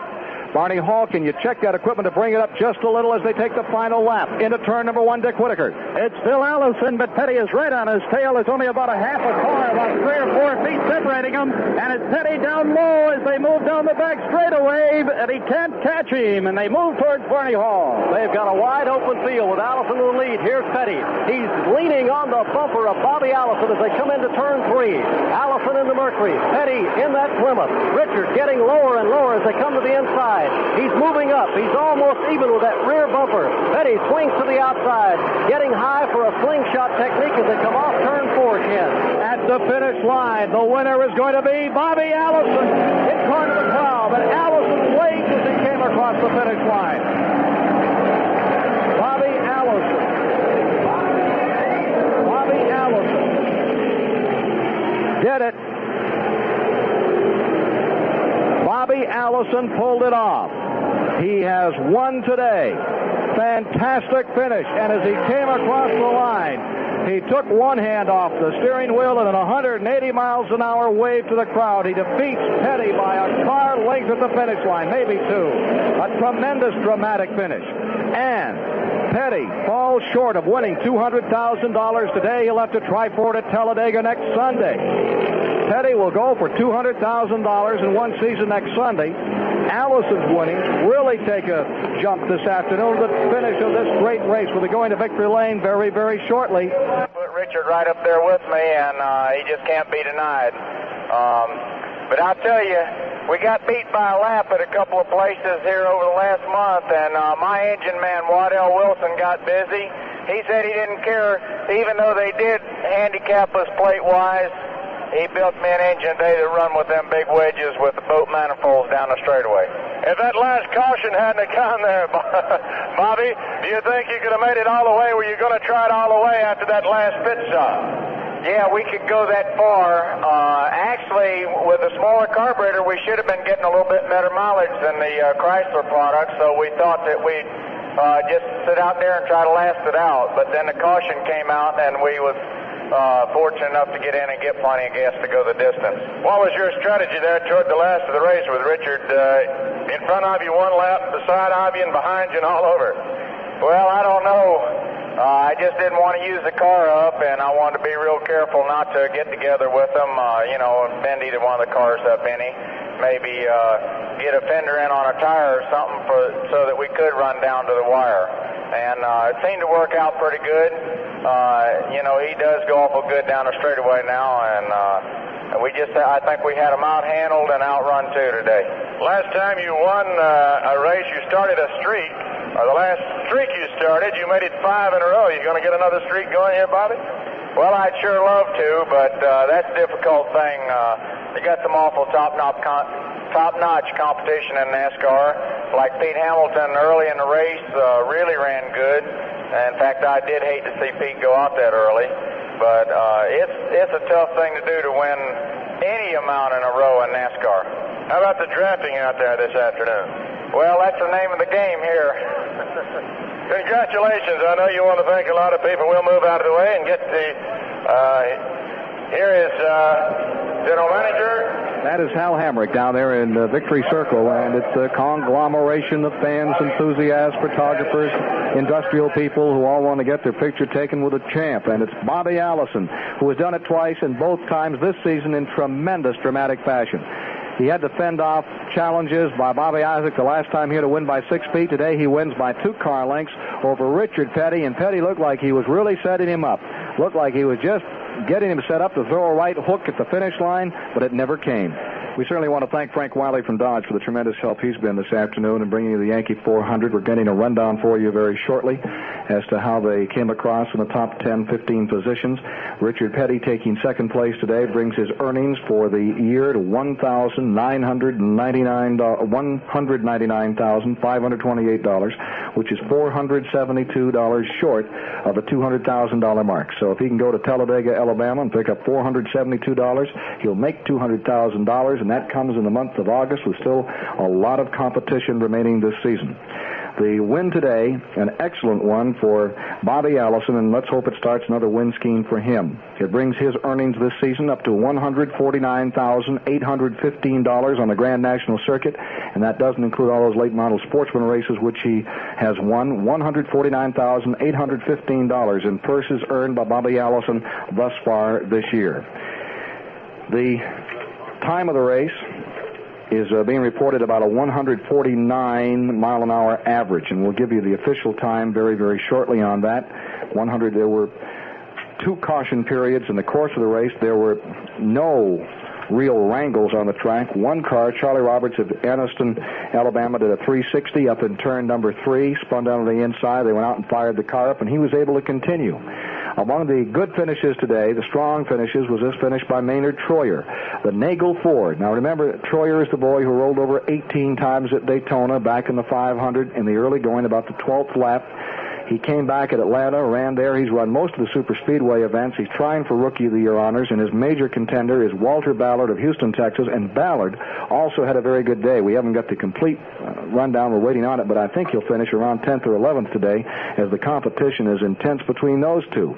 Barney Hall, can you check that equipment to bring it up just a little as they take the final lap into turn number 1, Dick Whitaker? It's still Allison, but Petty is right on his tail. It's only about a half a car, about 3 or 4 feet separating them, and it's Petty down low as they move down the back straightaway, and he can't catch him, and they move towards Barney Hall. They've got a wide open field with Allison in the lead. Here's Petty. He's leaning on the bumper of Bobby Allison as they come into turn 3. Allison in the Mercury. Petty in that Plymouth. Richard getting lower and lower as they come to the inside. He's moving up. He's almost even with that rear bumper. Petty swings to the outside, getting high for a slingshot technique as they come off turn 4, Ken. At the finish line, the winner is going to be Bobby Allison. In front of the crowd, but Allison waved as he came across the finish line. Bobby Allison. Bobby Allison did it. Bobby Allison pulled it off. He has won today. Fantastic finish. And as he came across the line, he took one hand off the steering wheel and at 180 miles an hour wave to the crowd. He defeats Petty by a car length at the finish line, maybe 2. A tremendous, dramatic finish. And Petty falls short of winning $200,000 today. He'll have to try for it at Talladega next Sunday. Petty will go for $200,000 in one season next Sunday. Allison's winning really take a jump this afternoon to the finish of this great race. We'll be going to Victory Lane very, very shortly. Put Richard right up there with me, and he just can't be denied. But I'll tell you, we got beat by a lap at a couple of places here over the last month, and my engine man, Waddell Wilson, got busy. He said he didn't care, even though they did handicap us plate-wise. He built me an engine today to run with them big wedges with the boat manifolds down the straightaway. If that last caution hadn't gone there, Bobby, do you think you could have made it all the way? Were you going to try it all the way after that last pit stop? Yeah, we could go that far. Actually, with a smaller carburetor, we should have been getting a little bit better mileage than the Chrysler product, so we thought that we'd just sit out there and try to last it out. But then the caution came out, and we was fortunate enough to get in and get plenty of gas to go the distance. What was your strategy there toward the last of the race with Richard in front of you one lap, beside of you, and behind you and all over? Well, I don't know. I just didn't want to use the car up, and I wanted to be real careful not to get together with them, and bend either one of the cars up any. Maybe get a fender in on a tire or something so that we could run down to the wire. And it seemed to work out pretty good. He does go awful good down the straightaway now, and I think we had him out-handled and outrun too today. Last time you won a race, you started a streak. The last streak you started, you made it 5 in a row. You going to get another streak going here, Bobby? Well, I'd sure love to, but that's a difficult thing. You got some awful top-notch competition in NASCAR. Like Pete Hamilton early in the race really ran good. In fact, I did hate to see Pete go out that early. But it's a tough thing to do to win any amount in a row in NASCAR. How about the drafting out there this afternoon? Well, that's the name of the game here. Congratulations. I know you want to thank a lot of people. We'll move out of the way and get the Here is General Manager. That is Hal Hamrick down there in Victory Circle, and it's a conglomeration of fans, enthusiasts, photographers, industrial people who all want to get their picture taken with a champ. And it's Bobby Allison, who has done it twice, and both times this season in tremendous dramatic fashion. He had to fend off challenges by Bobby Isaac the last time here to win by 6 feet. Today he wins by 2 car lengths over Richard Petty, and Petty looked like he was really setting him up. Looked like he was just getting him set up to throw a right hook at the finish line, but it never came. We certainly want to thank Frank Wiley from Dodge for the tremendous help he's been this afternoon in bringing you the Yankee 400. We're getting a rundown for you very shortly as to how they came across in the top 10, 15 positions. Richard Petty taking second place today brings his earnings for the year to $199,528, which is $472 short of the $200,000 mark. So if he can go to Talladega, Alabama and pick up $472, he'll make $200,000, and that comes in the month of August with still a lot of competition remaining this season. The win today, an excellent one for Bobby Allison, and let's hope it starts another win scheme for him. It brings his earnings this season up to $149,815 on the Grand National Circuit, and that doesn't include all those late model sportsman races which he has won. $149,815 in purses earned by Bobby Allison thus far this year. The time of the race is being reported about a 149-mile-an-hour average, and we'll give you the official time very, very shortly on that. There were 2 caution periods in the course of the race. There were no real wrangles on the track. One car, Charlie Roberts of Anniston, Alabama, did a 360 up in turn number 3, spun down to the inside. They went out and fired the car up, and he was able to continue. Among the good finishes today, the strong finishes, was this finish by Maynard Troyer, the Nagel Ford. Now remember, Troyer is the boy who rolled over 18 times at Daytona back in the 500 in the early going, about the 12th lap. He came back at Atlanta, ran there. He's run most of the super speedway events. He's trying for Rookie of the Year honors, and his major contender is Walter Ballard of Houston, Texas, and Ballard also had a very good day. We haven't got the complete rundown. We're waiting on it, but I think he'll finish around 10th or 11th today as the competition is intense between those two.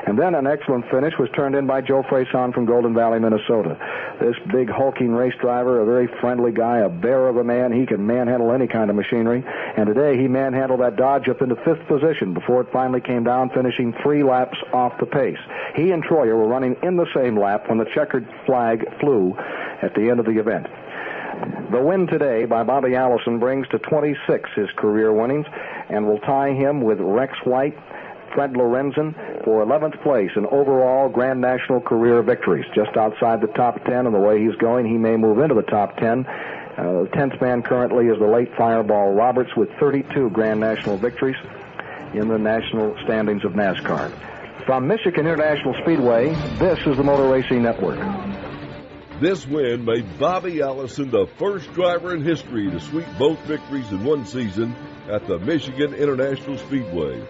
And then an excellent finish was turned in by Joe Freyson from Golden Valley, Minnesota. This big hulking race driver, a very friendly guy, a bear of a man. He can manhandle any kind of machinery, and today he manhandled that Dodge up into 5th position before it finally came down, finishing 3 laps off the pace. He and Troyer were running in the same lap when the checkered flag flew at the end of the event. The win today by Bobby Allison brings to 26 his career winnings and will tie him with Rex White, Fred Lorenzen for 11th place in overall Grand National career victories. Just outside the top 10, and the way he's going, he may move into the top 10. The 10th man currently is the late Fireball Roberts with 32 Grand National victories in the national standings of NASCAR. From Michigan International Speedway, this is the Motor Racing Network. This win made Bobby Allison the first driver in history to sweep both victories in one season at the Michigan International Speedway.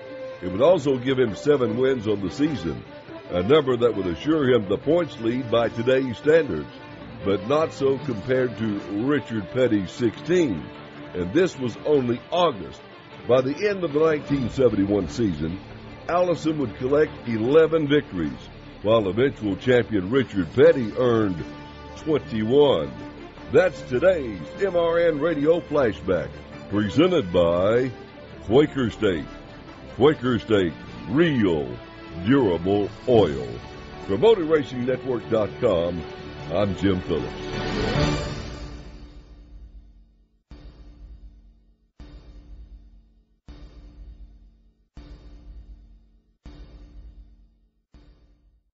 It would also give him 7 wins on the season, a number that would assure him the points lead by today's standards, but not so compared to Richard Petty's 16. And this was only August. By the end of the 1971 season, Allison would collect 11 victories, while eventual champion Richard Petty earned 21. That's today's MRN Radio Flashback, presented by Quaker State. Quaker State, real, durable oil. From MotorRacingNetwork.com, I'm Jim Phillips.